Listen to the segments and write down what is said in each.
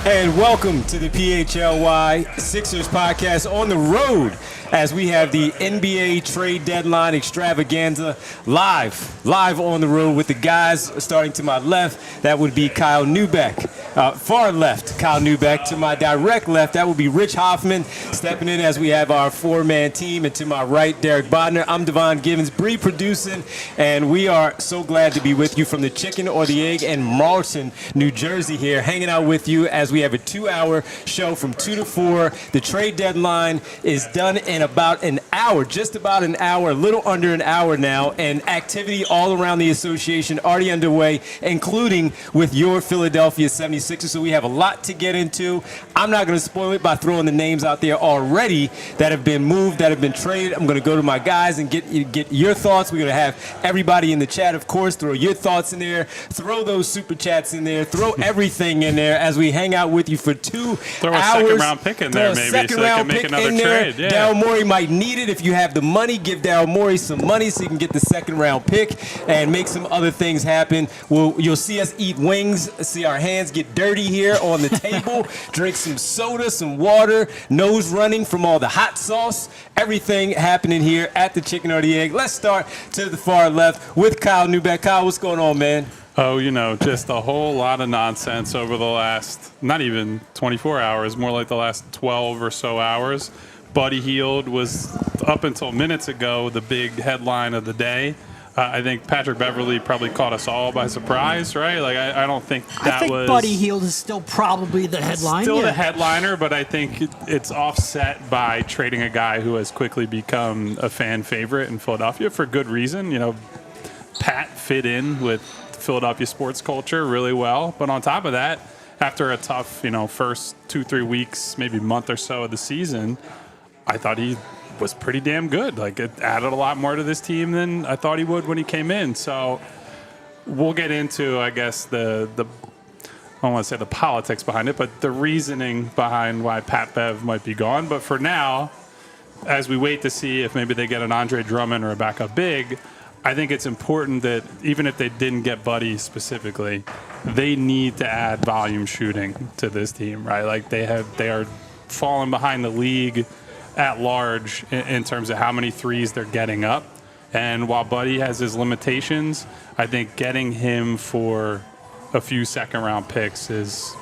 And welcome to the PHLY Sixers podcast on the road as we have the NBA trade deadline extravaganza live on the road with the guys starting to my left. That would be Kyle Neubeck. Far left, Kyle Neubeck. To my direct left, that would be Rich Hofmann stepping in as we have our four-man team. And to my right, Derek Bodner. I'm Devon Givens, Bree producing, and we are so glad to be with you from the Chicken or the Egg in Marlton, New Jersey here, hanging out with you as we have a 2-hour show from 2 to 4. The trade deadline is done in about an hour, just about an hour, a little under an hour now, and activity all around the association already underway, including with your Philadelphia 76ers. So we have a lot to get into. I'm not going to spoil it by throwing the names out there already that have been moved, that have been traded. I'm going to go to my guys and get your thoughts. We're going to have everybody in the chat, of course, throw your thoughts in there, throw those super chats in there, throw everything in there as we hang out with you for 2 hours. Throw a second-round pick in there, maybe, so they can make another trade. Yeah. Daryl Morey might need it. If you have the money, give Daryl Morey some money so he can get the second-round pick and make some other things happen. You'll see us eat wings, see our hands get dirty here on the table, drink some soda, some water, nose running from all the hot sauce, everything happening here at the Chicken or the Egg. Let's start to the far left with Kyle Neubeck. Kyle, what's going on, man? Oh, just a whole lot of nonsense over the last, not even 24 hours, more like the last 12 or so hours. Buddy Hield was, up until minutes ago, the big headline of the day. I think Patrick Beverley probably caught us all by surprise, right? Like, I don't think that I think Buddy Hield is still probably the headline. Still the headliner, but I think it's offset by trading a guy who has quickly become a fan favorite in Philadelphia for good reason. Pat fit in with Philadelphia sports culture really well. But on top of that, after a tough, first 2-3 weeks, maybe month or so of the season, I thought he was pretty damn good. Like, it added a lot more to this team than I thought he would when he came in. So we'll get into, I guess, I don't want to say the politics behind it, but the reasoning behind why Pat Bev might be gone. But for now, as we wait to see if maybe they get an Andre Drummond or a backup big, I think it's important that even if they didn't get Buddy specifically, they need to add volume shooting to this team, right? Like, they are falling behind the league at large in terms of how many threes they're getting up. And while Buddy has his limitations, I think getting him for a few second-round picks is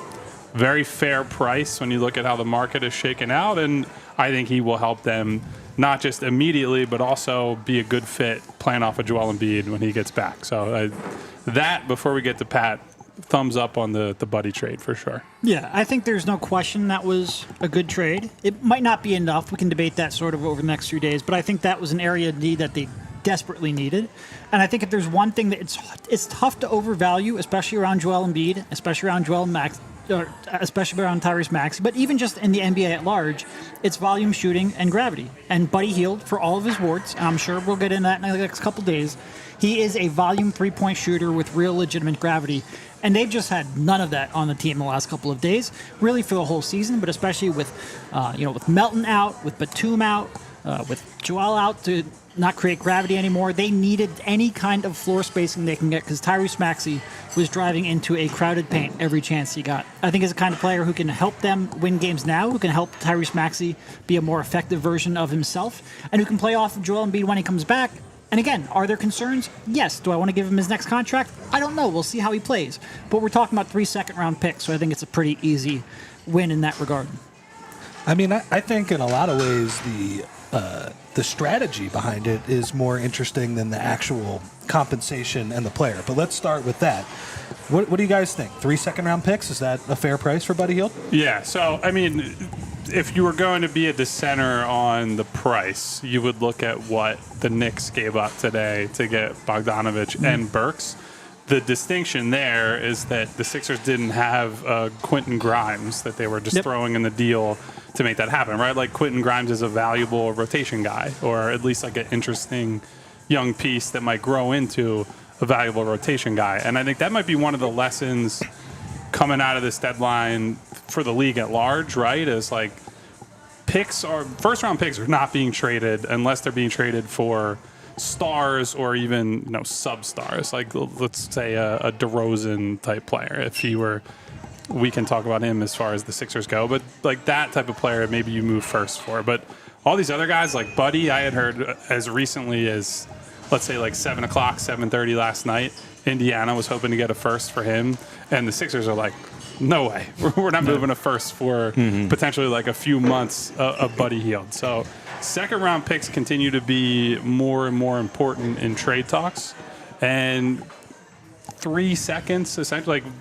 very fair price when you look at how the market is shaken out. And I think he will help them not just immediately, but also be a good fit playing off of Joel Embiid when he gets back. So that, before we get to Pat, thumbs up on the Buddy trade for sure. Yeah, I think there's no question that was a good trade. It might not be enough. We can debate that sort of over the next few days, but I think that was an area of need that they desperately needed. And I think if there's one thing that it's tough to overvalue, especially around Joel Embiid, especially around especially around Tyrese Maxey, but even just in the NBA at large, it's volume shooting and gravity. And Buddy Hield, for all of his warts, and I'm sure we'll get into that in the next couple days, he is a volume three-point shooter with real legitimate gravity. And they've just had none of that on the team the last couple of days, really for the whole season, but especially with Marlton out, with Batum out, with Joel out to not create gravity anymore. They needed any kind of floor spacing they can get because Tyrese Maxey was driving into a crowded paint every chance he got. I think he's the kind of player who can help them win games now, who can help Tyrese Maxey be a more effective version of himself, and who can play off of Joel Embiid when he comes back. And again, are there concerns? Yes. Do I want to give him his next contract? I don't know. We'll see how he plays. But we're talking about 3 second-round picks, so I think it's a pretty easy win in that regard. I mean, I think in a lot of ways the strategy behind it is more interesting than the actual compensation and the player. But let's start with that. What do you guys think? 3 second-round picks, is that a fair price for Buddy Hield? Yeah, so, I mean, if you were going to be a dissenter on the price, you would look at what the Knicks gave up today to get Bogdanovich and Burks. The distinction there is that the Sixers didn't have Quentin Grimes that they were just throwing in the deal to make that happen, right? Like, Quentin Grimes is a valuable rotation guy, or at least like an interesting young piece that might grow into a valuable rotation guy. And I think that might be one of the lessons coming out of this deadline for the league at large, right? Is like, first round picks are not being traded unless they're being traded for stars or even sub stars. Like, let's say a DeRozan type player. If he were we can talk about him as far as the Sixers go. But like that type of player, maybe you move first for. But all these other guys, like Buddy, I had heard as recently as, let's say, like 7 o'clock, 7:30 last night, Indiana was hoping to get a first for him. And the Sixers are like, no way. We're not moving a first for potentially like a few months of Buddy Hield. So second-round picks continue to be more and more important in trade talks. And 3 seconds, essentially, like,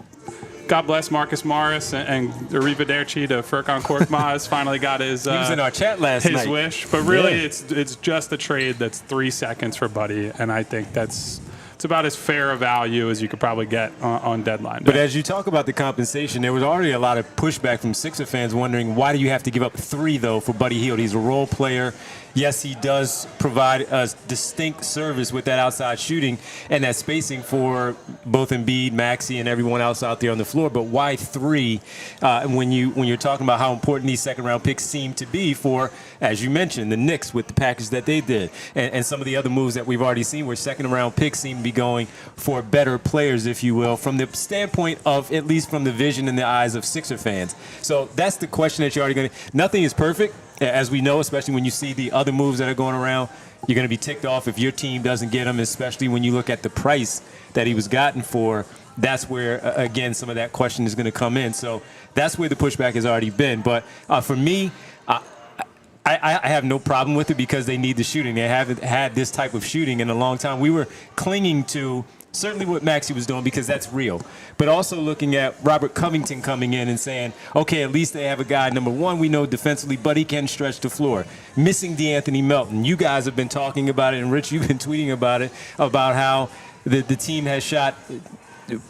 God bless Marcus Morris and Arrivederci to Furkan Korkmaz finally got his he was in our chat last his night. wish. But really, it's just a trade that's 3 seconds for Buddy, and I think it's about as fair a value as you could probably get on deadline day. But as you talk about the compensation, there was already a lot of pushback from Sixer fans wondering, why do you have to give up 3, though, for Buddy Hield? He's a role player. Yes, he does provide a distinct service with that outside shooting and that spacing for both Embiid, Maxey, and everyone else out there on the floor. But why 3 when you're talking about how important these second-round picks seem to be for, as you mentioned, the Knicks with the package that they did, and some of the other moves that we've already seen where second-round picks seem to be going for better players, if you will, from the standpoint of, at least from the vision in the eyes of Sixer fans. So that's the question that you're already going to – nothing is perfect. As we know, especially when you see the other moves that are going around, you're going to be ticked off if your team doesn't get him, especially when you look at the price that he was gotten for. That's where, again, some of that question is going to come in. So that's where the pushback has already been. But for me, I have no problem with it because they need the shooting. They haven't had this type of shooting in a long time. We were clinging to certainly what Maxey was doing because that's real. But also looking at Robert Covington coming in and saying, okay, at least they have a guy. Number one, we know defensively, but he can stretch the floor. Missing DeAnthony Melton. You guys have been talking about it, and Rich, you've been tweeting about it, about how the team has shot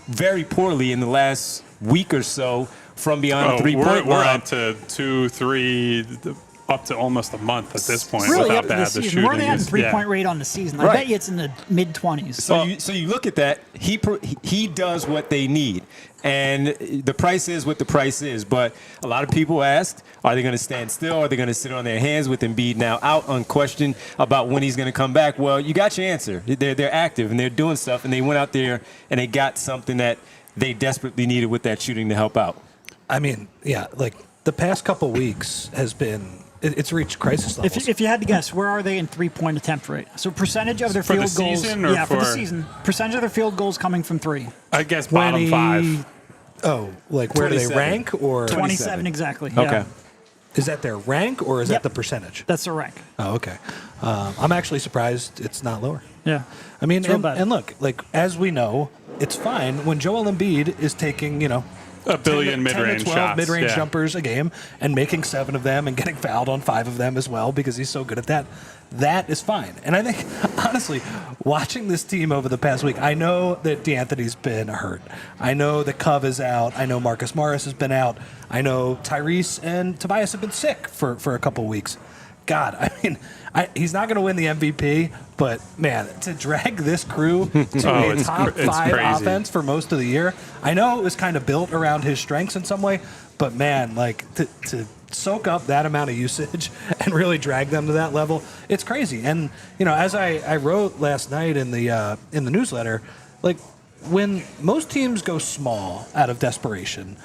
very poorly in the last week or so from beyond the three-point line. We're up to 2, 3... up to almost a month at this point really without up to the the season. shooting. We're only at 3-point rate on the season. I bet you it's in the mid-20s. So you look at that. He does what they need, and the price is what the price is. But a lot of people asked, are they going to stand still? Are they going to sit on their hands with Embiid now out unquestioned about when he's going to come back? Well, you got your answer. They're active and they're doing stuff, and they went out there and they got something that they desperately needed with that shooting to help out. I mean, yeah, like the past couple weeks has been. It's reached crisis levels. If you had to guess, where are they in 3-point attempt rate? So percentage of their for field the goals. Season or for the season. Percentage of their field goals coming from 3. I guess bottom 5. Oh, like where do they rank? Or 27 exactly. Okay. Yeah. Is that their rank or is that the percentage? That's their rank. Oh, okay. I'm actually surprised it's not lower. Yeah. I mean, real bad. and look, like as we know, it's fine when Joel Embiid is taking, a billion 10 mid-range to 12 shots. mid-range jumpers a game and making 7 of them and getting fouled on 5 of them as well because he's so good at that. That is fine. And I think, honestly, watching this team over the past week, I know that DeAnthony's been hurt. I know that Cove is out. I know Marcus Morris has been out. I know Tyrese and Tobias have been sick for a couple weeks. God, I mean, he's not going to win the MVP, but, man, to drag this crew to a top 5 offense for most of the year, I know it was kind of built around his strengths in some way, but, man, like, to soak up that amount of usage and really drag them to that level, it's crazy. And, as I wrote last night in the newsletter, like, when most teams go small out of desperation,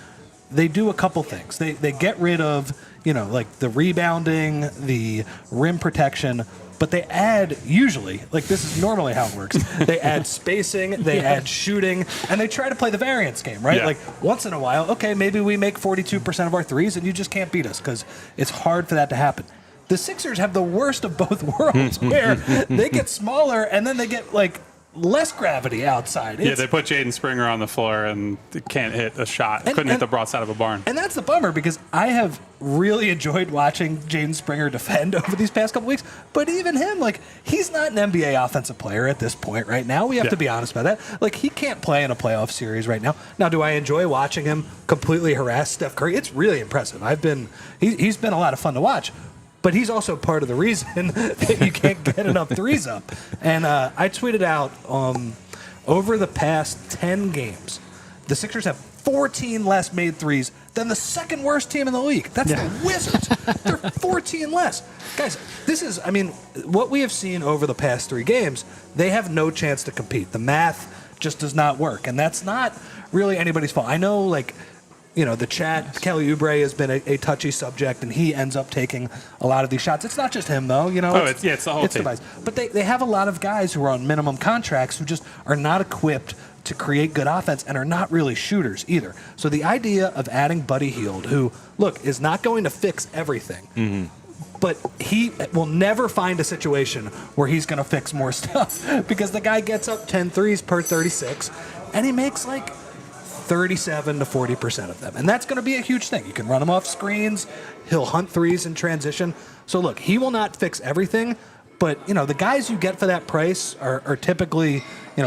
they do a couple things. They get rid of, like the rebounding, the rim protection, but they add usually, like this is normally how it works, they add spacing, they add shooting, and they try to play the variance game, right? Yeah. Like once in a while, okay, maybe we make 42% of our threes and you just can't beat us because it's hard for that to happen. The Sixers have the worst of both worlds where they get smaller and then they get like less gravity outside. They put Jaden Springer on the floor and can't hit a shot. Couldn't hit the broadside of a barn. And that's the bummer because I have really enjoyed watching Jaden Springer defend over these past couple weeks. But even him, like, he's not an NBA offensive player at this point right now. We have to be honest about that. Like, he can't play in a playoff series right now. Now, do I enjoy watching him completely harass Steph Curry? It's really impressive. He's been a lot of fun to watch. But he's also part of the reason that you can't get enough threes up. And I tweeted out over the past 10 games, the Sixers have 14 less made threes than the second worst team in the league. That's the Wizards. They're 14 less. Guys, this is, what we have seen over the past 3 games, they have no chance to compete. The math just does not work. And that's not really anybody's fault. I know, like, the chat, Kelly Oubre has been a touchy subject, and he ends up taking a lot of these shots. It's not just him, though. It's the whole team. But they have a lot of guys who are on minimum contracts who just are not equipped to create good offense and are not really shooters either. So the idea of adding Buddy Hield, who, look, is not going to fix everything, but he will never find a situation where he's going to fix more stuff because the guy gets up 10 threes per 36, and he makes like 37 to 40% of them. And that's going to be a huge thing. You can run him off screens. He'll hunt threes in transition. So, look, he will not fix everything, but, the guys you get for that price are typically,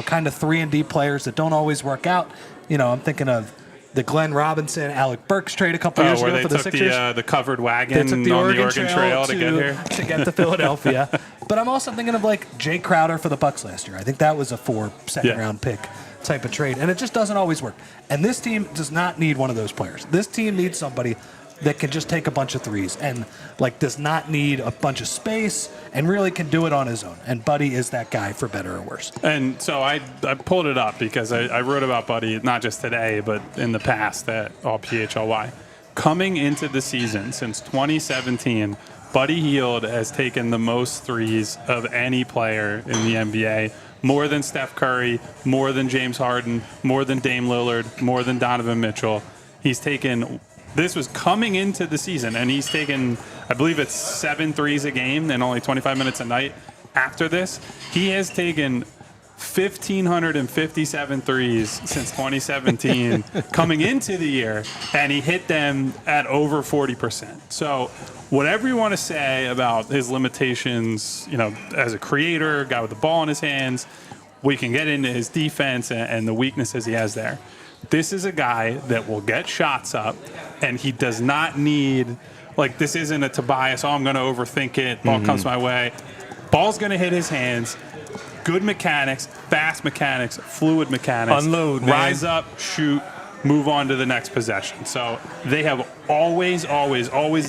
kind of 3-and-D players that don't always work out. I'm thinking of the Glenn Robinson, Alec Burks trade a couple years ago for the Sixers. The covered wagon they took the on Oregon the Oregon Trail to get here. To get to Philadelphia. But I'm also thinking of, like, Jay Crowder for the Bucks last year. I think that was a 4 second-round pick type of trade, and it just doesn't always work. And this team does not need one of those players. This team needs somebody that can just take a bunch of threes and does not need a bunch of space and really can do it on his own. And Buddy is that guy, for better or worse. And so I pulled it up because I wrote about Buddy not just today but in the past at ALLPHLY. Coming into the season since 2017, Buddy Hield has taken the most threes of any player in the NBA. More than Steph Curry, more than James Harden, more than Dame Lillard, more than Donovan Mitchell. He's taken, this was coming into the season, and he's taken, I believe it's 7 threes a game and only 25 minutes a night. After this, he has taken 1,557 threes since 2017 coming into the year, and he hit them at over 40%. So whatever you want to say about his limitations, as a creator, guy with the ball in his hands, we can get into his defense and the weaknesses he has there. This is a guy that will get shots up, and he does not need, this isn't a Tobias, I'm going to overthink it, ball comes my way. Ball's going to hit his hands. Good mechanics, fast mechanics, fluid mechanics. Unload, man. Rise up, shoot, move on to the next possession. So they have always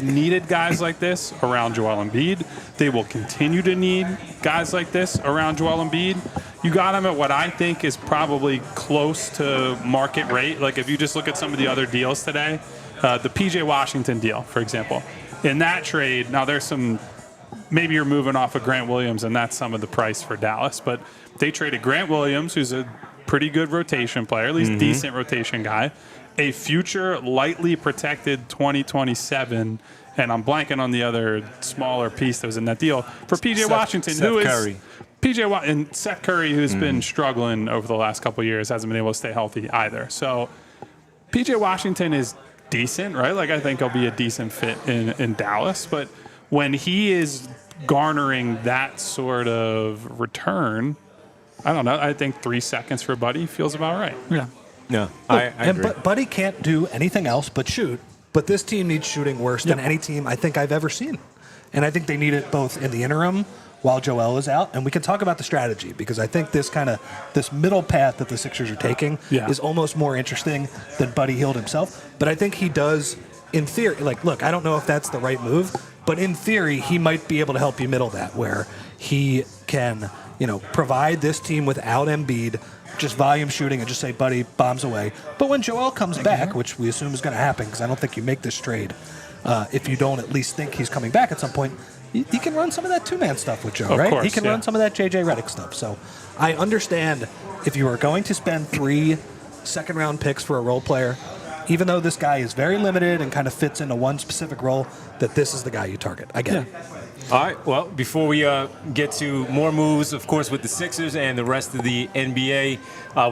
needed guys like this around Joel Embiid. They will continue to need guys like this around Joel Embiid. You got him at what I think is probably close to market rate. If you just look at some of the other deals today, the PJ Washington deal, for example. In that trade, now there's some, maybe you're moving off of Grant Williams, and that's some of the price for Dallas, but they traded Grant Williams, who's a pretty good rotation player, at least decent rotation guy, a future lightly protected 2027, and I'm blanking on the other smaller piece that was in that deal, for PJ Washington, who is Curry. and Seth Curry, who's been struggling over the last couple of years, hasn't been able to stay healthy either. So PJ Washington is decent, right? I think he'll be a decent fit in Dallas, but when he is garnering that sort of return, I don't know. I think 3 seconds for Buddy feels about right. Yeah. No, I agree. And Buddy can't do anything else but shoot. But this team needs shooting worse than any team I think I've ever seen. And I think they need it both in the interim while Joel is out. And we can talk about the strategy, because I think this middle path that the Sixers are taking is almost more interesting than Buddy Hield himself. But I think he does, in theory, look, I don't know if that's the right move, but in theory, he might be able to help you middle that, where he can, provide this team without Embiid, just volume shooting, and just say, Buddy, bombs away. But when Joel comes back, which we assume is going to happen, because I don't think you make this trade if you don't at least think he's coming back at some point, he can run some of that two-man stuff with Joe, right? Course, he can run some of that J.J. Redick stuff. So I understand if you are going to spend 3 second-round picks for a role player, even though this guy is very limited and kind of fits into one specific role, that this is the guy you target. I get it. All right, well, before we get to more moves, of course, with the Sixers and the rest of the NBA,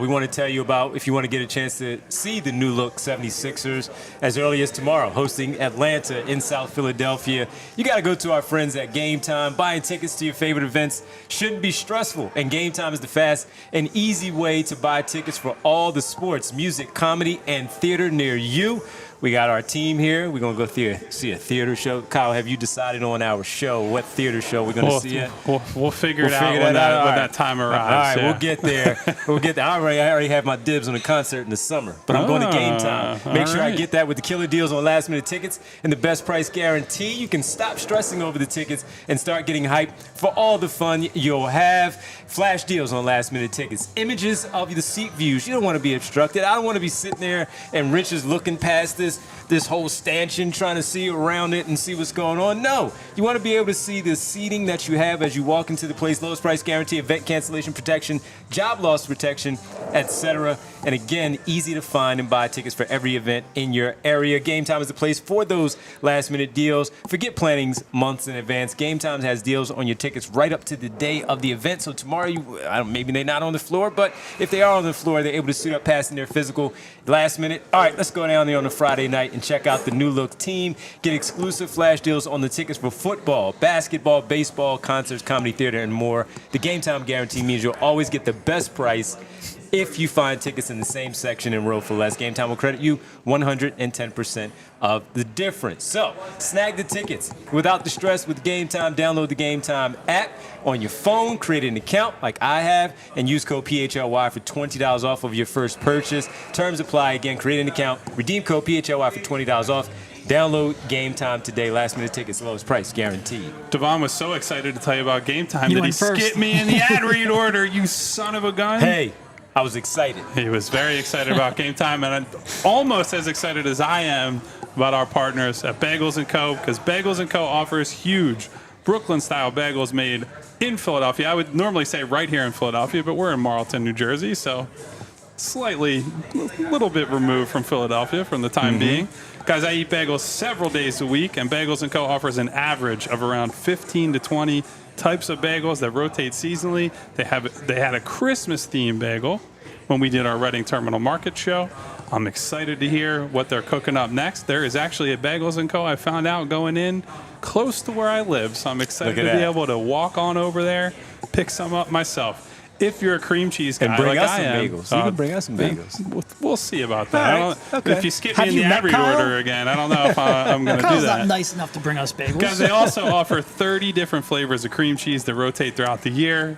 we want to tell you about, if you want to get a chance to see the new look 76ers as early as tomorrow, hosting Atlanta in South Philadelphia. You got to go to our friends at Game Time. Buying tickets to your favorite events shouldn't be stressful, and Game Time is the fast and easy way to buy tickets for all the sports, music, comedy, and theater near you. We got our team here. We're going to go see a theater show. Kyle, have you decided on our show? What theater show we're going to see it? We'll figure it out when that time arrives. All right, we'll get there. I already have my dibs on the concert in the summer, but I'm going to Game Time. Make sure I get that with the killer deals on last-minute tickets and the best price guarantee. You can stop stressing over the tickets and start getting hyped for all the fun you'll have. Flash deals on last-minute tickets. Images of the seat views. You don't want to be obstructed. I don't want to be sitting there and Rich is looking past this whole stanchion trying to see around it and see what's going on. No, you want to be able to see the seating that you have as you walk into the place. Lowest price guarantee, event cancellation protection, job loss protection, etc. And again, easy to find and buy tickets for every event in your area. Game Time is the place for those last-minute deals. Forget plannings months in advance. Game Time has deals on your tickets right up to the day of the event. So tomorrow, maybe they're not on the floor, but if they are on the floor, they're able to suit up passing their physical last minute. All right, let's go down there on a Friday night and check out the new look team. Get exclusive flash deals on the tickets for football, basketball, baseball, concerts, comedy, theater, and more. The Game Time guarantee means you'll always get the best price if you find tickets in the same section and row for less. Game Time will credit you 110% of the difference. So, snag the tickets without the stress with Game Time. Download the Game Time app on your phone, create an account like I have, and use code PHLY for $20 off of your first purchase. Terms apply. Again, create an account, redeem code PHLY for $20 off. Download Game Time today. Last-minute tickets, lowest price guaranteed. Devon was so excited to tell you about Game Time that he first. skipped me in the ad read order, you son of a gun. Hey, I was excited. He was very excited about Game Time, and almost as excited as I am about our partners at Bagels & Co., because Bagels & Co. offers huge Brooklyn-style bagels made in Philadelphia. I would normally say right here in Philadelphia, but we're in Marlton, New Jersey, so slightly, a little bit removed from Philadelphia from the time being. Guys, I eat bagels several days a week, and Bagels & Co. offers an average of around 15 to 20 types of bagels that rotate seasonally. They had a Christmas-themed bagel when we did our Reading Terminal Market show. I'm excited to hear what they're cooking up next. There is actually a Bagels & Co. I found out going in close to where I live, so I'm excited to be able to walk on over there, pick some up myself. If you're a cream cheese guy, and bring like us I some am, bagels. You can bring us some bagels. We'll see about that. All right. Okay. If you skip me in the ad read Kyle? order again, I don't know if I'm going to do Kyle's that. not nice enough to bring us bagels. Guys, they also offer 30 different flavors of cream cheese that rotate throughout the year.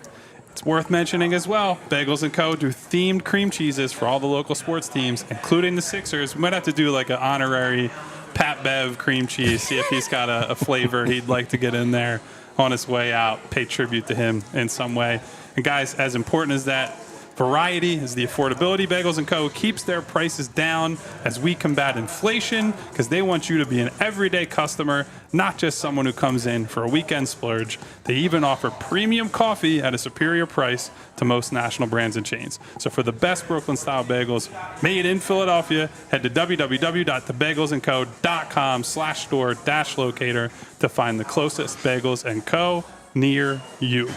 It's worth mentioning as well, Bagels & Co. do themed cream cheeses for all the local sports teams, including the Sixers. We might have to do like an honorary Pat Bev cream cheese, see if he's got a flavor he'd like to get in there on his way out, pay tribute to him in some way. And guys, as important as that variety is the affordability, Bagels & Co. keeps their prices down as we combat inflation, because they want you to be an everyday customer, not just someone who comes in for a weekend splurge. They even offer premium coffee at a superior price to most national brands and chains. So for the best Brooklyn-style bagels made in Philadelphia, head to www.thebagelsandco.com/store-locator to find the closest Bagels & Co. near you.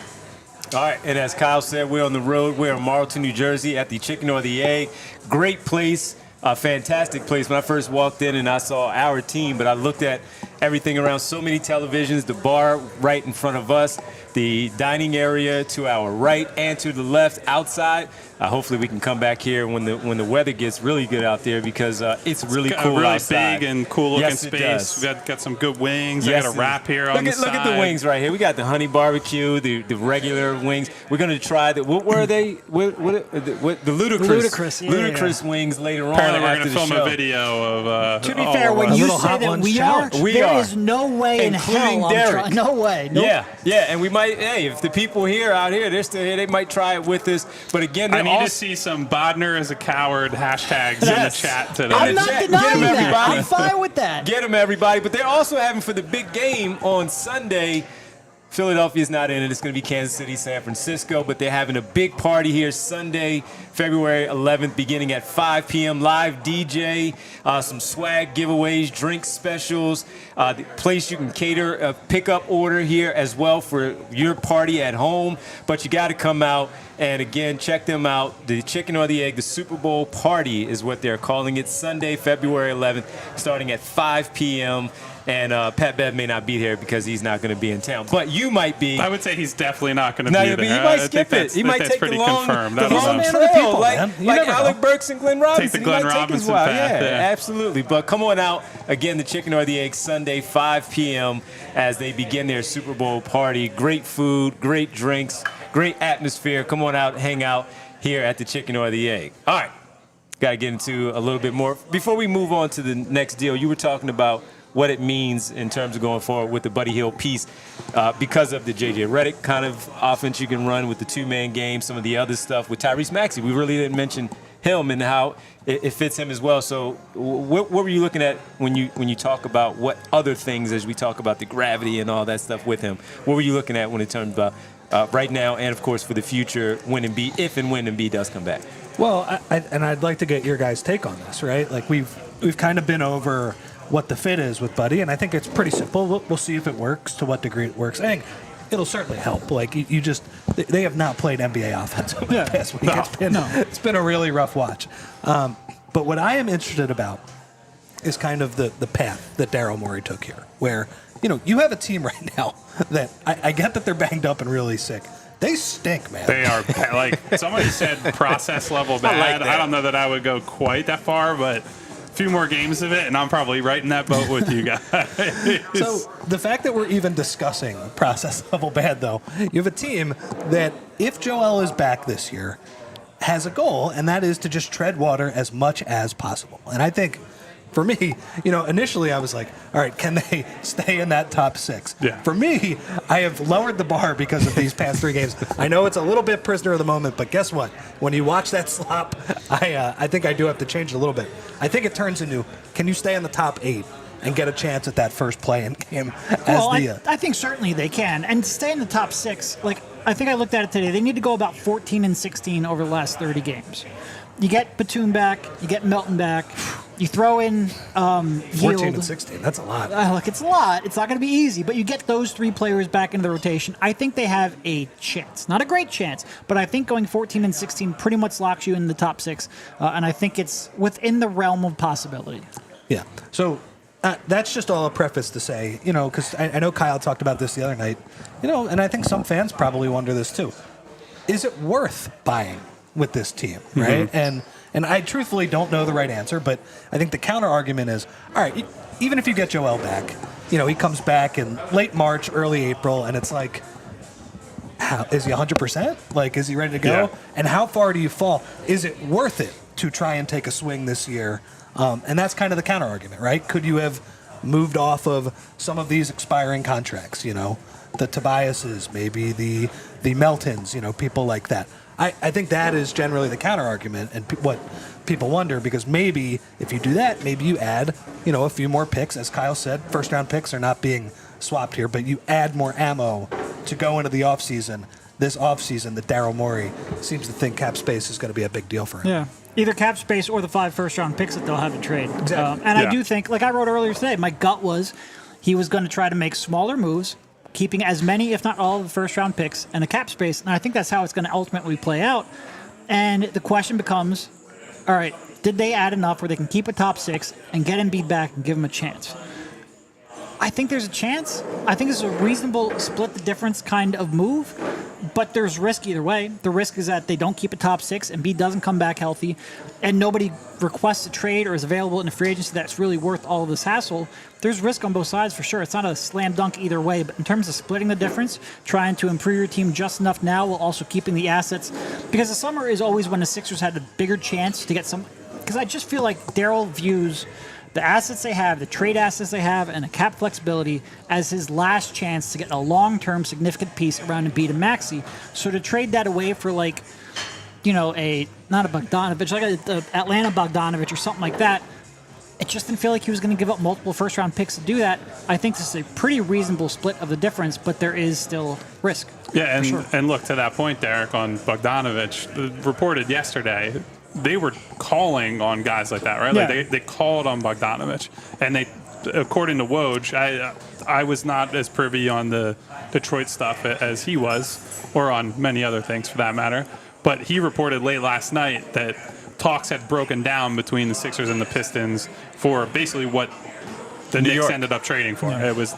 All right, and as Kyle said, we're on the road. We're in Marlton, New Jersey at the Chicken or the Egg. Great place, a fantastic place. When I first walked in and I saw our team, but I looked at everything around, so many televisions, the bar right in front of us, the dining area to our right and to the left outside. Hopefully we can come back here when the weather gets really good out there, because it's really cool really outside. Big and cool looking Yes, it space. does. We got some good wings. Yes, I got a wrap here on the side. Look at the wings right here. We got the honey barbecue, the regular wings. We're going to try the, what were they? The ludicrous wings later on. Apparently we're after going to the film show. a video of. To be fair, when a you little say hot that lunch we challenge. are, We there are. is no way in Including hell I'm Derek. trying. No way. Nope. Yeah, and we might. Hey, if the people out here, they're still here, they might try it with us. But again, I need to see some Bodner as a coward hashtags in the Yes. chat today. I'm not Get 'em, denying that. everybody. I'm fine with that. Get them, everybody. But they're also having, for the big game on Sunday, Philadelphia's not in it. It's going to be Kansas City, San Francisco. But they're having a big party here Sunday, February 11th, beginning at 5 p.m. Live DJ, some swag giveaways, drink specials. The place you can cater a pickup order here as well for your party at home. But you got to come out. And again, check them out. The Chicken or the Egg, the Super Bowl party is what they're calling it. Sunday, February 11th, starting at 5 p.m. And Pat Bev may not be here because he's not going to be in town. But you might be. I would say he's definitely not going to No, be but there. he might skip it. That's, He might that's take pretty the long, confirmed. the I don't long know. trail, people, like man. You like never Alec know. Burks and Glenn Robinson. the He Glenn might take his Robinson while. path, Yeah, yeah. absolutely. But come on out again. The chicken or the egg Sunday, 5 p.m. as they begin their Super Bowl party. Great food, great drinks, great atmosphere. Come on out, hang out here at the chicken or the egg. All right. Got to get into a little bit more. Before we move on to the next deal, you were talking about what it means in terms of going forward with the Buddy Hield piece because of the J.J. Redick kind of offense you can run with the two-man game, some of the other stuff with Tyrese Maxey. We really didn't mention him and how it fits him as well. So what were you looking at when you talk about what other things, as we talk about the gravity and all that stuff with him, what were you looking at when it turns about right now and, of course, for the future if and when Embiid does come back? Well, I'd like to get your guys' take on this, right? Like we've kind of been over what the fit is with Buddy, and I think it's pretty simple. We'll see if it works, to what degree it works. I think it'll certainly help. Like they have not played NBA offense over the past week. It's been a really rough watch. But what I am interested about is kind of the path that Daryl Morey took here, where you have a team right now that I get that they're banged up and really sick. They stink, man. They are like somebody said, process level bad. I don't know that I would go quite that far, but a few more games of it, and I'm probably right in that boat with you guys. So the fact that we're even discussing process level bad, though, you have a team that, if Joel is back this year, has a goal, and that is to just tread water as much as possible. And I think, for me, initially I was like, all right, can they stay in that top 6? Yeah. For me, I have lowered the bar because of these past 3 games. I know it's a little bit prisoner of the moment, but guess what? When you watch that slop, I think I do have to change it a little bit. I think it turns into, can you stay in the top 8 and get a chance at that first play-in game? I think certainly they can. And stay in the top 6, I think I looked at it today. They need to go about 14-16 over the last 30 games. You get Batum back, you get Milton back, you throw in Hield. 14-16, that's a lot. Look, it's a lot. It's not going to be easy, but you get those 3 players back into the rotation. I think they have a chance. Not a great chance, but I think going 14-16 pretty much locks you in the top 6, and I think it's within the realm of possibility. Yeah. So that's just all a preface to say, because I know Kyle talked about this the other night, and I think some fans probably wonder this too. Is it worth buying with this team, right? Mm-hmm. And I truthfully don't know the right answer, but I think the counter argument is, all right, even if you get Joel back, he comes back in late March, early April, and it's like, is he 100%? Like, is he ready to go? Yeah. And how far do you fall? Is it worth it to try and take a swing this year? And that's kind of the counter argument, right? Could you have moved off of some of these expiring contracts, the Tobiases, maybe the Meltons, people like that? I think that is generally the counter argument, and what people wonder, because maybe if you do that, maybe you add, a few more picks. As Kyle said, first round picks are not being swapped here, but you add more ammo to go into the offseason. This offseason, that Daryl Morey seems to think cap space is going to be a big deal for him. Yeah. Either cap space or the 5 first-round picks that they'll have to trade. Exactly. I do think, like I wrote earlier today, my gut was he was going to try to make smaller moves, keeping as many, if not all, of the first-round picks and the cap space, and I think that's how it's going to ultimately play out. And the question becomes, all right, did they add enough where they can keep a top 6 and get Embiid back and give him a chance? I think there's a chance. I think it's a reasonable split the difference kind of move, but there's risk either way. The risk is that they don't keep a top 6, Embiid doesn't come back healthy, and nobody requests a trade or is available in the free agency that's really worth all of this hassle. There's risk on both sides for sure. It's not a slam dunk either way, but in terms of splitting the difference, trying to improve your team just enough now while also keeping the assets, because the summer is always when the Sixers had a bigger chance to get some, because I just feel like Daryl views the assets they have, the trade assets they have, and the cap flexibility as his last chance to get a long-term significant piece around Embiid and Maxey. So to trade that away for not a Bogdanovich, like a Atlanta Bogdanovich or something like that, it just didn't feel like he was going to give up multiple first-round picks to do that. I think this is a pretty reasonable split of the difference, but there is still risk. Yeah, and, sure. And look, to that point, Derek, on Bogdanovich, reported yesterday, they were calling on guys like that, right? Yeah. Like they called on Bogdanovich, and they, according to Woj, I was not as privy on the Detroit stuff as he was, or on many other things for that matter. But he reported late last night that talks had broken down between the Sixers and the Pistons for basically what the New Knicks York. ended up trading for. It was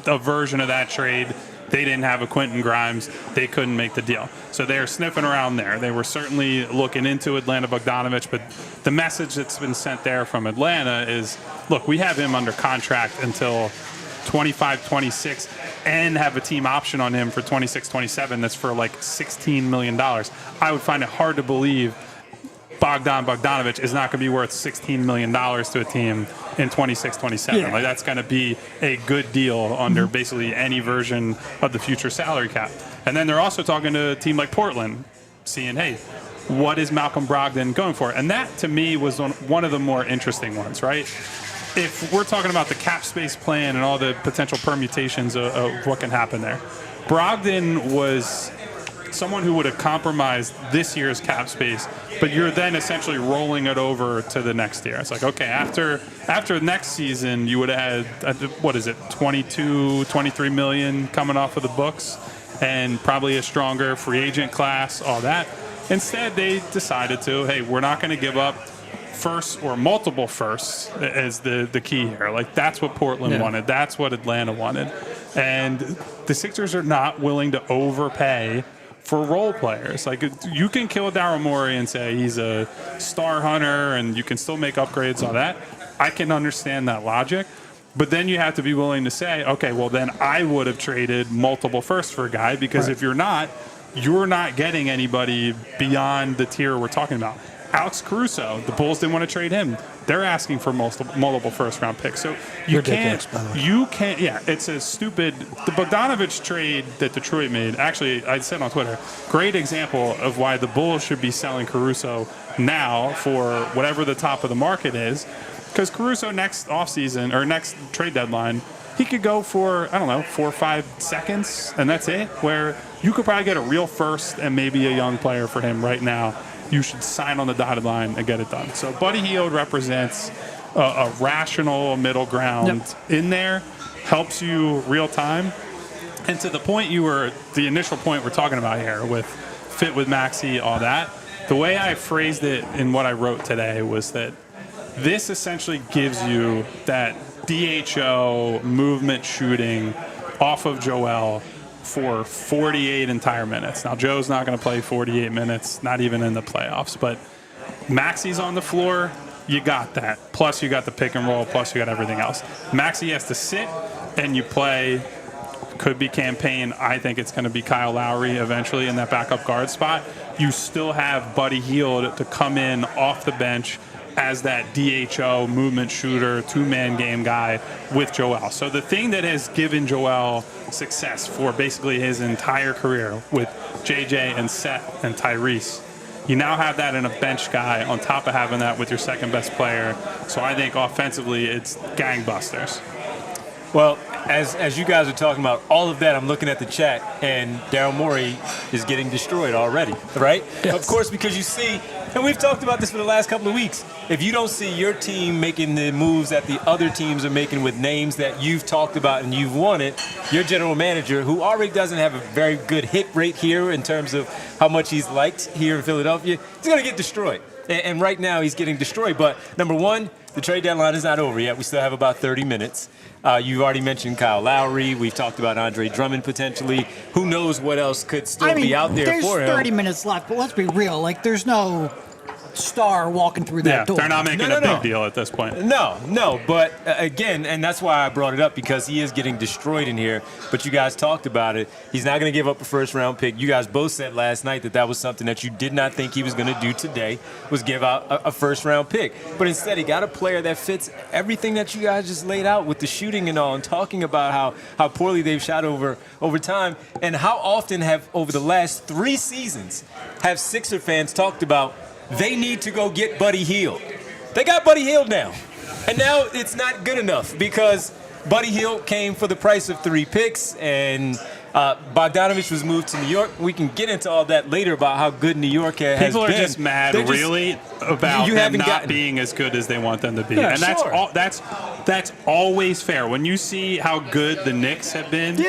a version of that trade. They didn't have a Quentin Grimes. They couldn't make the deal. So they're sniffing around there. They were certainly looking into Atlanta Bogdanovich, but the message that's been sent there from Atlanta is, look, we have him under contract until 25, 26, and have a team option on him for 26, 27 that's for like $16 million. I would find it hard to believe Bogdanovich is not going to be worth $16 million to a team in 26, 27. Yeah. Like, that's going to be a good deal under basically any version of the future salary cap. And then they're also talking to a team like Portland, seeing, hey, what is Malcolm Brogdon going for? And that, to me, was one of the more interesting ones, right? If we're talking about the cap space plan and all the potential permutations of what can happen there, Brogdon was someone who would have compromised this year's cap space, but you're then essentially rolling it over to the next year. It's like, okay, after next season, you would have had, what is it, 22, 23 million coming off of the books, and probably a stronger free agent class, all that. Instead, they decided to, hey, we're not going to give up firsts or multiple firsts as the key here. Like, that's what Portland wanted. That's what Atlanta wanted. And the Sixers are not willing to overpay for role players. Like, you can kill Daryl Morey and say he's a star hunter and you can still make upgrades, all that. I can understand that logic. But then you have to be willing to say, okay, well, then I would have traded multiple firsts for a guy, because if you're not getting anybody beyond the tier we're talking about. Alex Caruso, the Bulls didn't want to trade him. They're asking for multiple first-round picks. So you can't, it's a stupid. The Bogdanovich trade that Detroit made, actually, I said on Twitter, great example of why the Bulls should be selling Caruso now for whatever the top of the market is. Because Caruso next offseason, or next trade deadline, he could go for, 4 or 5 seconds, and that's it. Where you could probably get a real first and maybe a young player for him right now. You should sign on the dotted line and get it done. So Buddy Hield represents a rational middle ground in there, helps you real time. And to the point the initial point we're talking about here with fit with Maxey, all that, the way I phrased it in what I wrote today was that this essentially gives you that DHO movement shooting off of Joel for 48 entire minutes. Now, Joe's not going to play 48 minutes, not even in the playoffs, but Maxey's on the floor, you got that. Plus, you got the pick and roll, plus you got everything else. Maxey has to sit, and you play, could be campaign. I think it's going to be Kyle Lowry eventually in that backup guard spot. You still have Buddy Hield to come in off the bench as that DHO movement shooter, two-man game guy with Joel. So the thing that has given Joel success for basically his entire career with JJ and Seth and Tyrese, you now have that in a bench guy on top of having that with your second best player. So I think offensively it's gangbusters. Well, as you guys are talking about all of that, I'm looking at the chat, and Daryl Morey is getting destroyed already, right? Yes. Of course, because you see, and we've talked about this for the last couple of weeks, if you don't see your team making the moves that the other teams are making with names that you've talked about and you've wanted, your general manager, who already doesn't have a very good hit rate here in terms of how much he's liked here in Philadelphia, he's going to get destroyed. And right now he's getting destroyed. But number one, the trade deadline is not over yet. We still have about 30 minutes. You've already mentioned Kyle Lowry. We've talked about Andre Drummond potentially. Who knows what else could still be out there for him. There's 30 minutes left, but let's be real. Like, there's no star walking through that door. They're not making a big deal at this point. No. But again, and that's why I brought it up, because he is getting destroyed in here. But you guys talked about it. He's not going to give up a first-round pick. You guys both said last night that was something that you did not think he was going to do today, was give out a first-round pick. But instead, he got a player that fits everything that you guys just laid out with the shooting and all, and talking about how poorly they've shot over time, and how often have, over the last 3 seasons, have Sixer fans talked about they need to go get Buddy Hield. They got Buddy Hield now. And now it's not good enough, because Buddy Hield came for the price of 3 picks, and Bogdanovich was moved to New York. We can get into all that later about how good New York has been. People are just mad, really, about them not being as good as they want them to be. Yeah, and that's always fair. When you see how good the Knicks have been,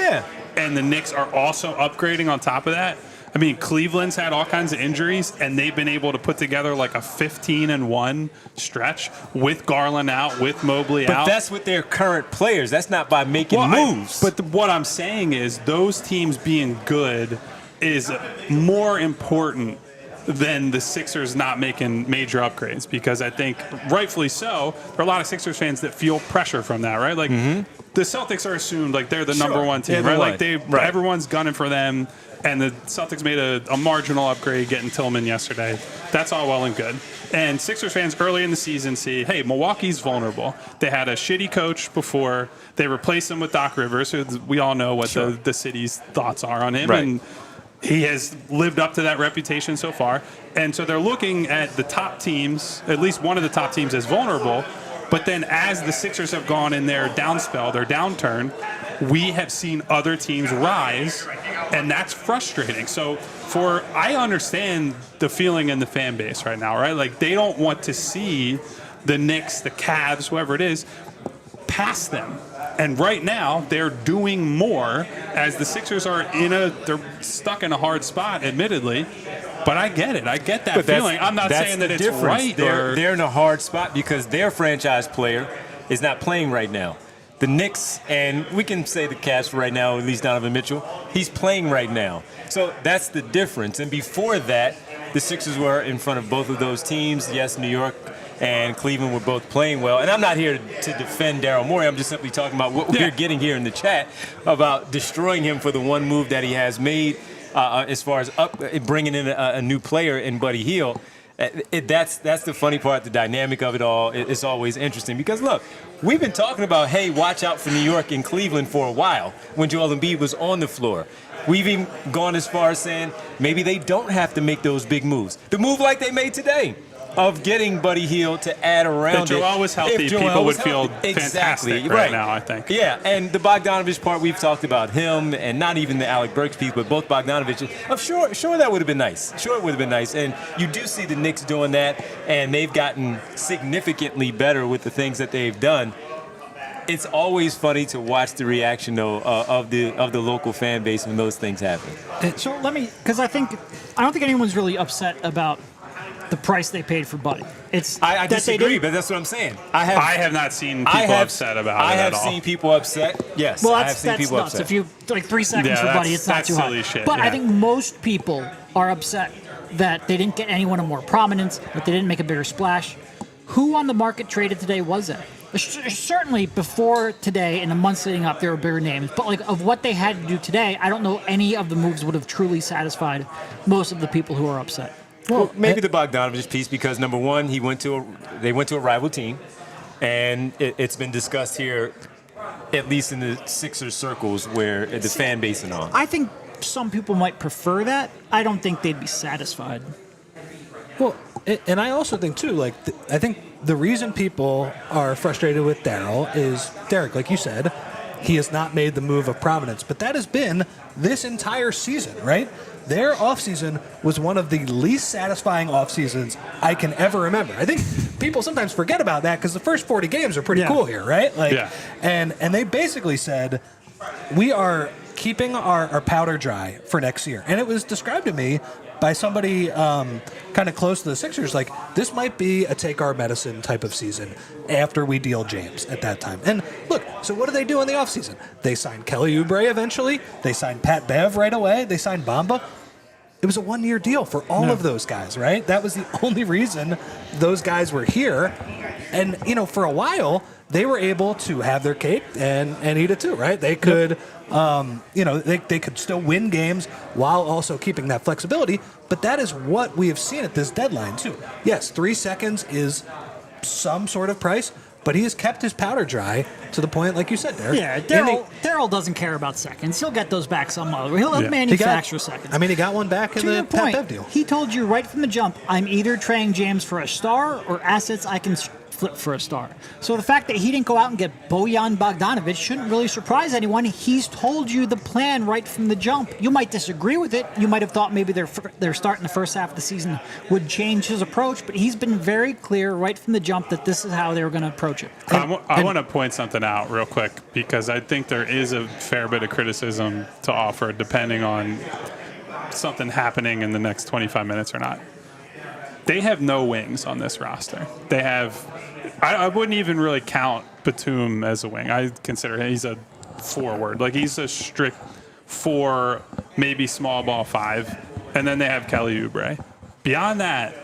and the Knicks are also upgrading on top of that, I mean, Cleveland's had all kinds of injuries, and they've been able to put together like a 15-1 stretch with Garland out, with Mobley out. But that's with their current players. That's not by making moves. What I'm saying is those teams being good is more important than the Sixers not making major upgrades, because I think rightfully so, there are a lot of Sixers fans that feel pressure from that, right? Like the Celtics are assumed like they're the number one team, right? Like everyone's gunning for them, and the Celtics made a marginal upgrade getting Tillman yesterday. That's all well and good. And Sixers fans early in the season see, hey, Milwaukee's vulnerable. They had a shitty coach before. They replaced him with Doc Rivers, who we all know what the city's thoughts are on him. Right. And he has lived up to that reputation so far. And so they're looking at the top teams, at least one of the top teams, as vulnerable. But then as the Sixers have gone in their downspell, their downturn, we have seen other teams rise, and that's frustrating. So I understand the feeling in the fan base right now, right? Like they don't want to see the Knicks, the Cavs, whoever it is, pass them. And right now, they're doing more as the Sixers are they're stuck in a hard spot, admittedly. But I get it. I get that feeling. I'm not saying that it's right. They're in a hard spot because their franchise player is not playing right now. The Knicks, and we can say the Cavs for right now, at least Donovan Mitchell, he's playing right now. So that's the difference. And before that, the Sixers were in front of both of those teams. Yes, New York and Cleveland were both playing well. And I'm not here to defend Daryl Morey. I'm just simply talking about what we're getting here in the chat about destroying him for the one move that he has made as far as bringing in a new player in Buddy Hield. That's the funny part, the dynamic of it all. It's always interesting because, look, we've been talking about, hey, watch out for New York and Cleveland for a while when Joel Embiid was on the floor. We've even gone as far as saying maybe they don't have to make those big moves. The move like they made today of getting Buddy Hield to add around if Joel was healthy, people would feel fantastic right now, I think. Yeah, and the Bogdanovich part, we've talked about him, and not even the Alec Burks piece, but both Bogdanovich. I'm sure that would have been nice. Sure it would have been nice. And you do see the Knicks doing that, and they've gotten significantly better with the things that they've done. It's always funny to watch the reaction, though, of the local fan base when those things happen. So because I don't think anyone's really upset about the price they paid for Buddy. I disagree, but that's what I'm saying. I have not seen people upset about it at all. I have seen people upset. Yes, well, I have seen people nuts. upset. If you 3 seconds for Buddy, it's not too hard. Shit, but I think most people are upset that they didn't get anyone of more prominence, that they didn't make a bigger splash. Who on the market traded today was that? Certainly before today, in the months leading up, there were bigger names. But like of what they had to do today, I don't know any of the moves would have truly satisfied most of the people who are upset. Well, maybe the Bogdanovich piece because, number one, they went to a rival team, and it's been discussed here, at least in the Sixers circles, where the fan base and all. I think some people might prefer that. I don't think they'd be satisfied. Well, and I also think, too, I think the reason people are frustrated with Daryl is, Derek, like you said, he has not made the move of prominence. But that has been this entire season, right? Their offseason was one of the least satisfying offseasons I can ever remember. I think people sometimes forget about that because the first 40 games are pretty cool here, right? And they basically said, we are keeping our powder dry for next year. And it was described to me by somebody kind of close to the Sixers, like, this might be a take our medicine type of season after we deal James at that time. And look, so what do they do in the offseason? They signed Kelly Oubre eventually. They signed Pat Bev right away. They signed Bamba. It was a one-year deal for all of those guys, right? That was the only reason those guys were here. And, for a while, they were able to have their cake and eat it too, right? They could, they could still win games while also keeping that flexibility. But that is what we have seen at this deadline too. Yes, 3 seconds is some sort of price, but he has kept his powder dry to the point, like you said, Derek. Yeah, Daryl doesn't care about seconds. He'll get those back some other way. He'll manufacture seconds. I mean, he got one back in the Pat Bev deal. He told you right from the jump, I'm either trading James for a star or assets I can flip for a star. So the fact that he didn't go out and get Bojan Bogdanovic shouldn't really surprise anyone. He's told you the plan right from the jump. You might disagree with it. You might have thought maybe their start in the first half of the season would change his approach, but he's been very clear right from the jump that this is how they were going to approach it. I want to point something out real quick because I think there is a fair bit of criticism to offer depending on something happening in the next 25 minutes or not. They have no wings on this roster. They have, I wouldn't even really count Batum as a wing. I consider he's a forward. Like, he's a strict 4, maybe small ball 5. And then they have Kelly Oubre. Beyond that,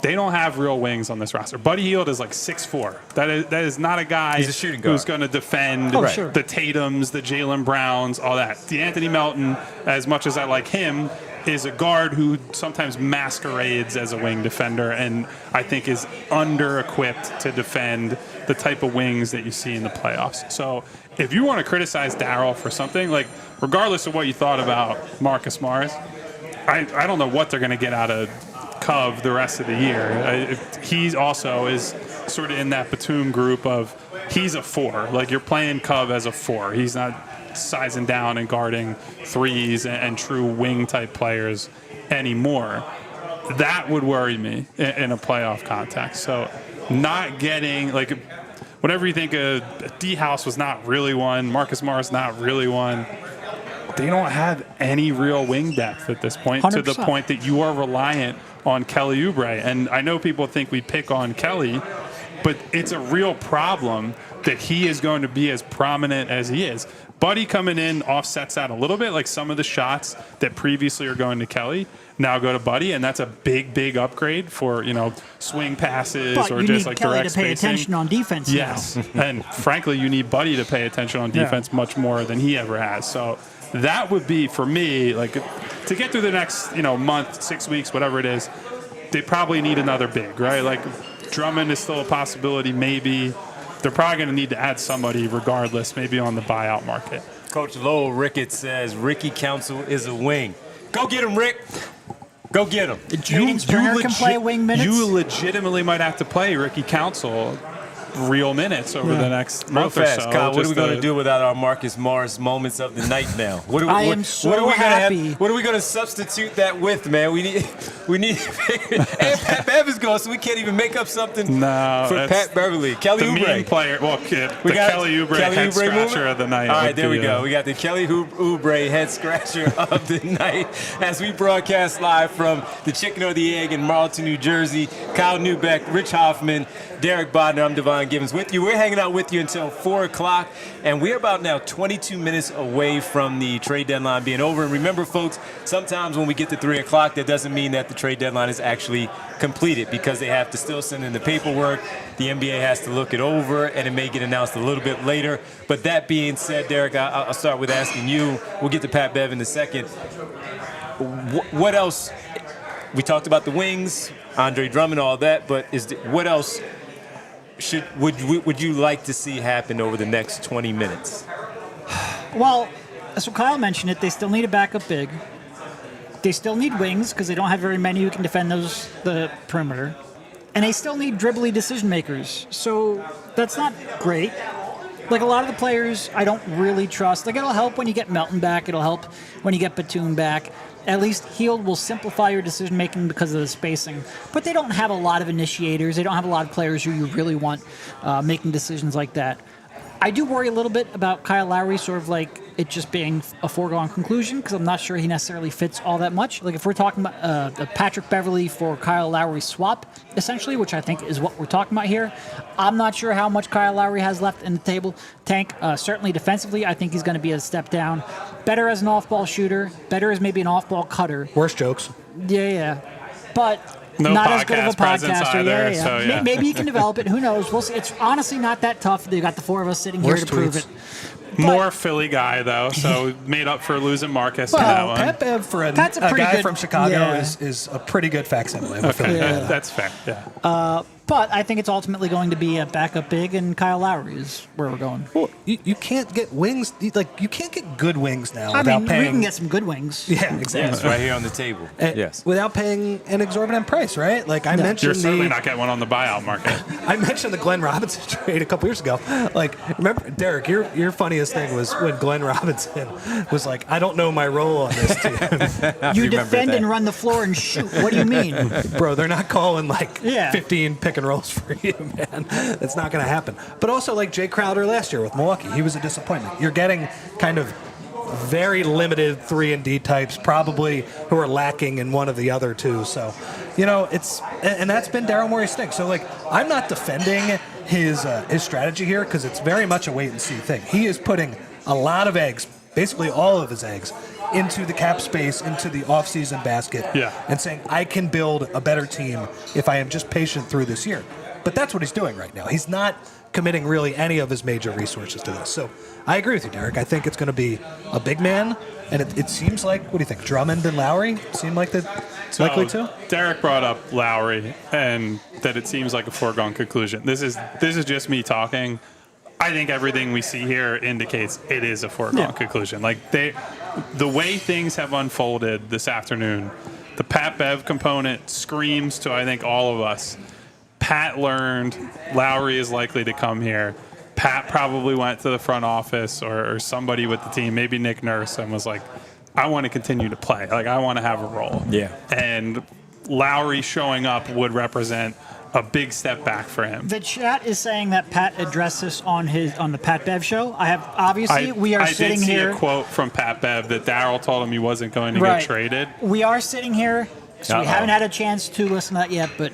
they don't have real wings on this roster. Buddy Hield is like 6'4". That is not a guy He's a shooting guard. who's going to defend Sure. the Tatums, the Jaylen Browns, all that. DeAnthony Melton, as much as I like him, is a guard who sometimes masquerades as a wing defender and I think is under-equipped to defend the type of wings that you see in the playoffs. So if you want to criticize Darryl for something, like regardless of what you thought about Marcus Morris, I don't know what they're going to get out of Cove the rest of the year. He also is sort of in that Batum group of he's a 4. Like, you're playing Cove as a 4. He's not sizing down and guarding threes and true wing type players anymore. That would worry me in a playoff context. So not getting, like, whatever you think of, D-House was not really one, Marcus Morris not really one. They don't have any real wing depth at this point 100%. to the point that you are reliant on Kelly Oubre. And I know people think we pick on Kelly, but it's a real problem that he is going to be as prominent as he is. Buddy coming in offsets that a little bit, like some of the shots that previously are going to Kelly now go to Buddy, and that's a big, big upgrade for, swing passes But or you just need like Kelly direct to pay spacing. attention on defense Yes, now. and frankly, you need Buddy to pay attention on defense much more than he ever has. So that would be, for me, like, to get through the next, month, 6 weeks, whatever it is, they probably need another big, right? Like, Drummond is still a possibility, maybe. They're probably going to need to add somebody regardless, maybe on the buyout market. Coach Lowell Ricketts says Ricky Council is a wing. Go get him, Rick. Go get him. Jaden Springer can play wing minutes. You legitimately might have to play Ricky Council real minutes over the next Real month fast, or so. Kyle, what are we Just going to do without our Marcus Morris moments of the night now? What are we, I what, am so what are we gonna happy. What are we going to substitute that with, man? We need. And Pat Bev is gone, so we can't even make up something No, for that's Pat Beverley. Kelly the Oubre. main player. Well, the We got Kelly Oubre head Oubre scratcher movement? of the night. All right, would there we be, go. We got the Kelly Oubre head scratcher of the night as we broadcast live from the Chicken or the Egg in Marlton, New Jersey. Kyle Neubeck, Rich Hofmann, Derek Bodner. I'm Devon Givens with you. We're hanging out with you until 4 o'clock, and we're about now 22 minutes away from the trade deadline being over. And remember, folks, sometimes when we get to 3 o'clock, that doesn't mean that the trade deadline is actually completed because they have to still send in the paperwork. The NBA has to look it over, and it may get announced a little bit later. But that being said, Derek, I'll start with asking you. We'll get to Pat Bev in a second. What else? We talked about the wings, Andre Drummond, all that, but what else would you like to see happen over the next 20 minutes? Well, so Kyle mentioned it. They still need a backup big. They still need wings because they don't have very many who can defend the perimeter. And they still need dribbly decision makers. So that's not great. Like, a lot of the players I don't really trust. Like, it'll help when you get Melton back. It'll help when you get Batum back. At least Hield will simplify your decision making because of the spacing. But they don't have a lot of initiators. They don't have a lot of players who you really want making decisions like that. I do worry a little bit about Kyle Lowry, sort of like it just being a foregone conclusion, because I'm not sure he necessarily fits all that much. Like, if we're talking about the Patrick Beverley for Kyle Lowry swap, essentially, which I think is what we're talking about here, I'm not sure how much Kyle Lowry has left in the tank. Certainly defensively, I think he's going to be a step down. Better as an off-ball shooter, better as maybe an off-ball cutter. Worse jokes. Yeah. But No not as good of a podcast presence podcaster. either, so, yeah. Maybe he can develop it. Who knows? We'll see. It's honestly not that tough. They got the four of us sitting here Worst to prove tweets. it. More Philly guy, though, so made up for losing Marcus in that Well, one. Pat Bev for a That's a pretty guy good- from Chicago yeah. is a pretty good facsimile. of Okay, Philly. Yeah. that's fair, yeah. But I think it's ultimately going to be a backup big, and Kyle Lowry is where we're going. Well, you can't get wings. You can't get good wings now I without mean, paying. we can get some good wings. Yeah, exactly. Yes, right here on the table. Yes. Without paying an exorbitant price, right? Like I You're mentioned certainly not getting one on the buyout market. I mentioned the Glenn Robinson trade a couple years ago. Like, remember, Derek, your funniest thing was when Glenn Robinson was like, "I don't know my role on this team." You remember defend that. and run the floor and shoot. What do you mean? Bro, they're not calling like Yeah. 15 pick and rolls for you, man. That's not going to happen. But also, like Jay Crowder last year with Milwaukee, he was a disappointment. You're getting kind of very limited 3-and-D types, probably who are lacking in one of the other two. So, and that's been Daryl Morey's thing. So, I'm not defending his strategy here because it's very much a wait-and-see thing. He is putting a lot of eggs, basically all of his eggs, into the cap space, into the offseason basket, and saying, I can build a better team if I am just patient through this year. But that's what he's doing right now. He's not committing really any of his major resources to this. So I agree with you, Derek. I think it's going to be a big man, and it seems like, what do you think, Drummond and Lowry seem like they're likely to? Derek brought up Lowry, and that it seems like a foregone conclusion. This is just me talking. I think everything we see here indicates it is a foregone conclusion. The way things have unfolded this afternoon, the Pat Bev component screams to, I think, all of us. Pat learned Lowry is likely to come here. Pat probably went to the front office or somebody with the team, maybe Nick Nurse, and was like, I want to continue to play. I want to have a role. Yeah. And Lowry showing up would represent a big step back for him. The chat is saying that Pat addressed this on the Pat Bev show. We are sitting here. I did see a quote from Pat Bev that Daryl told him he wasn't going to get traded. We are sitting here, so we haven't had a chance to listen to that yet, but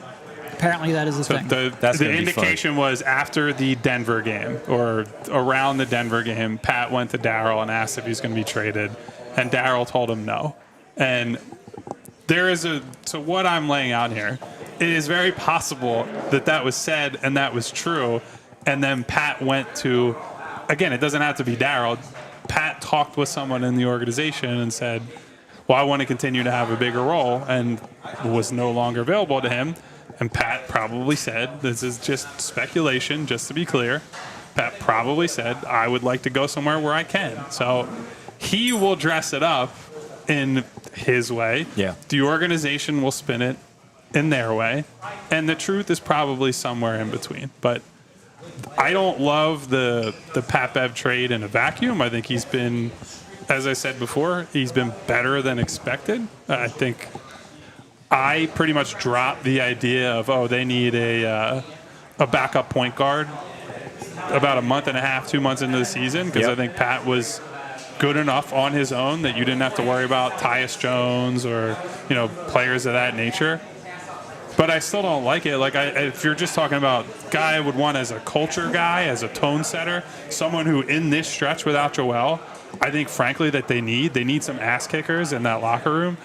apparently that is the thing. The indication was after the Denver game or around the Denver game, Pat went to Daryl and asked if he's going to be traded, and Daryl told him no. And so what I'm laying out here, it is very possible that was said and that was true, and then Pat went to, again, it doesn't have to be Daryl. Pat talked with someone in the organization and said, well, I want to continue to have a bigger role, and was no longer available to him. And Pat probably said, this is just speculation, just to be clear, Pat probably said, I would like to go somewhere where I can. So he will dress it up in his way. Yeah. The organization will spin it in their way. And the truth is probably somewhere in between. But I don't love the Pat Bev trade in a vacuum. I think he's been, as I said before, he's been better than expected. I think I pretty much dropped the idea of, they need a backup point guard about a month and a half, 2 months into the season, because I think Pat was good enough on his own that you didn't have to worry about Tyus Jones or players of that nature. But I still don't like it. If you're just talking about guy I would want as a culture guy, as a tone setter, someone who in this stretch without Joel, I think frankly that they need some ass kickers in that locker room.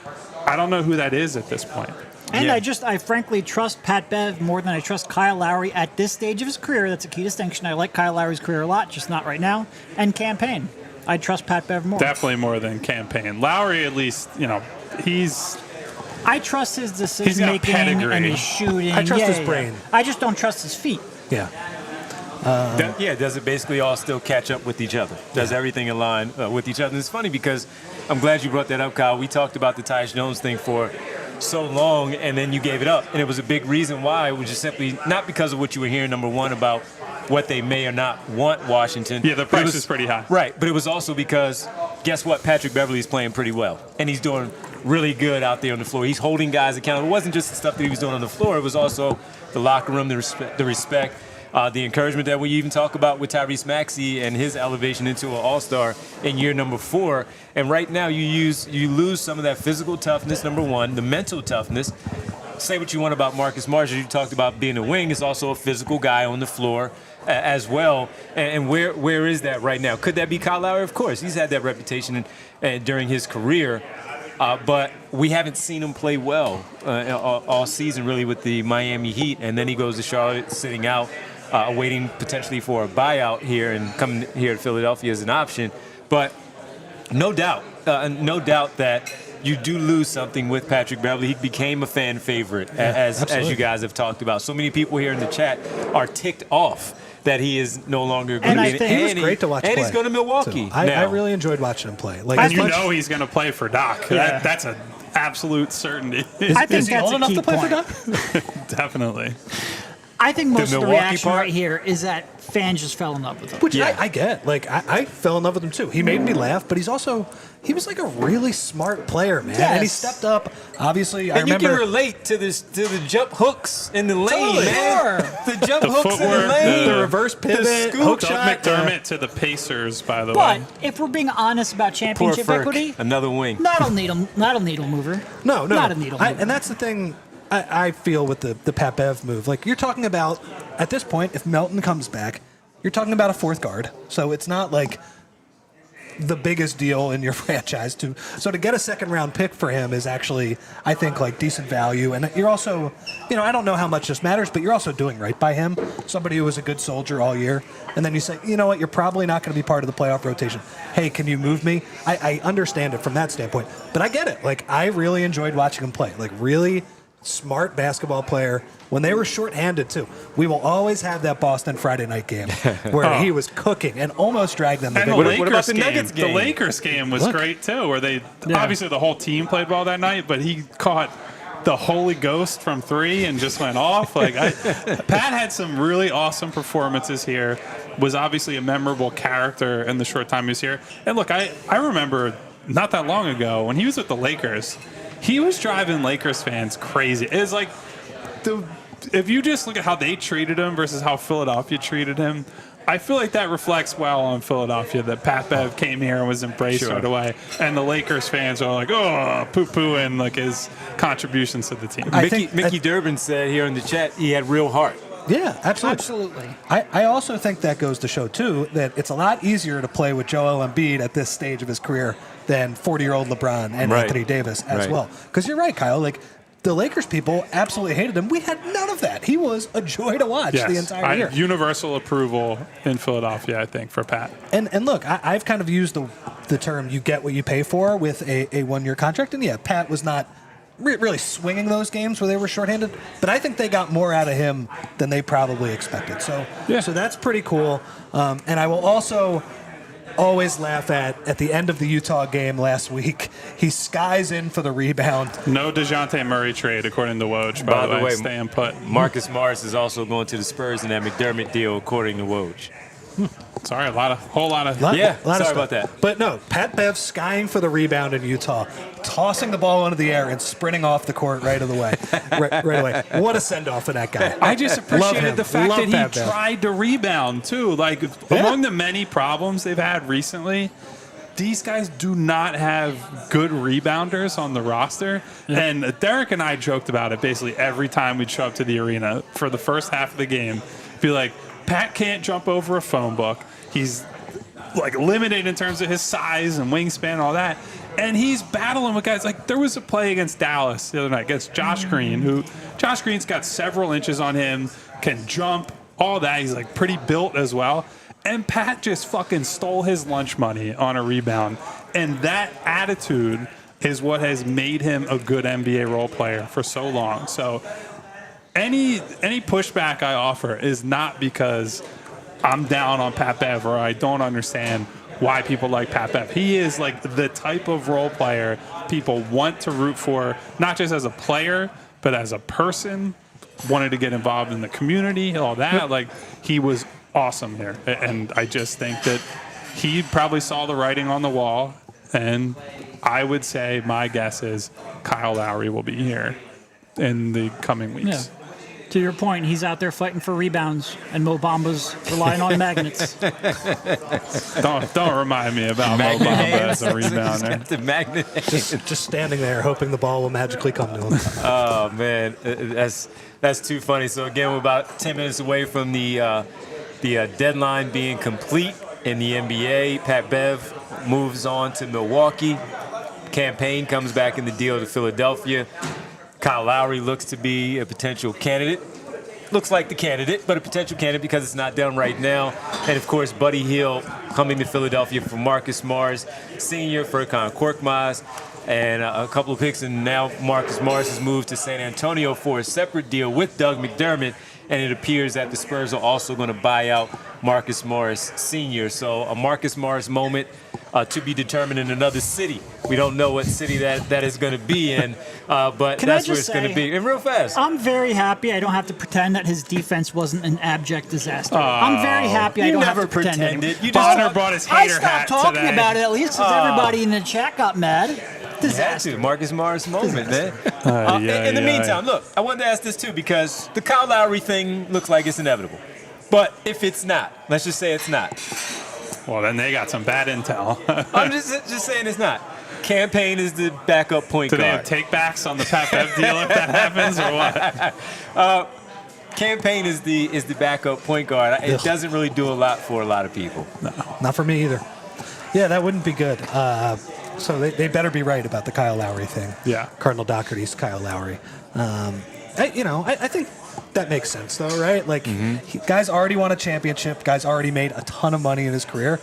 I don't know who that is at this point. And I frankly trust Pat Bev more than I trust Kyle Lowry at this stage of his career. That's a key distinction. I like Kyle Lowry's career a lot, just not right now. And campaign. I trust Pat Bev more. Definitely more than campaign. Lowry, at least, I trust his decision making and his shooting. I trust his brain. I just don't trust his feet. Yeah. Does it basically all still catch up with each other? Does everything align with each other? And it's funny because I'm glad you brought that up, Kyle. We talked about the Tyus Jones thing for so long, and then you gave it up. And it was a big reason why. It was just simply not because of what you were hearing, number one, about what they may or not want Washington. Yeah, the price is pretty high. Right, but it was also because, guess what? Patrick Beverley is playing pretty well, and he's doing really good out there on the floor. He's holding guys accountable. It wasn't just the stuff that he was doing on the floor. It was also the locker room, the respect, the encouragement that we even talk about with Tyrese Maxey and his elevation into an all-star in year number 4. And right now you lose some of that physical toughness, number one, the mental toughness. Say what you want about Marcus Marshall. You talked about being a wing. He's also a physical guy on the floor as well. And where is that right now? Could that be Kyle Lowry? Of course. He's had that reputation during his career. But we haven't seen him play well all season, really, with the Miami Heat. And then he goes to Charlotte, sitting out, waiting potentially for a buyout here and coming here to Philadelphia as an option. But no doubt that you do lose something with Patrick Beverley. He became a fan favorite, as you guys have talked about. So many people here in the chat are ticked off that he is no longer going to be. And he was great to watch play. And he's going to Milwaukee. I really enjoyed watching him play. He's going to play for Doc. Yeah. That's an absolute certainty. I think is he that's old a enough key to play point. for Doc? Definitely. I think most of the Milwaukee reaction part? right here is that fans just fell in love with him. Which Yeah. I get. Like, I fell in love with him too. He made me laugh, but he was like a really smart player, man. Yes. And he stepped up. Obviously, I And you remember. can relate to the jump hooks in the lane, Totally. man. Sure. The jump The hooks in the footwork, lane. the reverse pivot, scoop. hook Doug shot. McDermott to the Pacers, by the But way. if we're being honest about Poor championship Ferk, equity, another wing. not a needle mover. No, Not a needle mover. And that's the thing I feel with the Pat Bev move. Like, you're talking about, at this point, if Milton comes back, you're talking about a fourth guard. So it's not like the biggest deal in your franchise. So to get a second-round pick for him is actually, I think, like decent value. And you're also, I don't know how much this matters, but you're also doing right by him. Somebody who was a good soldier all year. And then you say, you know what, you're probably not going to be part of the playoff rotation. Hey, can you move me? I understand it from that standpoint. But I get it. Like, I really enjoyed watching him play. Like, really smart basketball player. When they were shorthanded, too. We will always have that Boston Friday night game where he was cooking and almost dragged them. And the What Lakers about the game? Nuggets game? The Lakers game was Look. great too, where they obviously the whole team played well that night, but he caught the Holy Ghost from 3 and just went off. Like Pat had some really awesome performances here. Was obviously a memorable character in the short time he was here. And look, I remember not that long ago when he was with the Lakers, he was driving Lakers fans crazy. It's like if you just look at how they treated him versus how Philadelphia treated him, I feel like that reflects well on Philadelphia, that Pat Bev came here and was embraced right away. And the Lakers fans are like, oh, poo-pooing like his contributions to the team. Mickey Durbin said here in the chat he had real heart. Yeah, absolutely. Absolutely. I also think that goes to show, too, that it's a lot easier to play with Joel Embiid at this stage of his career than 40-year-old LeBron and Right. Anthony Davis as Right. well. Because you're right, Kyle. Like, the Lakers people absolutely hated him. We had none of that. He was a joy to watch the entire year. Universal approval in Philadelphia, I think, for Pat. And look, I've kind of used the term "you get what you pay for" with a one-year contract. And yeah, Pat was not really swinging those games where they were shorthanded, but I think they got more out of him than they probably expected. So that's pretty cool. And I will also always laugh at the end of the Utah game last week. He skies in for the rebound. No DeJounte Murray trade, according to Woj, By by the the way. way, Staying put. Marcus Morris is also going to the Spurs in that McDermott deal, according to Woj. Sorry, whole lot of Yeah, lot of sorry stuff. about that. But no, Pat Bev skying for the rebound in Utah, tossing the ball into the air and sprinting off the court right away. right away. What a send-off for that guy. I just Love appreciated him. the fact Love that he Pat Bev. tried to rebound, too. Like, among the many problems they've had recently, these guys do not have good rebounders on the roster. And Derek and I joked about it basically every time we'd show up to the arena for the first half of the game. Be like, Pat can't jump over a phone book. He's like limited in terms of his size and wingspan and all that. And he's battling with guys. Like, there was a play against Dallas the other night against Josh Green, who Josh Green's got several inches on him, can jump, all that. He's like pretty built as well. And Pat just fucking stole his lunch money on a rebound. And that attitude is what has made him a good NBA role player for so long. So any pushback I offer is not because I'm down on Pat Bev or I don't understand why people like Pat Bev. He is like the type of role player people want to root for, not just as a player, but as a person, wanted to get involved in the community, all that. Like, he was awesome here. And I just think that he probably saw the writing on the wall. And I would say my guess is Kyle Lowry will be here in the coming weeks. Yeah. To your point, he's out there fighting for rebounds, and Mo Bamba's relying on magnets. Don't remind me about Mo Bamba as a rebounder. The magnet. Just standing there hoping the ball will magically come to him. Oh man, that's too funny. So again, we're about 10 minutes away from the deadline being complete in the NBA. Pat Bev moves on to Milwaukee. Campaign comes back in the deal to Philadelphia. Kyle Lowry looks to be a potential candidate. Looks like the candidate, but a potential candidate because it's not done right now. And of course, Buddy Hield coming to Philadelphia for Marcus Morris, Sr. for Furkan Korkmaz. and a couple of picks, and now Marcus Morris has moved to San Antonio for a separate deal with Doug McDermott, and it appears that the Spurs are also going to buy out Marcus Morris Sr. So a Marcus Morris moment to be determined in another city. We don't know what city that is going to be in, but that's where it's going to be. And real fast. I'm very happy I don't have to pretend that his defense wasn't an abject disaster. I'm very happy I don't have to pretend pretended. anymore. You just Bodner brought his hater hat I stopped talking today. about it at least because everybody in the chat got mad. had Disaster. to. Marcus Morris moment, man. In the meantime, look, I wanted to ask this too because the Kyle Lowry thing looks like it's inevitable. But if it's not, let's just say it's not. Well, then they got some bad intel. I'm just saying it's not. Campaign is the backup point Do they guard. have take-backs on the Pat-Bev deal if that happens, or what? Campaign is the backup point guard. It doesn't really do a lot for a lot of people. Not for me either. Yeah, that wouldn't be good. So they better be right about the Kyle Lowry thing. Yeah. Cardinal Doherty's Kyle Lowry. I think that makes sense, though, right? Like, guy's already won a championship. Guy's already made a ton of money in his career.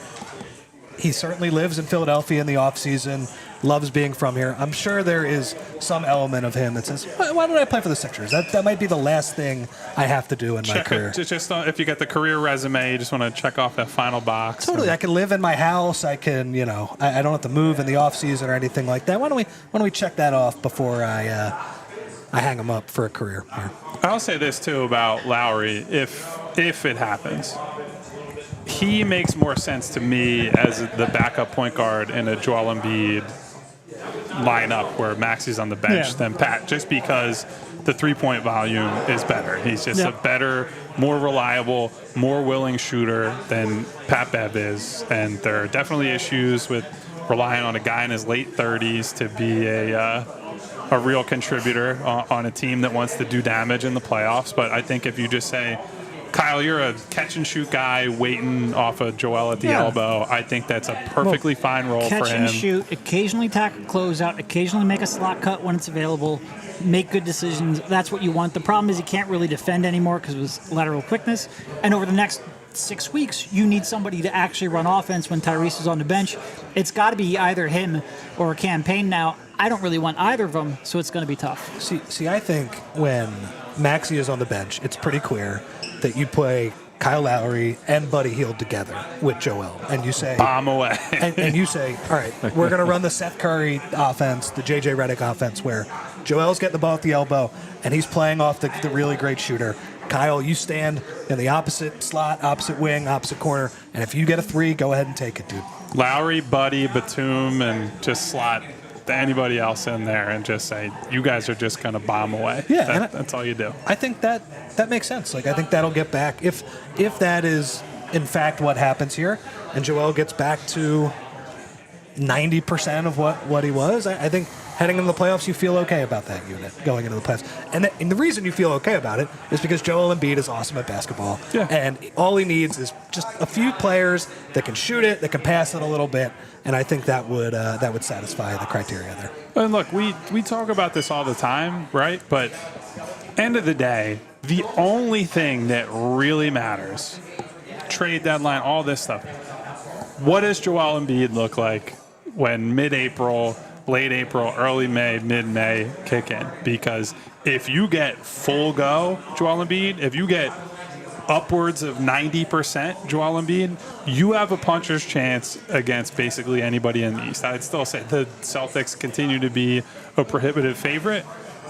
He certainly lives in Philadelphia in the offseason, loves being from here. I'm sure there is some element of him that says, why don't I play for the Sixers? That might be the last thing I have to do in my career. Just if you get the career resume, you just want to check off that final box. Totally. I can live in my house. I can, I don't have to move in the offseason or anything like that. Why don't we check that off before I hang him up for a career here? I'll say this, too, about Lowry. If it happens, he makes more sense to me as the backup point guard in a Joel Embiid lineup where Maxi's on the bench than Pat, just because the three-point volume is better. He's just a better, more reliable, more willing shooter than Pat Bev is. And there are definitely issues with relying on a guy in his late 30s to be a real contributor on a team that wants to do damage in the playoffs. But I think if you just say, Kyle, you're a catch-and-shoot guy waiting off of Joel at the elbow, I think that's a perfectly fine role for him. Catch and shoot, occasionally tackle closeout, occasionally make a slot cut when it's available, make good decisions. That's what you want. The problem is he can't really defend anymore because of his lateral quickness. And over the next 6 weeks, you need somebody to actually run offense when Tyrese is on the bench. It's got to be either him or a campaign now. I don't really want either of them, so it's going to be tough. See, I think when Maxey is on the bench, it's pretty clear that you play Kyle Lowry and Buddy Hield together with Joel, and you say bomb away, and you say, all right, we're going to run the Seth Curry offense, the JJ Redick offense, where Joel's getting the ball at the elbow and he's playing off the really great shooter. Kyle, you stand in the opposite slot, opposite wing, opposite corner, and if you get a three, go ahead and take it, dude. Lowry, Buddy, Batum, and just slot anybody else in there and just say, you guys are just going to bomb away. Yeah, that's all you do. I think that makes sense. Like, I think that'll get back, if that is in fact what happens here, and Joel gets back to 90% of what he was, I think heading into the playoffs, you feel okay about that unit going into the playoffs. And the reason you feel okay about it is because Joel Embiid is awesome at basketball. Yeah. And all he needs is just a few players that can shoot it, that can pass it a little bit, and I think that would satisfy the criteria there. And look, we talk about this all the time, right? But end of the day, the only thing that really matters, trade deadline, all this stuff, what does Joel Embiid look like when mid-April, late April, early May, mid-May kick in? Because if you get full go Joel Embiid, if you get upwards of 90% Joel Embiid, you have a puncher's chance against basically anybody in the East. I'd still say the Celtics continue to be a prohibitive favorite,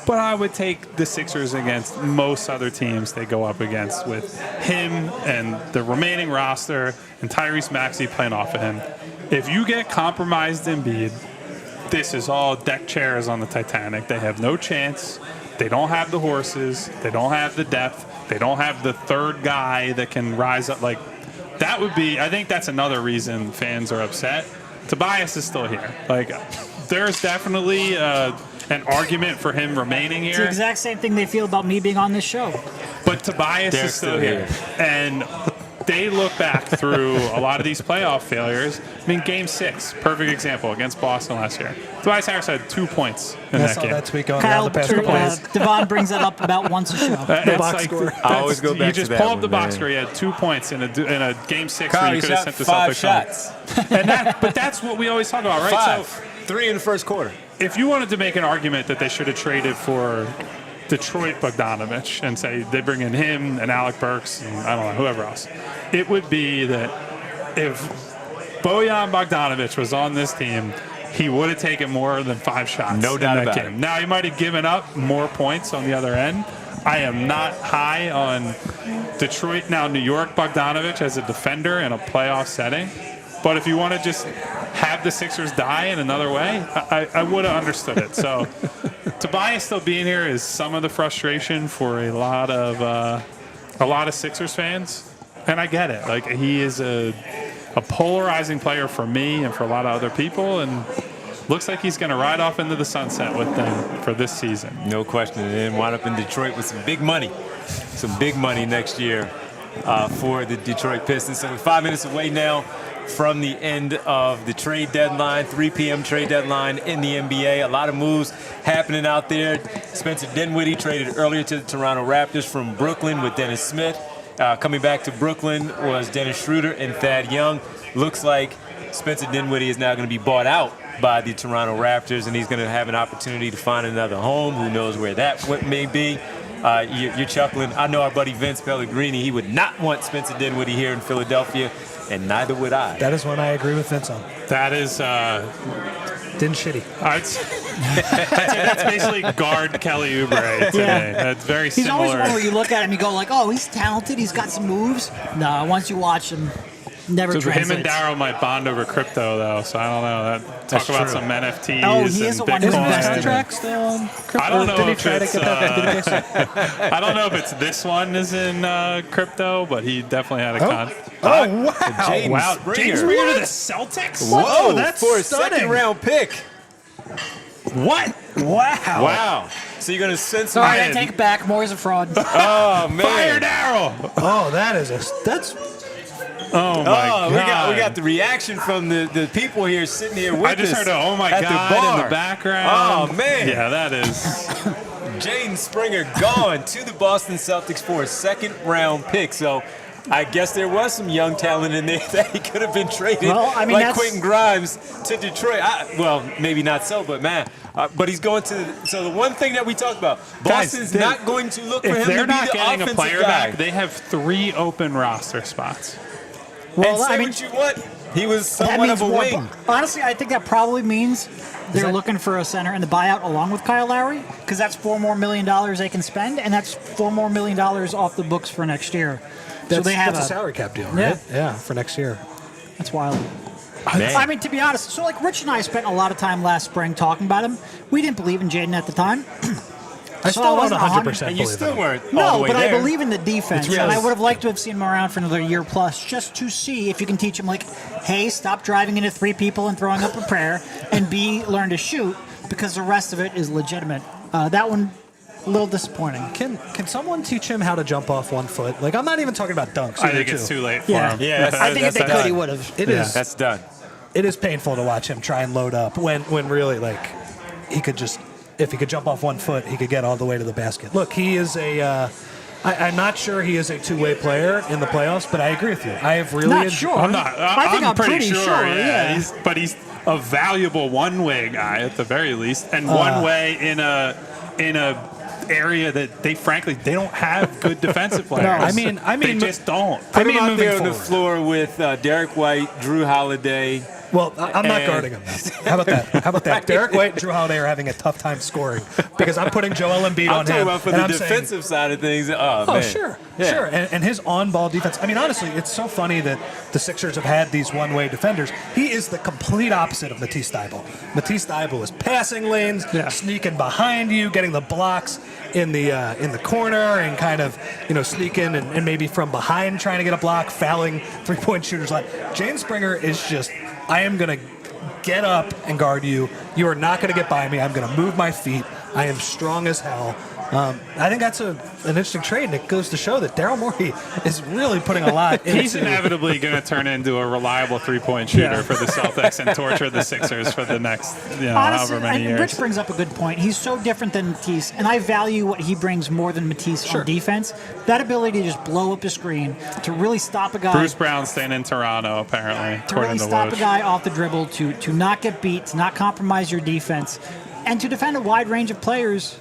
but I would take the Sixers against most other teams they go up against with him and the remaining roster and Tyrese Maxey playing off of him. If you get compromised Embiid, this is all deck chairs on the Titanic. They have no chance. They don't have the horses. They don't have the depth. They don't have the third guy that can rise up. Like, that would be, I think that's another reason fans are upset. Tobias is still here. Like, there's definitely an argument for him remaining here. It's the exact same thing they feel about me being on this show. But Tobias is still here. And they look back through a lot of these playoff failures. I mean, Game 6, perfect example, against Boston last year. Tobias Harris had 2 points in that game. That tweet going Kyle, down the past couple days. Devon brings that up about once a show. The box score. I always go back you just to that pull up one, the box man. score. He had 2 points in a Game 6 Kyle, where he you could have shot sent the 5 Celtics shots. home. But that's what we always talk about, right? 5. So 3 in the first quarter. if you wanted to make an argument that they should have traded for Detroit Bogdanovich and say they bring in him and Alec Burks and I don't know, whoever else, it would be that if Bojan Bogdanovich was on this team, he would have taken more than 5 shots. No doubt in that about game. it. Now, he might have given up more points on the other end. I am not high on Detroit, now New York Bogdanovich as a defender in a playoff setting. But if you want to just have the Sixers die in another way, I would have understood it. So Tobias still being here is some of the frustration for a lot of Sixers fans, and I get it. Like, he is a polarizing player for me and for a lot of other people, and looks like he's going to ride off into the sunset with them for this season. No question. And then wind up in Detroit with some big money next year for the Detroit Pistons. So we're 5 minutes away now from the end of the trade deadline, 3 p.m. trade deadline in the NBA. A lot of moves happening out there. Spencer Dinwiddie traded earlier to the Toronto Raptors from Brooklyn with Dennis Smith. Coming back to Brooklyn was Dennis Schroeder and Thad Young. Looks like Spencer Dinwiddie is now going to be bought out by the Toronto Raptors, and he's going to have an opportunity to find another home. Who knows where that may be. You're chuckling. I know our buddy Vince Pellegrini, he would not want Spencer Dinwiddie here in Philadelphia, and neither would I. That is one I agree with Vince on. That is Din shitty. That's basically guard Kelly Oubre today. Yeah. That's very He's similar. always one where you look at him, you go like, oh, he's talented, he's got some moves. No, once you watch him, never So translates. him and Darryl might bond over crypto, though. So I don't know. Talk about some NFTs. Oh, he is and the one who's Bitcoin. invested. Contract still on crypto? I don't know Did he if try to it's, get that? I don't know if it's this one is in crypto, but he definitely had a con. Oh, wow. Jaden Wow, Springer. James Springer to the Celtics? Whoa, that's for a stunning. second-round pick. What? Wow. Wow. So you're going to send some... Sorry, I take it back. Moore's a fraud. Oh, man. Fire Darryl! Oh, that's Oh, my God. We got the reaction from the people here sitting here with us. I just heard a oh my at God the bar. in the background. Oh, man. Yeah, that is. Jaden Springer gone to the Boston Celtics for a second-round pick. So I guess there was some young talent in there that he could have been traded, Well, I mean, like that's- Quentin Grimes to Detroit. Well, maybe not so, but man. But he's going to. So the one thing that we talked about, Boston's not going to look for If him they're to be not the getting a offensive player guy. back, they have 3 open roster spots. Well, And say I mean, what you want. He was that somewhat means of a more. wing. Honestly, I think that probably means they're looking for a center in the buyout along with Kyle Lowry, because that's $4 more million they can spend, and that's $4 more million off the books for next year. So they have that's a salary cap deal, Yeah. right? Yeah, for next year. That's wild. Man. I mean, to be honest, so like Rich and I spent a lot of time last spring talking about him. We didn't believe in Jaden at the time. I So still don't wasn't 100% And you believe still in him. weren't all the No, way but I there. believe in the defense, It's and I real. would have liked to have seen him around for another year plus, just to see if you can teach him, like, hey, stop driving into 3 people and throwing up a prayer, and B, learn to shoot, because the rest of it is legitimate. That one, a little disappointing. Can someone teach him how to jump off 1 foot? Like, I'm not even talking about dunks. I either, think it's too late for Yeah. him. Yeah, I think if they that's could, he done. would have. It is. That's done. It is painful to watch him try and load up when really, like, he could just, if he could jump off 1 foot, he could get all the way to the basket. Look, he is I'm not sure he is a two-way player in the playoffs, but I agree with you. I have really Not sure. I think I'm pretty sure, yeah. But he's a valuable one-way guy at the very least, and one way in a area that they don't have good defensive players. I mean, they just don't. Put him out moving there on the forward. floor with Derek White, Drew Holiday. Well, I'm not And- guarding him. How about that? How about that? Derek White and Drew Holiday are having a tough time scoring because I'm putting Joel Embiid I'm on talking him. about for and the I'm saying, defensive side of things. Oh, oh, man. sure, Yeah. sure. And his on-ball defense. I mean, honestly, it's so funny that the Sixers have had these one-way defenders. He is the complete opposite of Matisse Thybulle. Matisse Thybulle is passing lanes, sneaking behind you, getting the blocks in the corner, and kind of sneaking and maybe from behind trying to get a block, fouling three-point shooters. Like Jaden Springer is just, I am gonna get up and guard you. You are not going to get by me. I'm going to move my feet. I am strong as hell. I think that's an interesting trade, and it goes to show that Daryl Morey is really putting a lot into. He's inevitably going to turn into a reliable three-point shooter for the Celtics and torture the Sixers for the next, Honestly, however many and Rich years. brings up a good point. He's so different than Matisse, and I value what he brings more than Matisse on defense. That ability to just blow up a screen, to really stop a guy. Bruce Brown staying in Toronto, apparently, to really according to stop a Woj. guy off the dribble, to not get beat, to not compromise your defense. And to defend a wide range of players,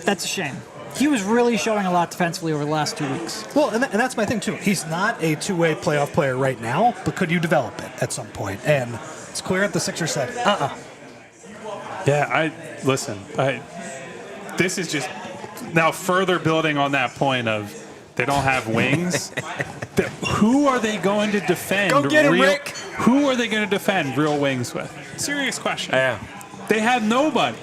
that's a shame. He was really showing a lot defensively over the last 2 weeks. Well, and that's my thing, too. He's not a two-way playoff player right now, but could you develop it at some point? And it's clear that the Sixers said, Yeah, this is just now further building on that point of they don't have wings. Who are they going to defend? Go get him, Rick. Who are they going to defend real wings with? Serious question. Yeah. They have nobody.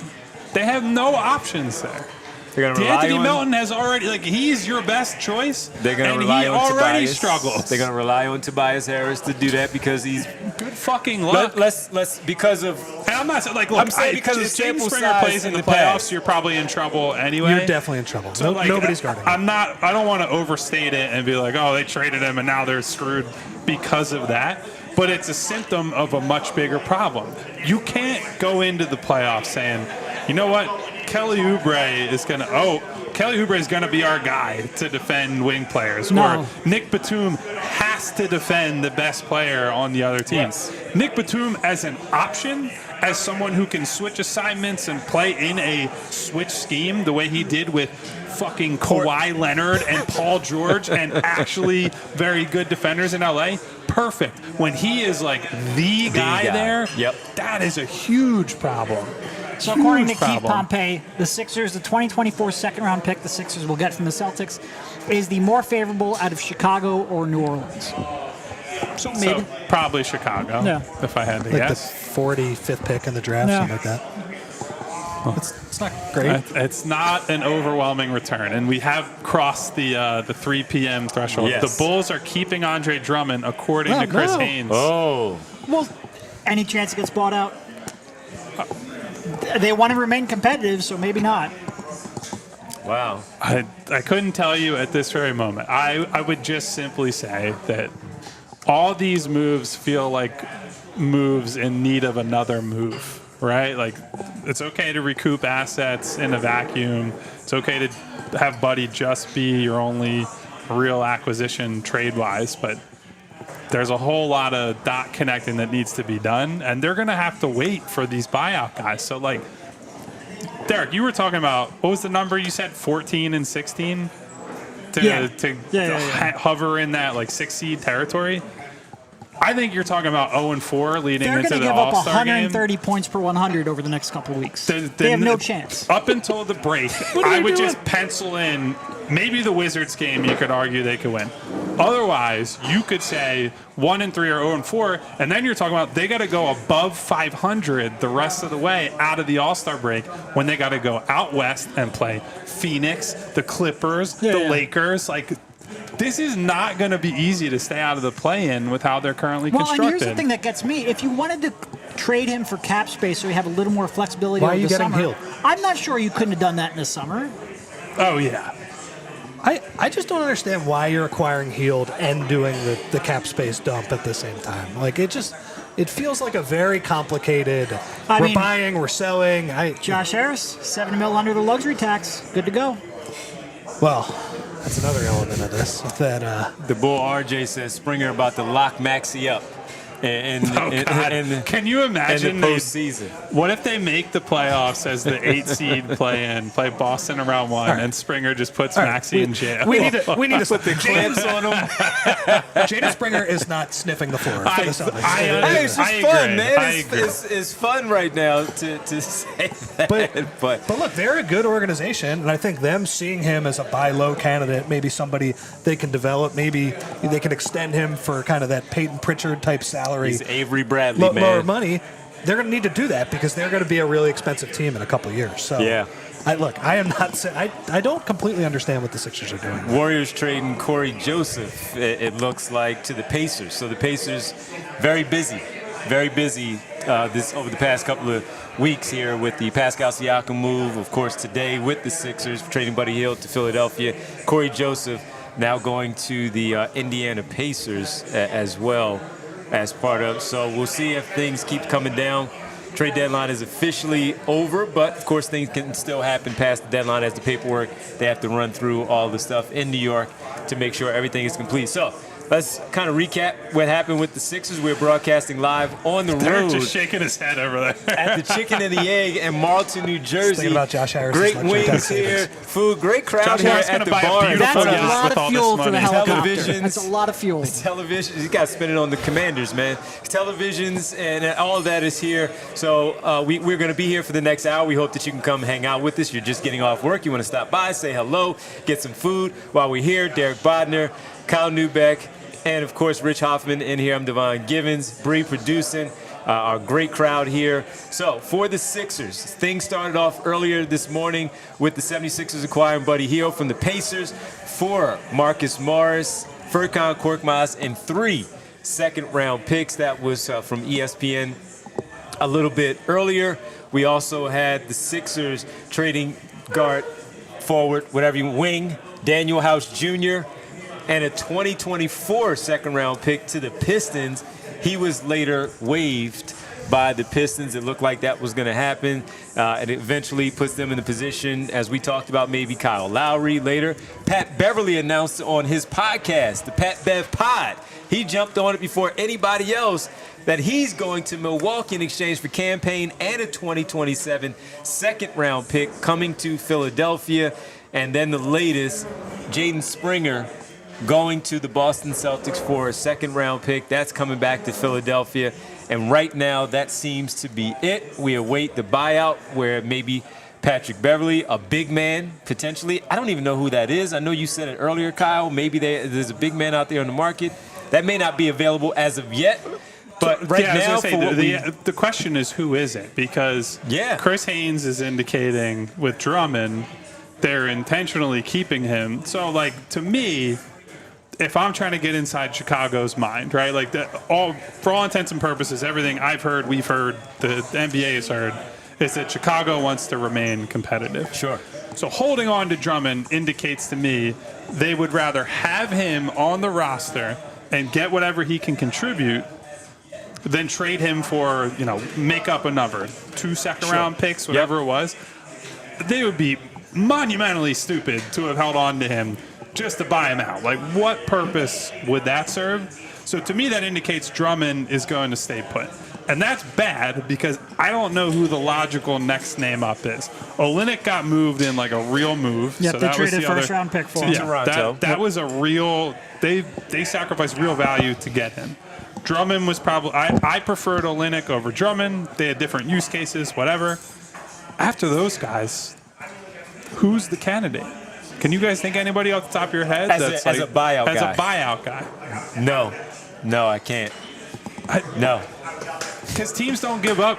They have no options there. They're gonna rely D'Anthony on Melton has already, he's your best choice. They're going to and rely he on already Tobias. struggles. They're going to rely on Tobias Harris to do that because he's Good fucking luck. let's because of And I'm not saying, look, I'm saying because of if James sample Springer size plays in in the the playoffs, past. you're probably in trouble anyway. you're definitely in trouble. So, Nobody's guarding him. I don't want to overstate it and be like, oh, they traded him and now they're screwed because of that. But it's a symptom of a much bigger problem. You can't go into the playoffs saying, you know what, Kelly Oubre is going to be our guy to defend wing players. No. Or Nick Batum has to defend the best player on the other team. Yes. Nick Batum as an option, as someone who can switch assignments and play in a switch scheme the way he did with fucking Kawhi Leonard and Paul George and actually very good defenders in LA. Perfect. When he is like the guy there, Yep. that is a huge problem. So according to Huge Keith problem. Pompey, the Sixers, the 2024 second-round pick the Sixers will get from the Celtics is the more favorable out of Chicago or New Orleans. So maybe. So probably Chicago, Yeah. if I had to Like guess. the 45th pick in the draft, Yeah. something like that. It's not great. It's not an overwhelming return, and we have crossed the 3 p.m. threshold. Yes. The Bulls are keeping Andre Drummond, according to Chris no. Haynes. Oh. Well, any chance it gets bought out? They want to remain competitive, so maybe not. Wow. I couldn't tell you at this very moment. I would just simply say that all these moves feel like moves in need of another move, right? Like, it's okay to recoup assets in a vacuum. It's okay to have Buddy just be your only real acquisition trade-wise, but there's a whole lot of dot connecting that needs to be done, and they're going to have to wait for these buyout guys. So, like, Derek, you were talking about, what was the number you said, 14 and 16? Yeah. Hover in that, like, 6-seed territory? I think you're talking about 0 and 4 leading They're into going to the give up All-Star game. 130 points per 100 over the next couple of weeks. The- They have no chance. Up until the break, I would just pencil in maybe the Wizards game. You could argue they could win. Otherwise, you could say 1 and 3 or 0 and 4, and then you're talking about they got to go above 500 the rest of the way out of the All-Star break when they got to go out west and play Phoenix, the Clippers, the Lakers. Like, this is not going to be easy to stay out of the play-in with how they're currently Well, constructed. and here's the thing that gets me. If you wanted to trade him for cap space so you have a little more flexibility Why are over you the getting summer, Hield? I'm not sure you couldn't have done that in the summer. Oh, yeah. I just don't understand why you're acquiring Hield and doing the cap space dump at the same time. Like, it feels like a very complicated, we're buying, we're selling. Josh Harris, $7 million under the luxury tax. Good to go. Well, that's another element of this. That The Bull RJ says Springer about to lock Maxey up. And Can you imagine in the postseason? What if they make the playoffs as the 8 seed play Boston in round 1, and Springer just puts Maxey in jail? we need to Put the clamps on him. Jaden Springer is not sniffing the floor for the Celtics. Hey, it's just I fun, agree. man. I It's, agree. it's fun right now to say that. But look, they're a good organization, and I think them seeing him as a buy low candidate, maybe somebody they can develop, maybe they can extend him for kind of that Peyton Pritchard type salary. He's Avery Bradley, man. Lower money. They're going to need to do that because they're going to be a really expensive team in a couple of years. So Yeah. I am not saying I don't completely understand what the Sixers are doing. Warriors trading Corey Joseph, it looks like, to the Pacers. So the Pacers, very busy this over the past couple of weeks here with the Pascal Siakam move. Of course, today with the Sixers, trading Buddy Hield to Philadelphia. Corey Joseph now going to the Indiana Pacers as well as part of. So we'll see if things keep coming down. Trade deadline is officially over, but of course things can still happen past the deadline as the paperwork, they have to run through all the stuff in New York to make sure everything is complete. So let's kind of recap what happened with the Sixers. We're broadcasting live on the They're road just shaking his head over there. at the Chicken and the Egg in Marlton, New Jersey. Thinking about Josh Harris's Great luxury wings tax here, savings. food, great crowd Josh here Harris at gonna the buy a bar. beautiful That's a yacht lot with of all fuel this for the money. helicopter. Televisions. That's a lot of fuel. Television, you got to spend it on the Commanders, man. Televisions and all of that is here. So we're going to be here for the next hour. We hope that you can come hang out with us. You're just getting off work. You want to stop by, say hello, get some food while we're here. Derek Bodner, Kyle Neubeck, and of course Rich Hofmann in here. I'm Devon Givens, Bree producing. Our great crowd here. So for the Sixers, things started off earlier this morning with the 76ers acquiring Buddy Hield from the Pacers for Marcus Morris, Furkan Korkmaz, and 3 second-round picks. That was from ESPN a little bit earlier. We also had the Sixers trading guard, forward, whatever you wing, Daniel House Jr., and a 2024 second-round pick to the Pistons. He was later waived by the Pistons. It looked like that was going to happen. It eventually puts them in the position, as we talked about, maybe Kyle Lowry later. Pat Beverley announced on his podcast, the Pat Bev Pod, he jumped on it before anybody else, that he's going to Milwaukee in exchange for campaign and a 2027 second-round pick coming to Philadelphia. And then the latest, Jaden Springer going to the Boston Celtics for a second-round pick. That's coming back to Philadelphia. And right now, that seems to be it. We await the buyout where maybe Patrick Beverley, a big man, potentially. I don't even know who that is. I know you said it earlier, Kyle. Maybe there's a big man out there on the market. That may not be available as of yet. But right yeah, now, the question is, who is it? Because Chris Haynes is indicating with Drummond, they're intentionally keeping him. So, like, to me, if I'm trying to get inside Chicago's mind, right, like for all intents and purposes, everything I've heard, we've heard, the NBA has heard, is that Chicago wants to remain competitive. Sure. So holding on to Drummond indicates to me they would rather have him on the roster and get whatever he can contribute than trade him for, make up a number, 2 second-round picks, whatever it was. They would be monumentally stupid to have held on to him just to buy him out. Like, what purpose would that serve? So to me, that indicates Drummond is going to stay put. And that's bad because I don't know who the logical next name up is. Olynyk got moved in like a real move. Yep, so they that traded was the first-round pick for him. Toronto. That was a real, they sacrificed real value to get him. Drummond was probably, I preferred Olynyk over Drummond. They had different use cases, whatever. After those guys, who's the candidate? Can you guys think anybody off the top of your head as a buyout guy? As a buyout guy. No, I can't. No. Because teams don't give up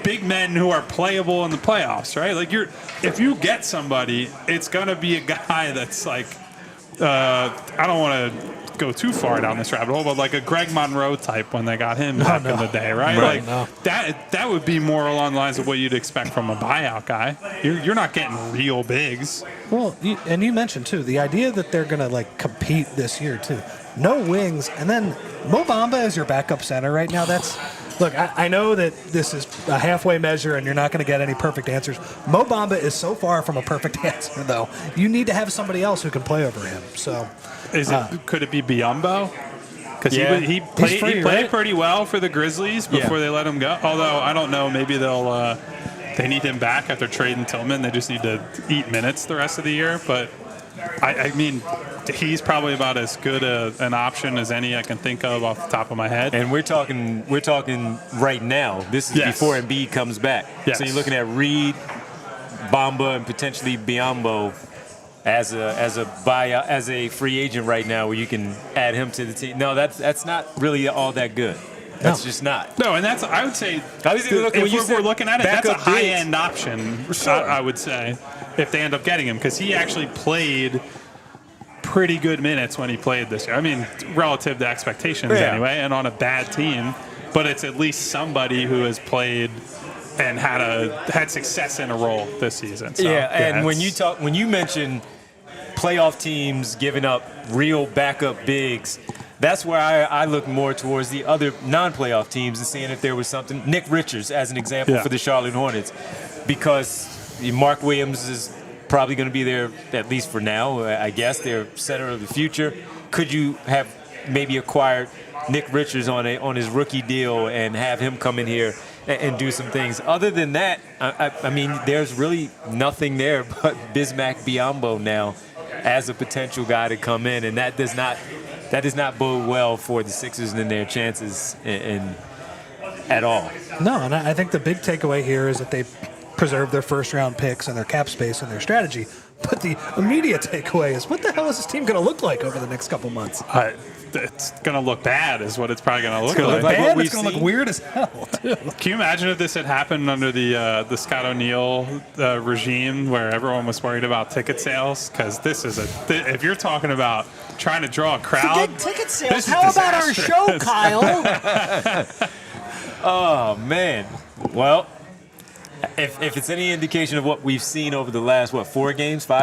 big men who are playable in the playoffs, right? Like, if you get somebody, it's going to be a guy that's like, I don't want to go too far down this rabbit hole, but like a Greg Monroe type when they got him back in the day, right? That would be more along the lines of what you'd expect from a buyout guy. You're not getting real bigs. Well, you mentioned too the idea that they're going to like compete this year too. No wings, and then Mo Bamba is your backup center right now. Look, I know that this is a halfway measure and you're not going to get any perfect answers. Mo Bamba is so far from a perfect answer, though. You need to have somebody else who can play over him. So, could it be Biyombo? Because he played pretty well for the Grizzlies before they let him go. Although I don't know, maybe they need him back after trading Tillman. They just need to eat minutes the rest of the year. But I mean, he's probably about as good an option as any I can think of off the top of my head. And we're talking right now. This is before Embiid comes back. Yes. So you're looking at Reed, Bamba, and potentially Biyombo as a buyout, as a free agent right now, where you can add him to the team. No, that's not really all that good. That's just not. No, and that's, I would say, if we're looking at it, that's a high-end option, I would say, if they end up getting him, because he actually played pretty good minutes when he played this year. I mean, relative to expectations anyway, and on a bad team, but it's at least somebody who has played and had success in a role this season. So, and when you mention playoff teams giving up real backup bigs, that's where I look more towards the other non-playoff teams and seeing if there was something. Nick Richards, as an example, for the Charlotte Hornets, because Mark Williams is probably going to be there, at least for now, I guess, their center of the future. Could you have maybe acquire Nick Richards on his rookie deal and have him come in here and do some things. Other than that, I mean, there's really nothing there but Bismack Biyombo now as a potential guy to come in, and that does not bode well for the Sixers and their chances at all. No, and I think the big takeaway here is that they preserve their first-round picks and their cap space and their strategy. But the immediate takeaway is, what the hell is this team going to look like over the next couple months? It's going to look bad is what it's probably going to look gonna like. look bad. It's going to look weird as hell, too. Can you imagine if this had happened under the Scott O'Neal regime where everyone was worried about ticket sales? Because this is if you're talking about trying to draw a crowd. Forget ticket sales. This is How about our disastrous. show, Kyle? Oh, man. Well, if it's any indication of what we've seen over the last, 5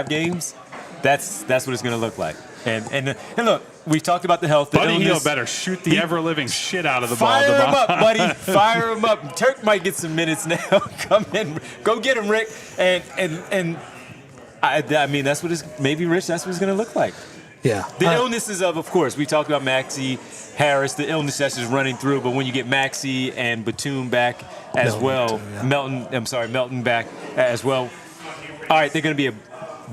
games, that's what it's going to look like. And look, we talked about the health. The Buddy Hield illness. better shoot the ever-living shit out of the ball. Fire him up, buddy. Fire him up. Turk might get some minutes now. Come in. Go get him, Rick. And I mean, that's what it's, maybe, Rich, that's what it's going to look like. Yeah. The illnesses of course, we talked about Maxey, Harris, the illness that's just running through, but when you get Maxey and Batum back as Melton back as well, all right, they're going to be a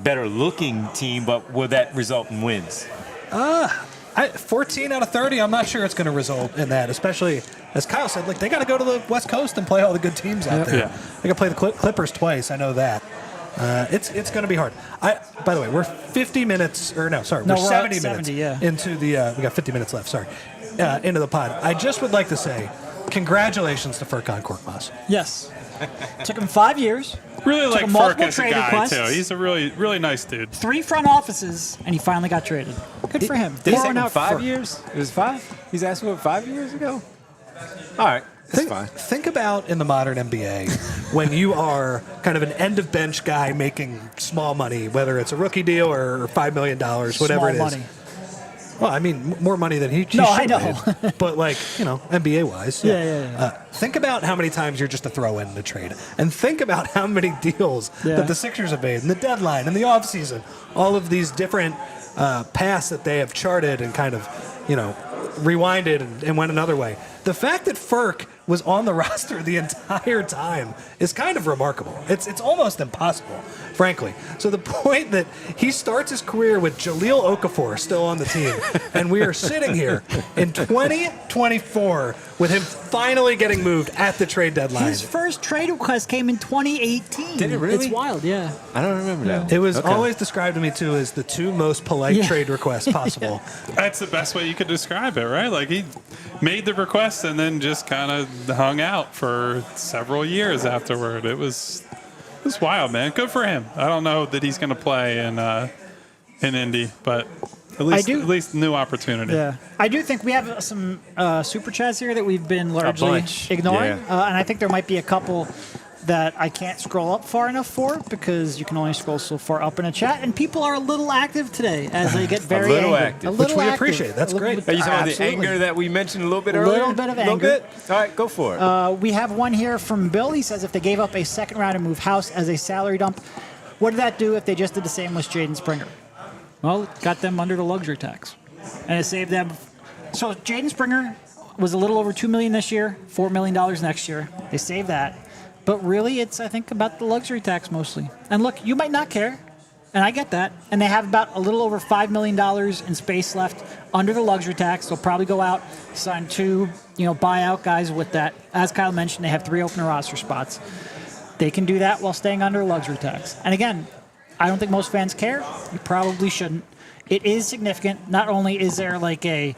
better-looking team, but will that result in wins? 14 out of 30, I'm not sure it's going to result in that, especially, as Kyle said, like, they got to go to the West Coast and play all the good teams out there. Yeah. They got to play the Clippers twice, I know that. It's going to be hard. By the way, we're 50 minutes, or we're 70 minutes into the, we got 50 minutes left, into the pod. I just would like to say, congratulations to Furkan Korkmaz. Yes. Took him 5 years. Really like him Furk multiple as a trade guy, requests. too. He's a really, really nice dude. 3 front offices, and he finally got traded. Good for him. Did it take Pouring him out 5 Furk. years? It was 5? He's asking what, 5 years ago? All right. That's fine. Think about in the modern NBA when you are kind of an end-of-bench guy making small money, whether it's a rookie deal or $5 million, whatever it is. Money. Well, I mean, more money than he No, should I know. have. But, like, NBA-wise. Yeah. Think about how many times you're just a throw-in in a trade. And think about how many deals that the Sixers have made in the deadline, in the offseason. All of these different paths that they have charted and kind of, rewinded and went another way. The fact that Furk was on the roster the entire time is kind of remarkable. It's almost impossible, frankly. So the point that he starts his career with Jahlil Okafor still on the team, and we are sitting here in 2024 with him finally getting moved at the trade deadline. His first trade request came in 2018. Did it really? It's wild, yeah. I don't remember that. It was always described to me, too, as the 2 most polite trade requests possible. That's the best way you could describe it, right? Like, he made the request and then just kind of hung out for several years afterward. It was wild, man. Good for him. I don't know that he's going to play in Indy, but at least new opportunity. Yeah, I do think we have some super chats here that we've been largely ignoring, and I think there might be a couple that I can't scroll up far enough for because you can only scroll so far up in a chat, and people are a little active today as they get very A little angry. active. A little Which we active. appreciate. That's great. Are you talking about the Absolutely. anger that we mentioned a little bit A earlier? little bit of A little anger. bit? All right, go for it. We have one here from Bill. He says if they gave up a second round and moved House as a salary dump, what did that do if they just did the same with Jaden Springer? Well, it got them under the luxury tax, and it saved them. So Jaden Springer was a little over $2 million this year, $4 million next year. They saved that, but really, it's I think about the luxury tax mostly. And look, you might not care, and I get that. And they have about a little over $5 million in space left under the luxury tax. They'll probably go out, sign 2, buyout guys with that. As Kyle mentioned, they have 3 open roster spots. They can do that while staying under luxury tax. And again, I don't think most fans care. You probably shouldn't. It is significant. Not only is there like a,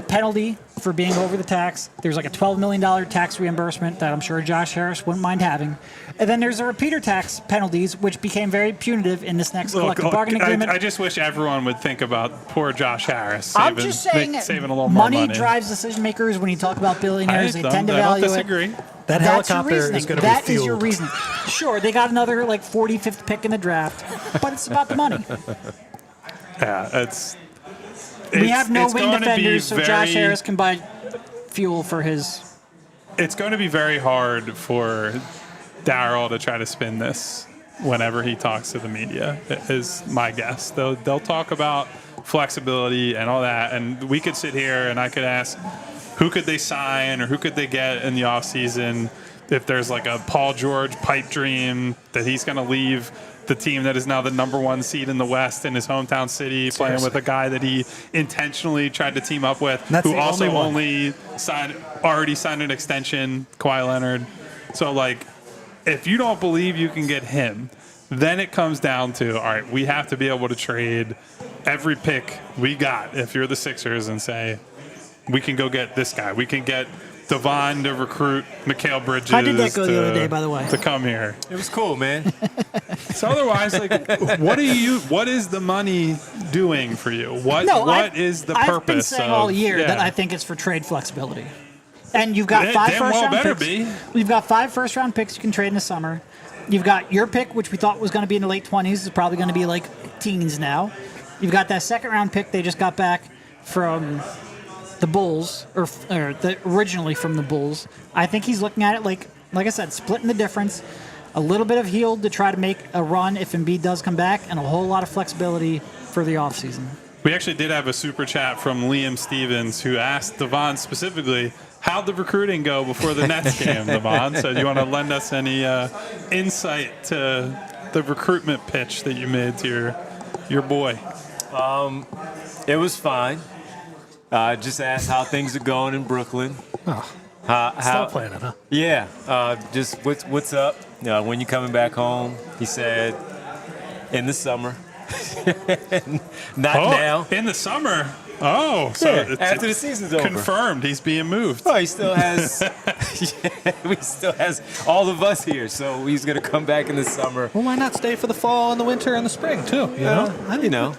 penalty for being over the tax, there's like a $12 million tax reimbursement that I'm sure Josh Harris wouldn't mind having. And then there's the repeater tax penalties, which became very punitive in this next collective bargaining agreement. I just wish everyone would think about poor Josh Harris I'm just saying, saving a little more money. drives decision makers when you talk about billionaires. They tend to I value don't it. disagree. That That's your helicopter reasoning. is going to be That fueled. is your reason. Sure, they got another 45th pick in the draft, but it's about the money. Yeah, We have no wing going to be defenders, so Josh very- Harris can buy fuel for his. It's going to be very hard for Darryl to try to spin this whenever he talks to the media, is my guess. They'll talk about flexibility and all that. And we could sit here and I could ask, who could they sign or who could they get in the offseason? If there's like a Paul George pipe dream that he's going to leave the team that is now the number 1 seed in the West in his hometown city, playing with a guy that he intentionally tried to team up with, who also already signed an extension, Kawhi Leonard. So, like, if you don't believe you can get him, then it comes down to, all right, we have to be able to trade every pick we got if you're the Sixers and say, we can go get this guy. We can get Devon to recruit Mikal Bridges. How did that go the other day, by the way? To come here. It was cool, man. So otherwise, like, what is the money doing for you? What is the purpose? I've been saying all year that I think it's for trade flexibility. And you've got 5 first-round picks. We've got 5 first-round picks you can trade in the summer. You've got your pick, which we thought was going to be in the late 20s. It's probably going to be like teens now. You've got that second-round pick they just got back from the Bulls, originally from the Bulls. I think he's looking at it like I said, splitting the difference, a little bit of Hield to try to make a run if Embiid does come back, and a whole lot of flexibility for the offseason. We actually did have a super chat from Liam Stevens who asked Devon specifically, how'd the recruiting go before the Nets game, Devon? So do you want to lend us any insight to the recruitment pitch that you made to your boy? It was fine. Just asked how things are going in Brooklyn. Still playing it, huh? Yeah. Just what's up? When you coming back home? He said, in the summer. Not now. In the summer. Oh, so yeah, after the season's over. Confirmed he's being moved. Oh, he still has. He still has all of us here, so he's gonna come back in the summer. Well, why not stay for the fall and the winter and the spring too? You know.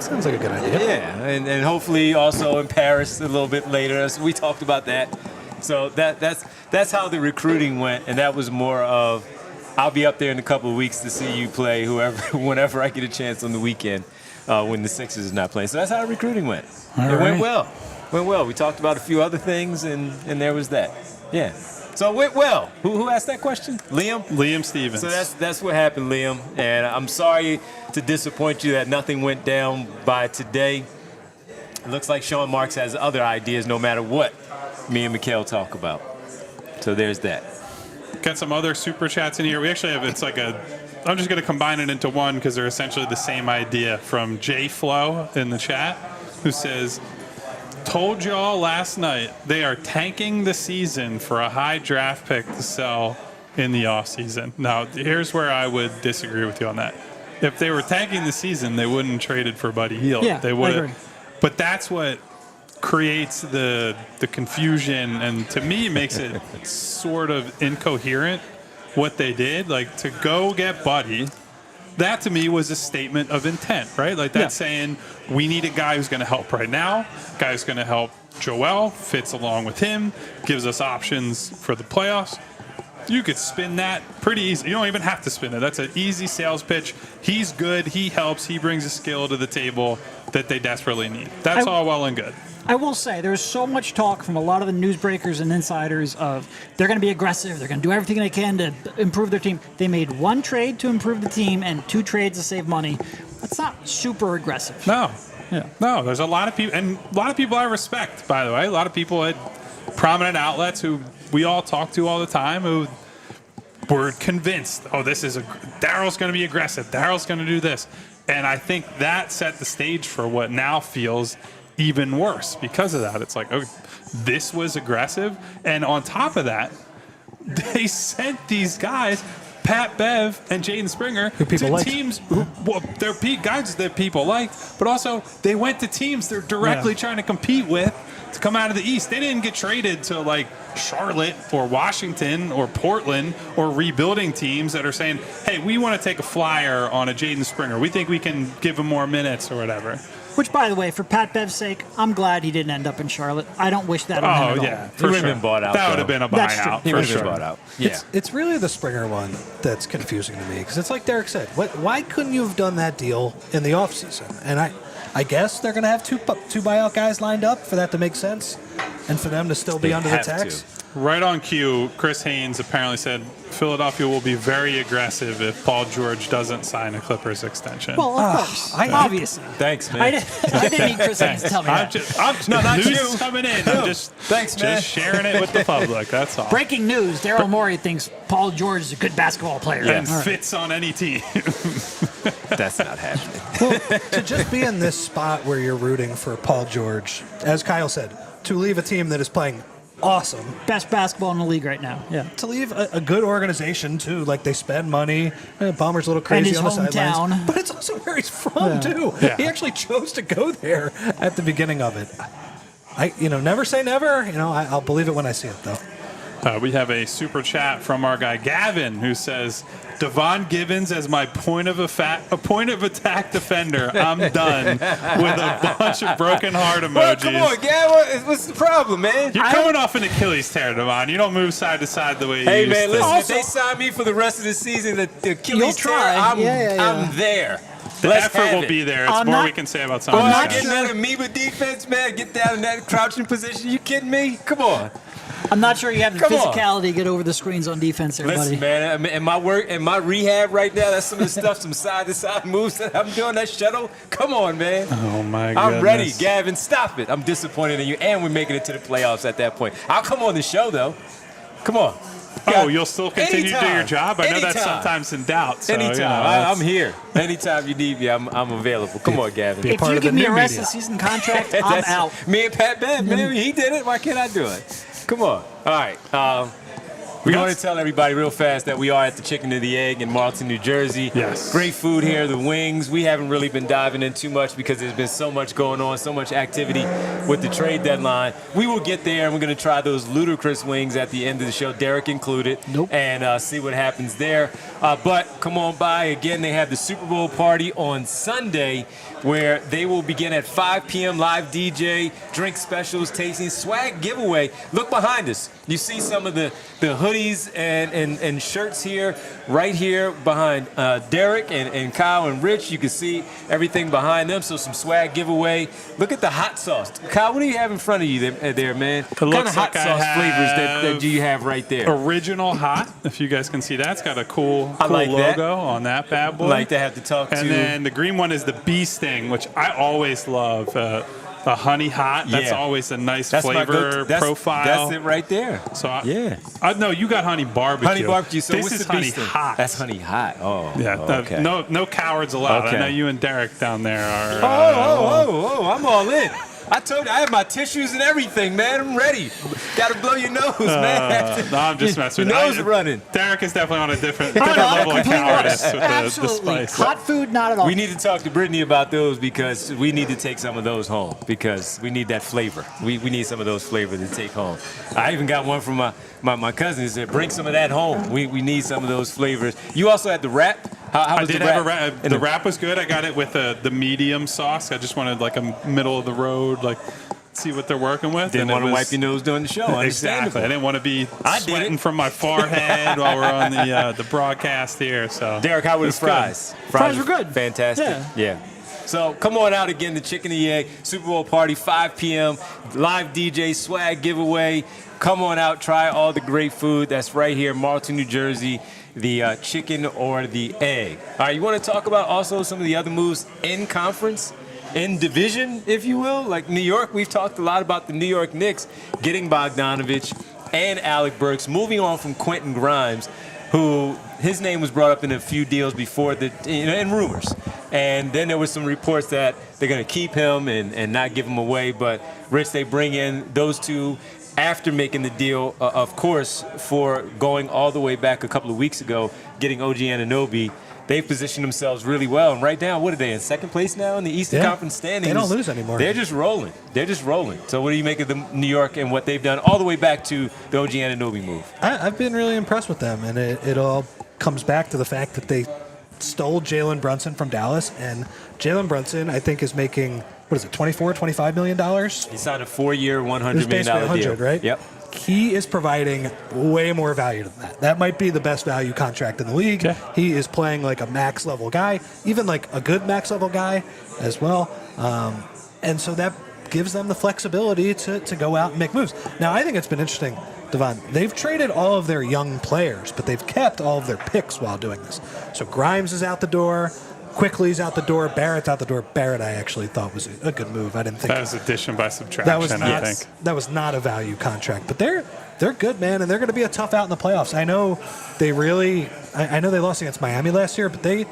Sounds like a good idea. Yeah, and hopefully also in Paris a little bit later. So we talked about that. So that's how the recruiting went, and that was more of, I'll be up there in a couple of weeks to see you play whenever I get a chance on the weekend when the Sixers is not playing. So that's how the recruiting went. Went well. Went well. We talked about a few other things, and there was that. Yeah. So it went well. Who asked that question? Liam Stevens. So that's what happened, Liam. And I'm sorry to disappoint you that nothing went down by today. It looks like Sean Marks has other ideas no matter what me and Mikal talk about. So there's that. Got some other super chats in here. We actually have, I'm just going to combine it into one because they're essentially the same idea, from J Flow in the chat, who says, told y'all last night they are tanking the season for a high draft pick to sell in the offseason. Now, here's where I would disagree with you on that. If they were tanking the season, they wouldn't have traded for Buddy Hield. Yeah, they would I agree. But that's what creates the confusion, and to me makes it sort of incoherent what they did. Like, to go get Buddy, that to me was a statement of intent, right? Like, that's saying we need a guy who's going to help right now, guy who's going to help Joel, fits along with him, gives us options for the playoffs. You could spin that pretty easy. You don't even have to spin it. That's an easy sales pitch. He's good. He helps. He brings a skill to the table that they desperately need. That's all well and good. I will say there's so much talk from a lot of the newsbreakers and insiders of they're going to be aggressive. They're going to do everything they can to improve their team. They made 1 trade to improve the team and 2 trades to save money. That's not super aggressive. No. Yeah. No, there's a lot of people, and a lot of people I respect, by the way. A lot of people at prominent outlets who we all talk to all the time who were convinced, Daryl's going to be aggressive. Daryl's going to do this. And I think that set the stage for what now feels even worse because of that. It's like, okay, this was aggressive. And on top of that, they sent these guys, Pat Bev and Jaden Springer, to teams they're guys that people like, but also they went to teams they're directly trying to compete with to come out of the East. They didn't get traded to like Charlotte or Washington or Portland or rebuilding teams that are saying, hey, we want to take a flyer on a Jaden Springer. We think we can give him more minutes or whatever. Which, by the way, for Pat Bev's sake, I'm glad he didn't end up in Charlotte. I don't wish that on him at all. Yeah, he would have been bought out. That would have been a buyout. He would have been bought out. Yeah. It's really the Springer one that's confusing to me because it's like Derek said. Why couldn't you have done that deal in the offseason? And I guess they're going to have two buyout guys lined up for that to make sense and for them to still be under the tax. Right on cue, Chris Haynes apparently said Philadelphia will be very aggressive if Paul George doesn't sign a Clippers extension. Well, of course, obviously. Thanks, man. I didn't need Chris Haynes to tell me that. No, not you. news coming in. I'm just Thanks, man. just sharing it with the public. That's all. Breaking news: Daryl Morey thinks Paul George is a good basketball player. And All right. fits on any team. That's not happening. Well, to just be in this spot where you're rooting for Paul George, as Kyle said, to leave a team that is playing awesome, Best basketball in the league right now. Yeah. to leave a good organization too, like they spend money. Ballmer's a little crazy his on the hometown. sidelines, but it's also where he's from too. Yeah. He actually chose to go there at the beginning of it. I never say never. I'll believe it when I see it though. We have a super chat from our guy Gavin who says, Devon Givens as my point of attack defender. I'm done with a bunch of broken heart emojis. Well, come on, Gavin. What's the problem, man? You're coming off an Achilles tear, Devon. You don't move side to side the way you Hey, used man, to. listen, Also- if they sign me for the rest of the season, the You'll Achilles tear, try. I'm there. The Let's effort have will it. be there. It's I'm more not- we can say about some of Boy, these I guys. get in that amoeba defense, man. Get down in that crouching position. You kidding me? Come on. I'm not sure you have the Come on. physicality to get over the screens on defense there, Listen, buddy. man, I mean, in my work, in my rehab right now, that's some of the stuff, some side-to-side moves that I'm doing, that shuttle. Come on, man. Oh, my goodness. I'm ready. Gavin, stop it. I'm disappointed in you, and we're making it to the playoffs at that point. I'll come on the show, though. Come on. Oh, you'll still continue to do your Anytime. job? I know that's Anytime. sometimes in doubt. So, Anytime. I'm here. Anytime you need me, I'm available. Come on, Gavin. If part you of give the me a new rest media. of season contract, I'm That's- out. Me and Pat Bev, man, he did it. Why can't I do it? Come on. All right. We want to tell everybody real fast that we are at the Chicken and the Egg in Marlton, New Jersey. Yes. Great food here, the wings. We haven't really been diving in too much because there's been so much going on, so much activity with the trade deadline. We will get there, and we're going to try those ludicrous wings at the end of the show, Derek included, and see what happens there. But come on by. Again, they have the Super Bowl party on Sunday where they will begin at 5 p.m. live DJ, drink specials, tasting, swag giveaway. Look behind us. You see some of the hoodies and shirts here, right here behind Derek and Kyle and Rich. You can see everything behind them. So some swag giveaway. Look at the hot sauce. Kyle, what do you have in front of you there, man? What kind looks of hot like I sauce flavors have that do you have right there? Original Hot, if you guys can see that. It's got a cool I like that. logo on that bad boy. I'd like to have to talk And to. then the green one is the bee sting, which I always love. A honey hot. That's Yeah. always a nice That's my flavor go-to. profile. That's it right there. So Yeah. No, you got honey barbecue. Honey barbecue. So this what's is the honey beast thing? hot. That's honey hot. Oh. Yeah. oh, okay. No cowards allowed. Okay. I know you and Derek down there are. I'm all in. I told you, I have my tissues and everything, man. I'm ready. Got to blow your nose, man. No, I'm just messing Your with you. nose is running. Derek is definitely on a different no, level of completely cowardice with the Absolutely. spice. Hot food, not at all. We need to talk to Brittany about those because we need to take some of those home because we need that flavor. We need some of those flavor to take home. I even got one from my cousin who said, bring some of that home. We need some of those flavors. You also had the wrap. How I was did the have wrap? a wrap. The wrap was good. I got it with the medium sauce. I just wanted like a middle of the road, like see what they're working with. Didn't and want it to was- wipe your nose during the show. Exactly. Understandable. I didn't want to be I did sweating it. from my forehead while we're on the broadcast here. So Derek, how were the It's fries? Fries were good. Fantastic. Yeah. So come on out again, the Chicken and the Egg Super Bowl party, 5 p.m. Live DJ swag giveaway. Come on out, try all the great food. That's right here, Marlton, New Jersey. The chicken or the egg. All right, you want to talk about also some of the other moves in conference, in division, if you will? Like New York, we've talked a lot about the New York Knicks getting Bogdanovich and Alec Burks, moving on from Quentin Grimes, who his name was brought up in a few deals before in rumors. And then there was some reports that they're going to keep him and not give him away. But Rich, they bring in those two after making the deal, of course, for going all the way back a couple of weeks ago, getting OG Anunoby. They've positioned themselves really well. And right now, what are they, in second place now in the Eastern Conference standings? They don't lose anymore. They're just rolling. So what do you make of the New York and what they've done all the way back to the OG Anunoby move? I've been really impressed with them, and it all comes back to the fact that they stole Jalen Brunson from Dallas, and Jalen Brunson, I think, is making, what is it, $25 million? He signed a 4-year, $100 million basically deal. 100, right? Yep. He is providing way more value than that. That might be the best value contract in the league. Okay. He is playing like a max level guy, even like a good max level guy as well. And so that gives them the flexibility to go out and make moves. Now, I think it's been interesting Devon, they've traded all of their young players, but they've kept all of their picks while doing this. So Grimes is out the door. Quickly's out the door. Barrett's out the door. Barrett, I actually thought was a good move. I didn't think that was addition by subtraction. I think that was not a value contract, but they're good, man, and they're going to be a tough out in the playoffs. I know I know they lost against Miami last year, but they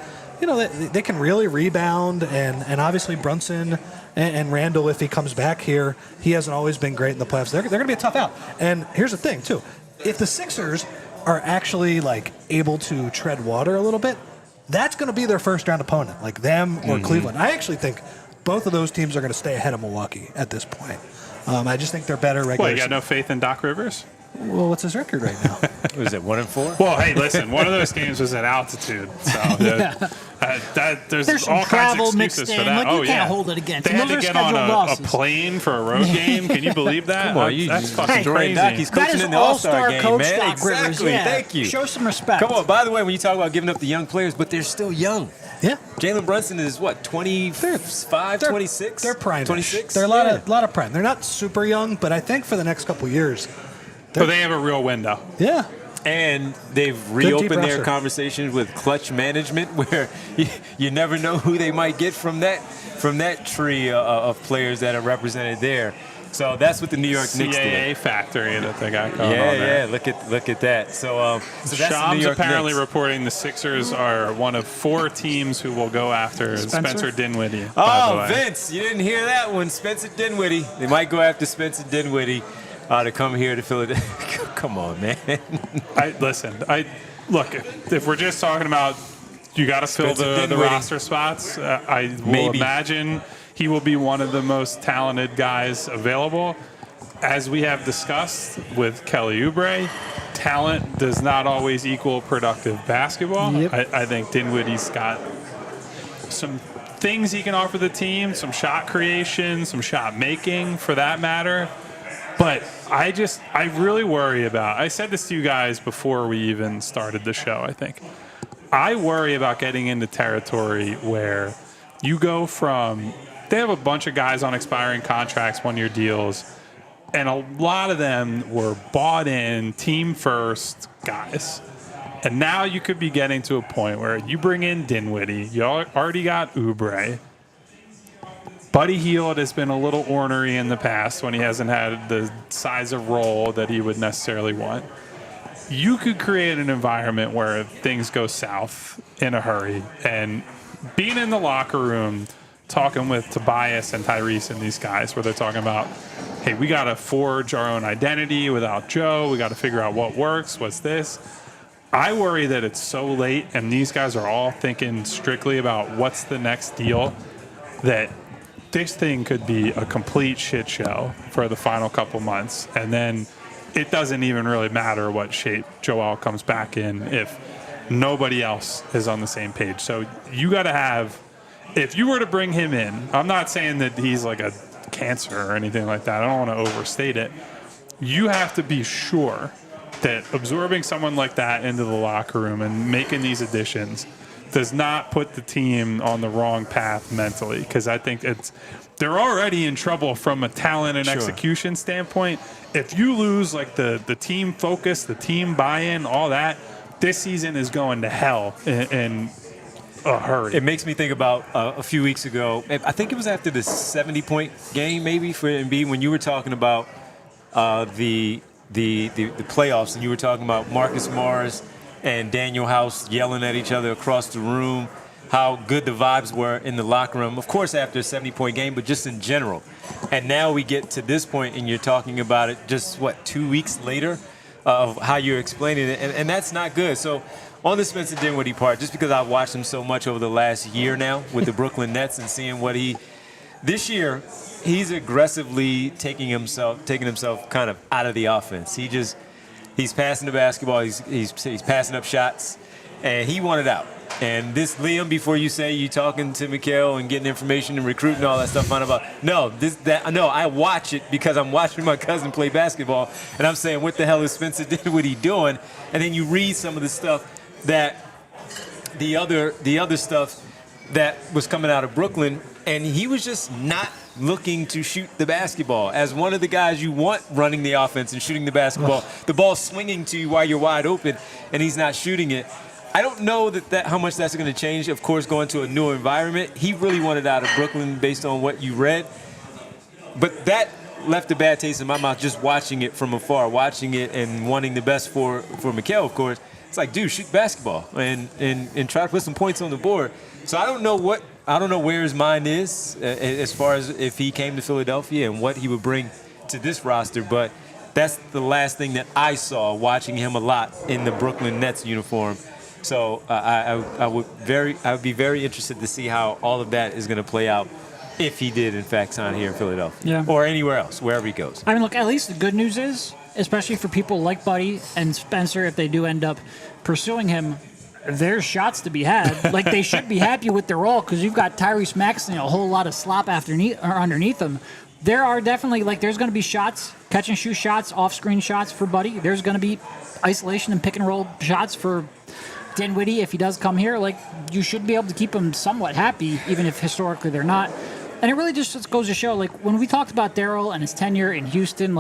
can really rebound, and obviously Brunson and Randall, if he comes back here, he hasn't always been great in the playoffs. They're going to be a tough out. And here's the thing too: if the Sixers are actually like able to tread water a little bit, that's going to be their first round opponent, like them or Cleveland. I actually think both of those teams are going to stay ahead of Milwaukee at this point. I just think they're better regular. What, you got no faith in Doc Rivers? Well, what's his record right now? Was it 1-4? Well, hey, listen, one of those games was at altitude, so there's some all kinds travel of excuses mixed for in. that. Like, you can't hold it against They them. had Those to are get on scheduled a losses. plane for a road game. Can you believe that? Come on, That's you fucking Jordan crazy. Doc, he's That coaching is in the All-Star all-star game, coach man. Doc Rivers. Exactly. Yeah. Thank you. Show some respect. Come on. By the way, when you talk about giving up the young players, but they're still young. Yeah. Jalen Brunson is what, 25, 26? They're prime. 26? They're a lot of prime. They're not super young, but I think for the next couple years. But they have a real window. Yeah. And they've deep reopened their roster. conversations with clutch management, where you never know who they might get from that tree of players that are represented there. So that's what the New York Knicks CAA did. factory that they got going on there. Yeah. Look at that. So that's the New Shams York apparently Knicks. reporting the Sixers are one of 4 teams who will go after Spencer Dinwiddie. by the Oh, way. Vince, you didn't hear that one. Spencer Dinwiddie. They might go after Spencer Dinwiddie to come here to Philadelphia. Come on, man. Look, if we're just talking about you got to fill Spencer the Dinwiddie. roster spots, I will Maybe. imagine he will be one of the most talented guys available. As we have discussed with Kelly Oubre, talent does not always equal productive basketball. Yep. I think Dinwiddie's got some things he can offer the team, some shot creation, some shot making for that matter. But I really worry about, I said this to you guys before we even started the show, I think. I worry about getting into territory where you go from, they have a bunch of guys on expiring contracts, 1-year deals, and a lot of them were bought in, team first guys. And now you could be getting to a point where you bring in Dinwiddie, you already got Oubre. Buddy Hield has been a little ornery in the past when he hasn't had the size of role that he would necessarily want. You could create an environment where things go south in a hurry. And being in the locker room, talking with Tobias and Tyrese and these guys, where they're talking about, hey, we got to forge our own identity without Joe. We got to figure out what works, what's this. I worry that it's so late and these guys are all thinking strictly about what's the next deal, that this thing could be a complete shit show for the final couple months. And then it doesn't even really matter what shape Joel comes back in if nobody else is on the same page. So you got to have, if you were to bring him in, I'm not saying that he's like a cancer or anything like that. I don't want to overstate it. You have to be sure that absorbing someone like that into the locker room and making these additions does not put the team on the wrong path mentally, because I think they're already in trouble from a talent and execution standpoint. If you lose like the team focus, the team buy-in, all that, this season is going to hell in a hurry. It makes me think about a few weeks ago. I think it was after the 70-point game, maybe for Embiid, when you were talking about the playoffs, and you were talking about Marcus Morris and Daniel House yelling at each other across the room, how good the vibes were in the locker room. Of course, after a 70-point game, but just in general. And now we get to this point, and you're talking about it just, 2 weeks later of how you're explaining it, and that's not good. So on the Spencer Dinwiddie part, just because I've watched him so much over the last year now with the Brooklyn Nets and seeing what this year, he's aggressively taking himself kind of out of the offense. He's passing the basketball. He's passing up shots, and he wanted out. And this, Liam, before you say you talking to Mikhail and getting information and recruiting all that stuff, find about I watch it because I'm watching my cousin play basketball, and I'm saying, what the hell is Spencer Dinwiddie doing? And then you read some of the stuff that the other stuff that was coming out of Brooklyn, and he was just not looking to shoot the basketball. As one of the guys you want running the offense and shooting the basketball, the ball swinging to you while you're wide open, and he's not shooting it. I don't know that how much that's going to change, of course, going to a new environment. He really wanted out of Brooklyn based on what you read. But that left a bad taste in my mouth just watching it from afar, watching it and wanting the best for Mikal, of course. It's like, dude, shoot basketball and try to put some points on the board. So I don't know where his mind is as far as if he came to Philadelphia and what he would bring to this roster, but that's the last thing that I saw watching him a lot in the Brooklyn Nets uniform. So I would be very interested to see how all of that is going to play out if he did, in fact, sign here in Philadelphia or anywhere else, wherever he goes. I mean, look, at least the good news is, especially for people like Buddy and Spencer, if they do end up pursuing him, there's shots to be had. Like, they should be happy with their role because you've got Tyrese Maxey and a whole lot of slop underneath them. There are definitely, there's going to be shots, catch and shoot shots, off-screen shots for Buddy. There's going to be isolation and pick and roll shots for Dinwiddie if he does come here. You should be able to keep him somewhat happy, even if historically they're not. And it really just goes to show, when we talked about Daryl and his tenure in Houston,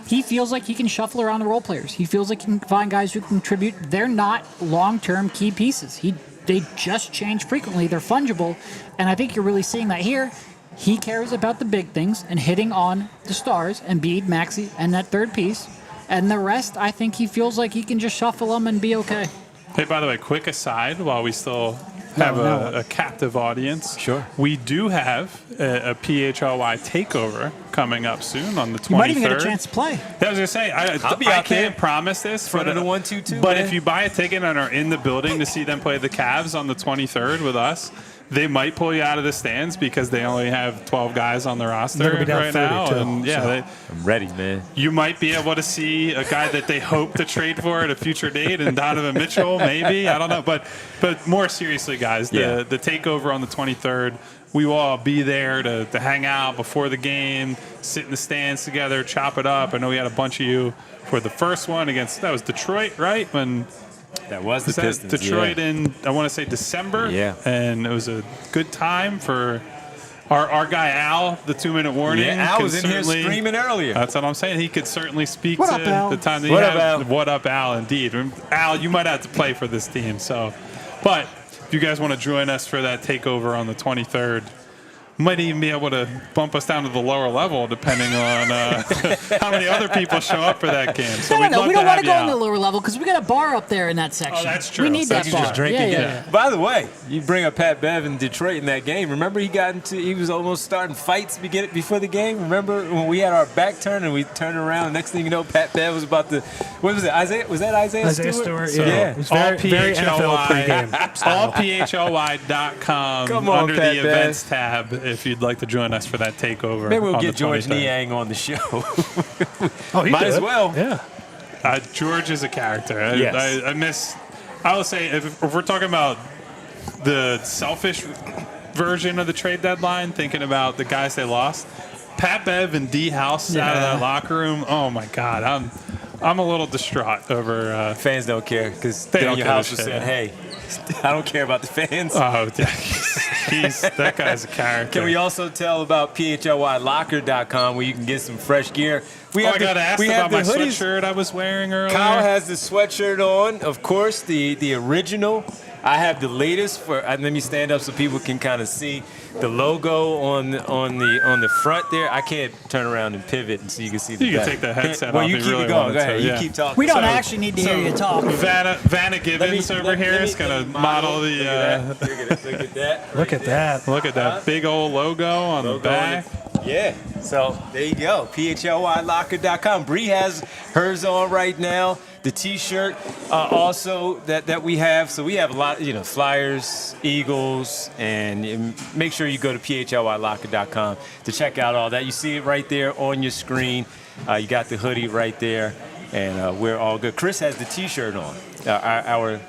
he feels like he can shuffle around the role players. He feels like he can find guys who contribute. They're not long-term key pieces. They just change frequently. They're fungible. And I think you're really seeing that here. He cares about the big things and hitting on the stars, Embiid, Maxey, and that third piece. And the rest, I think he feels like he can just shuffle them and be okay. Hey, by the way, quick aside, while we still have a captive audience. Sure. We do have a PHLY takeover coming up soon on the 23rd. You might even get a chance to play. I was going to say, I can't promise this. Front of the 1-2-2. But if you buy a ticket and are in the building to see them play the Cavs on the 23rd with us, they might pull you out of the stands because they only have 12 guys on the roster right now. And I'm ready, man. You might be able to see a guy that they hope to trade for at a future date, and Donovan Mitchell, maybe. I don't know. But more seriously, guys, the takeover on the 23rd, we will all be there to hang out before the game, sit in the stands together, chop it up. I know we had a bunch of you for the first one that was Detroit, right? That was the Pistons. Detroit in, I want to say, December. Yeah. And it was a good time for our guy Al, the 2-minute warning. Yeah, Al was in here screaming earlier. That's what I'm saying. He could certainly speak What to up, Al? the time that he had. What up, Al, indeed. Al, you might have to play for this team. But if you guys want to join us for that takeover on the 23rd, might even be able to bump us down to the lower level depending on how many other people show up for that game. So we don't want to go on the lower level because we got a bar up there in that section. Oh, that's true. We need that bar. Just drinking. Yeah. By the way, you bring up Pat Bev in Detroit in that game. Remember he was almost starting fights before the game? Remember when we had our back turned and we turned around? Next thing you know, Pat Bev was about to, what was it, Isaiah? Was that Isaiah Stewart? Yeah. It was very NFL pregame. AllPHLY.com under Pat the events tab if you'd like to join us for that takeover. Maybe we'll on get the George 23rd. Niang on the show. Might as well. Yeah. George is a character. Yes. I will say, if we're talking about the selfish version of the trade deadline, thinking about the guys they lost, Pat Bev and D House out of that locker room. Oh my God, I'm a little distraught over. Fans don't care because They don't Daniel give a House was shit. saying, "Hey, I don't care about the fans." Oh, yeah, that guy's a character. Can we also tell about PHLYlocker.com where you can get some fresh gear? I got asked about my hoodies. sweatshirt I was wearing earlier. Kyle has the sweatshirt on, of course, the original. I have the latest let me stand up so people can kind of see the logo on the front there. I can't turn around and pivot and so you can see the You can back. take the headset well, off you if keep you really it going. wanted Go ahead. to, You yeah. keep talking. We don't actually need to hear you talk. Vanna Givens over here is going to model the. Look at that. Look at that. Look at that big old logo on the back. Yeah. So there you go. PHLYlocker.com. Bree has hers on right now. The T-shirt also that we have. So we have a lot, Flyers, Eagles, and make sure you go to PHLYlocker.com to check out all that. You see it right there on your screen. You got the hoodie right there, and we're all good. Chris has the T-shirt on. Our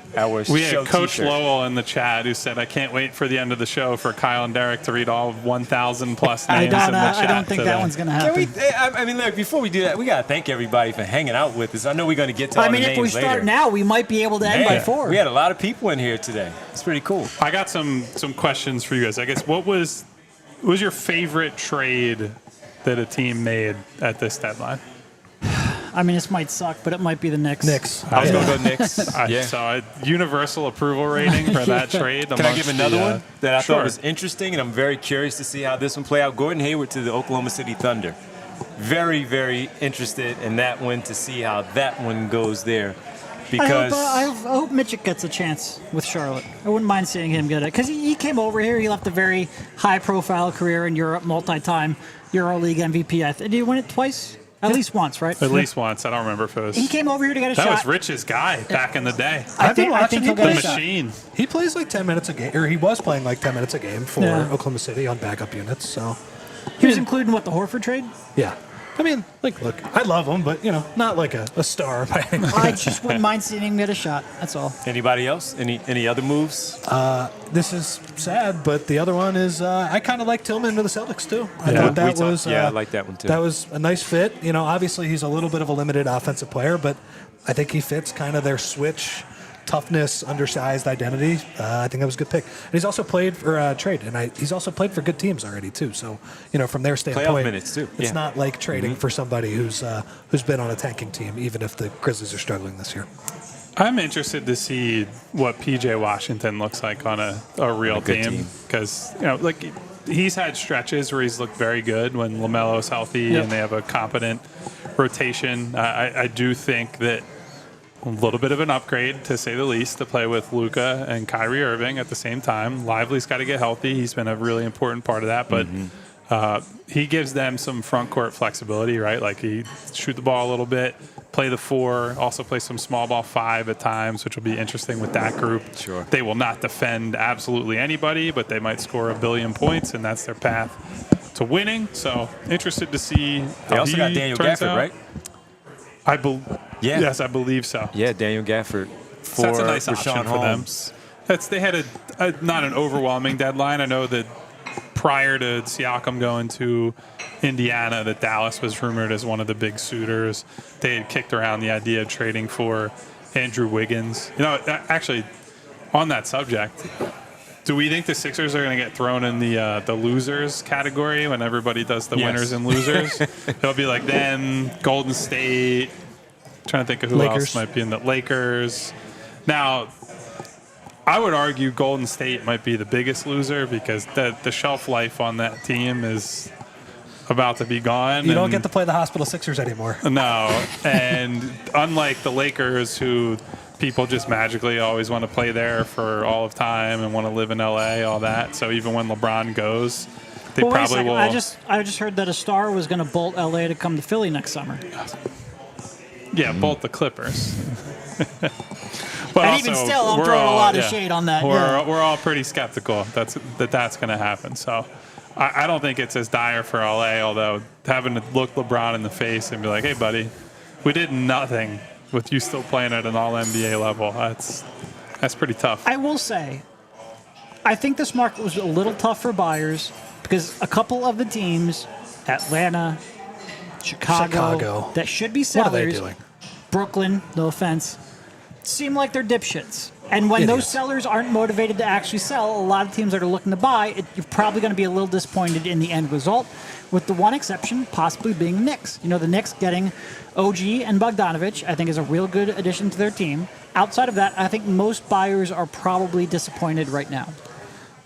We show had Coach T-shirt. Lowell in the chat who said, "I can't wait for the end of the show for Kyle and Derek to read all 1,000 plus names in the chat." I don't think that one's going to happen. I mean, look, before we do that, we got to thank everybody for hanging out with us. I know we're going to get to all the names if we later. start now, we might be able to end by 4. We had a lot of people in here today. It's pretty cool. I got some questions for you guys. I guess what was was your favorite trade that a team made at this deadline? I mean, this might suck, but it might be the Knicks. I was going to go Knicks. So a universal approval rating for that trade. Can I give another one that I Sure. thought was interesting, and I'm very curious to see how this one play out? Gordon Hayward to the Oklahoma City Thunder. Very, very interested in that one to see how that one goes there. Because I hope Mitchell gets a chance with Charlotte. I wouldn't mind seeing him get it. Because he came over here. He left a very high-profile career in Europe, multi-time EuroLeague MVP. Did he win it twice? At least once, right? At least once. I don't remember if it was. He came over here to get a that shot. was Rich's guy back in the day. I think he'll The get a shot. machine. He plays like 10 minutes a game, or he was playing like 10 minutes a game for Oklahoma City on backup units. So He was including, the Horford trade? yeah, I mean, look, I love him, but not like a star by any means. I just wouldn't mind seeing him get a shot. That's all. anybody else? Any other moves? This is sad, but the other one is I kind of like Tillman to the Celtics too. I Yeah. thought that was I like that one too. That was a nice fit. Obviously he's a little bit of a limited offensive player, but I think he fits kind of their switch, toughness, undersized identity. I think that was a good pick. And he's also played for trade, and he's also played for good teams already too. So from their standpoint, Playoff minutes too. It's Yeah. not like trading for somebody who's been on a tanking team, even if the Grizzlies are struggling this year. I'm interested to see what PJ Washington looks like on a real good team team. because he's had stretches where he's looked very good when LaMelo's healthy and they have a competent rotation. I do think that a little bit of an upgrade, to say the least, to play with Luka and Kyrie Irving at the same time. Lively's got to get healthy. He's been a really important part of that, but he gives them some front court flexibility, right? Like he shoot the ball a little bit, play the 4, also play some small ball 5 at times, which will be interesting with that group. Sure. They will not defend absolutely anybody, but they might score 1 billion points, and that's their path to winning. So interested to see how They also he got Daniel turns Gafford, out. right? Yes, I believe so. Yeah, Daniel Gafford for So that's a nice option Rashawn for them. Holmes. They had not an overwhelming deadline. I know that prior to Siakam going to Indiana, that Dallas was rumored as one of the big suitors. They had kicked around the idea of trading for Andrew Wiggins. Actually, on that subject, do we think the Sixers are going to get thrown in the losers category when everybody does the Yes. winners and losers? It'll be like them, Golden State. Trying to think of who Lakers. else might be in the Lakers. Now, I would argue Golden State might be the biggest loser because the shelf life on that team is about to be gone. You don't get to play the Hospital Sixers anymore. No, and unlike the Lakers, who people just magically always want to play there for all of time and want to live in LA, all that. So even when LeBron goes, they Well, wait a probably second. will. I just heard that a star was going to bolt LA to come to Philly next summer. Yeah, both the Clippers. But And even still, I'm throwing a lot of shade on that. We're all pretty skeptical that's going to happen. So I don't think it's as dire for LA, although having to look LeBron in the face and be like, hey, buddy, we did nothing with you still playing at an all-NBA level. That's pretty tough. I will say, I think this market was a little tough for buyers because a couple of the teams, Atlanta, Chicago. That should be What sellers. are they doing? Brooklyn, no offense, seem like they're dipshits. And when those Idiots. sellers aren't motivated to actually sell, a lot of teams that are looking to buy, you're probably going to be a little disappointed in the end result, with the one exception possibly being the Knicks. The Knicks getting OG and Bogdanovich, I think, is a real good addition to their team. Outside of that, I think most buyers are probably disappointed right now.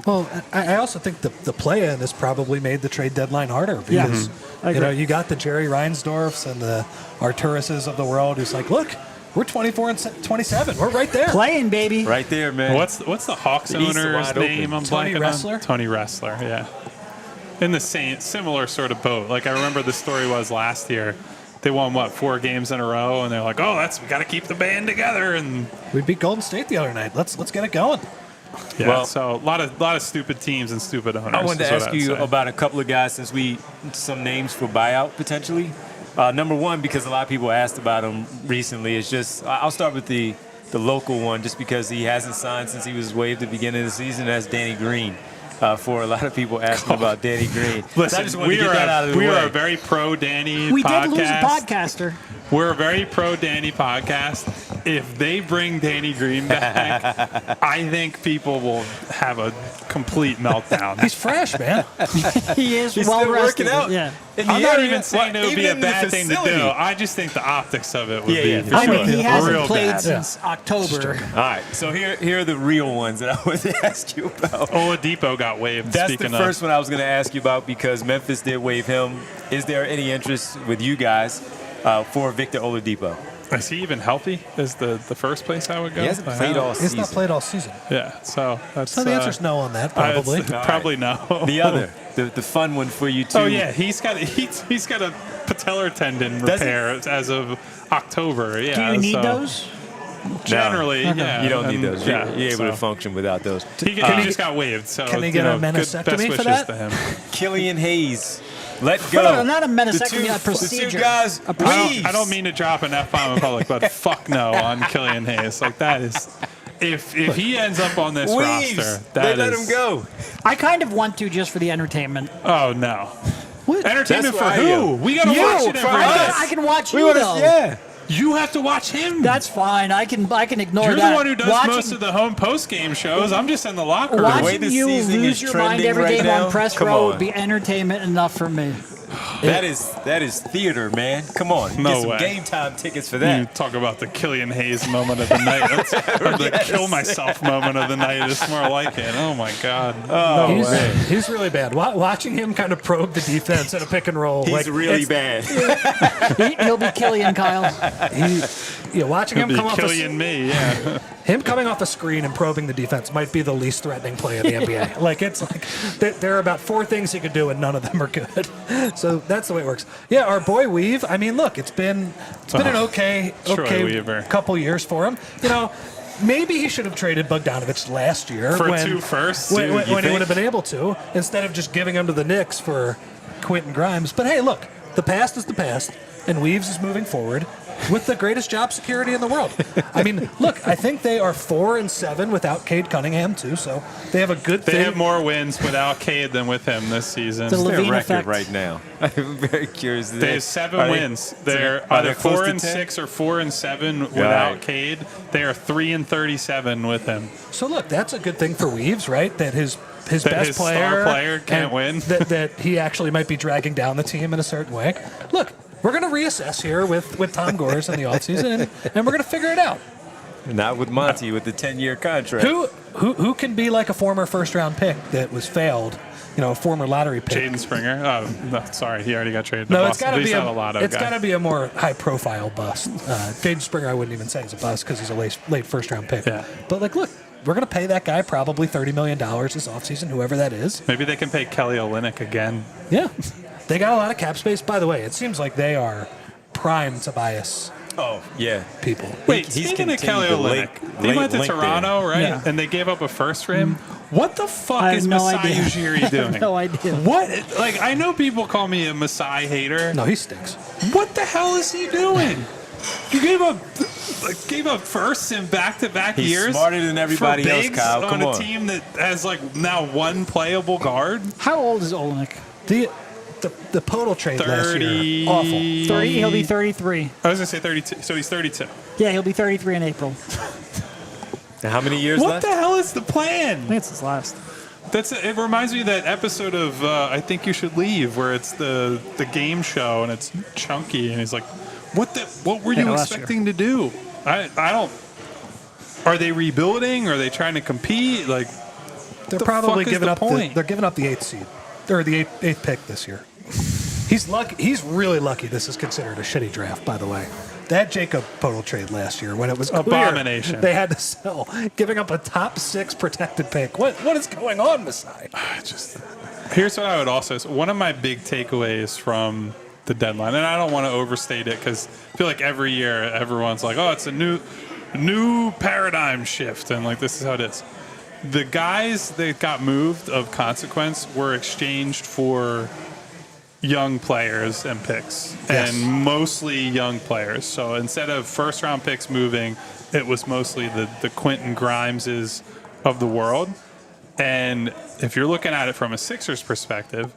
Well, I also think the play-in has probably made the trade deadline harder because I agree. you got the Jerry Reinsdorfs and the Arturuses of the world who's like, look, we're 24 and 27, we're right there. Playing, baby. Right there, man. What's the Hawks The East is owner's wide open. name? I'm Tony blanking Ressler? on. Tony Ressler, yeah. In the similar sort of boat. Like I remember the story was last year. They won 4 games in a row, and they're like, "Oh, we got to keep the band together." And We beat Golden State the other night. Let's get it going. yeah, Well- so a lot of stupid teams and stupid owners. I wanted is to what ask I'd you say. about a couple of guys since some names for buyout potentially. Number one, because a lot of people asked about him recently, is just I'll start with the local one, just because he hasn't signed since he was waived at the beginning of the season. That's Danny Green. For a lot of people asking about Danny Green. So I just Listen, wanted to get that out of the we way. are a very pro Danny We podcast. did lose a podcaster. We're a very pro Danny podcast. if they bring Danny Green back, I think people will have a complete meltdown. He's fresh, man. He is He's well still rested. working out. Yeah. I'm not even saying it would even be a in the bad thing to facility. do. I just think the optics of it would Yeah, be for I sure. mean, he hasn't real played bad. since October. All right, so here are the real ones that I want to ask you about. Oladipo got waived. That's speaking the first one I was going to ask you about because Memphis did waive him. Is there any interest with you guys for Victor Oladipo? is he even healthy? Is the first place I would go? He hasn't I played know. all He's season. not played all season. Yeah, so that's So the answer's no on that, probably. probably no. The other, the fun one for you too. Oh yeah, he's got a patellar tendon Does he? repair as of October. Yeah. Do you need so those? Generally, yeah. You don't need those. Yeah, You're able to so. function without those. He just got waived, so Can he get a meniscectomy best for wishes that? to him. Killian Hayes, let go. No, not a meniscectomy, The two- a procedure. The two guys, A please. I don't mean to drop an F-bomb in public, but fuck no on Killian Hayes. Like that is, if he ends up on this Weaves. roster, They that let is- him go. I kind of want to just for the entertainment. Oh no. Entertainment That's for what I who? am. We gotta You, watch it for every us. night. I can watch We you want though. to, yeah. You have to watch him. That's fine. I can ignore You're that. the one who does Watching, most of the home post game shows. I'm just in the locker room. way watching the you season lose is your mind trending every right game now, on press come row on. would be entertainment enough for me. That is theater, man. Come on. No Get some way. game time tickets for You that. talk about the Killian Hayes moment of the night. That's or the kill myself moment of the night. It's more like it. Oh my god. He's really bad. Watching him kind of probe the defense in a pick and roll. He's really bad. He'll be Killian, Kyle. Watching him Be come off Killian me. Yeah. him coming off a screen and probing the defense might be the least threatening play in the NBA. Like it's like there are about 4 things he could do and none of them are good. So that's the way it works. Yeah, our boy Weave. I mean, look, it's been an okay Weaver. couple years for him. You know, maybe he should have traded Bogdanovich last year For when, 2 firsts, when, dude, when, you when he think? would have been able to, instead of just giving him to the Knicks for Quentin Grimes. But hey, look, the past is the past, and Weaves is moving forward with the greatest job security in the world. I mean, look, I think they are 4-7 without Cade Cunningham too, so they have a good They thing. have more wins without Cade than with him this season. The What's their Levine record effect. right now? I'm very curious. They have 7 Are they- wins. They're are either they close to 10? 4-6 or 4-7 without Right. Cade. They are 3-37 with him. So look, that's a good thing for Weaves, right? That his That best his player, star player can't and win. That he actually might be dragging down the team in a certain way. Look, we're going to reassess here with Tom Gores in the offseason, and we're going to figure it out. Not with Monty with the 10-year contract. Who can be like a former first-round pick that was failed, a former lottery pick? Jaden Springer. Oh, no, sorry. He already got traded to No, Boston. He's not a lotto it's guy. got to be a more high-profile bust. Jaden Springer, I wouldn't even say is a bust because he's a late first-round pick. Yeah. But look, we're going to pay that guy probably $30 million this offseason, whoever that is. Maybe they can pay Kelly Olynyk again. Yeah. They got a lot of cap space. By the way, it seems like they are prime Tobias Oh, yeah. people. Wait, He's speaking of Kelly continued Olynyk, to he late went to link there. Toronto, right? Yeah. And they gave up a first for him. What the fuck I have is no Masai idea. Ujiri doing? No idea. What? Like, I know people call me a Masai hater. No, he stinks. What the hell is he doing? You gave up firsts in back-to-back He's years. smarter than everybody for else, bigs Kyle. on Come a on. team that has now one playable guard. How old is Olenek? The Podol trade last 30. year, awful. 30. He'll be 33. I was gonna say 32. So he's 32. Yeah, he'll be 33 in April. And how many years What left? the hell is the plan? I think it's his last. It reminds me of that episode of I Think You Should Leave, where it's the game show and it's Chunky and he's like, what were you last expecting to do? I don't. Are they rebuilding? Are they trying to compete? Like, They're the probably fuck is giving the up. point? They're giving up the 8th seed, or the eighth pick this year. He's lucky. He's really lucky. This is considered a shitty draft, by the way. That Jacob Podol trade last year, when it was clear Abomination. they had to sell, giving up a top 6 protected pick. What is going on, Masai? Here's what I would also say. One of my big takeaways from the deadline, and I don't want to overstate it because I feel like every year everyone's like, oh, it's a new paradigm shift, and like this is how it is. The guys that got moved of consequence were exchanged for young players and picks, Yes. and mostly young players. So instead of first-round picks moving, it was mostly the Quentin Grimeses of the world. And if you're looking at it from a Sixers perspective,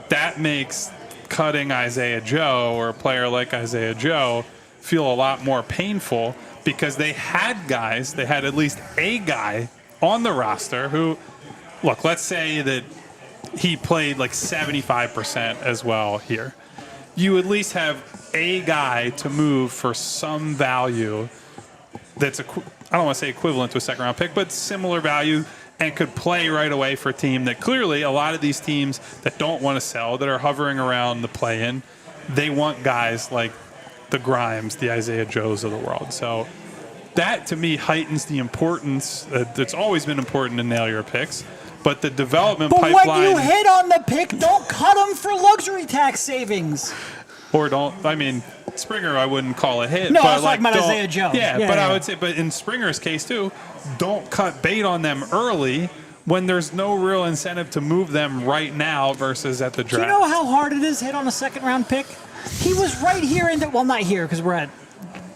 that makes cutting Isaiah Joe or a player like Isaiah Joe feel a lot more painful because they had guys, they had at least a guy on the roster who, look, let's say that he played like 75% as well here. You at least have a guy to move for some value that's, I don't want to say equivalent to a second-round pick, but similar value and could play right away for a team that clearly a lot of these teams that don't want to sell, that are hovering around the play-in, they want guys like the Grimes, the Isaiah Joes of the world. So that, to me, heightens the importance. It's always been important to nail your picks. But the development pipeline... But when you hit on the pick, don't cut them for luxury tax savings. Or don't... I mean, Springer I wouldn't call a hit. No, but I was talking about Isaiah Joe. Yeah, but I would say... But in Springer's case, too, don't cut bait on them early when there's no real incentive to move them right now versus at the draft. Do you know how hard it is to hit on a second-round pick? He was right here in the... Well, not here, because we're at...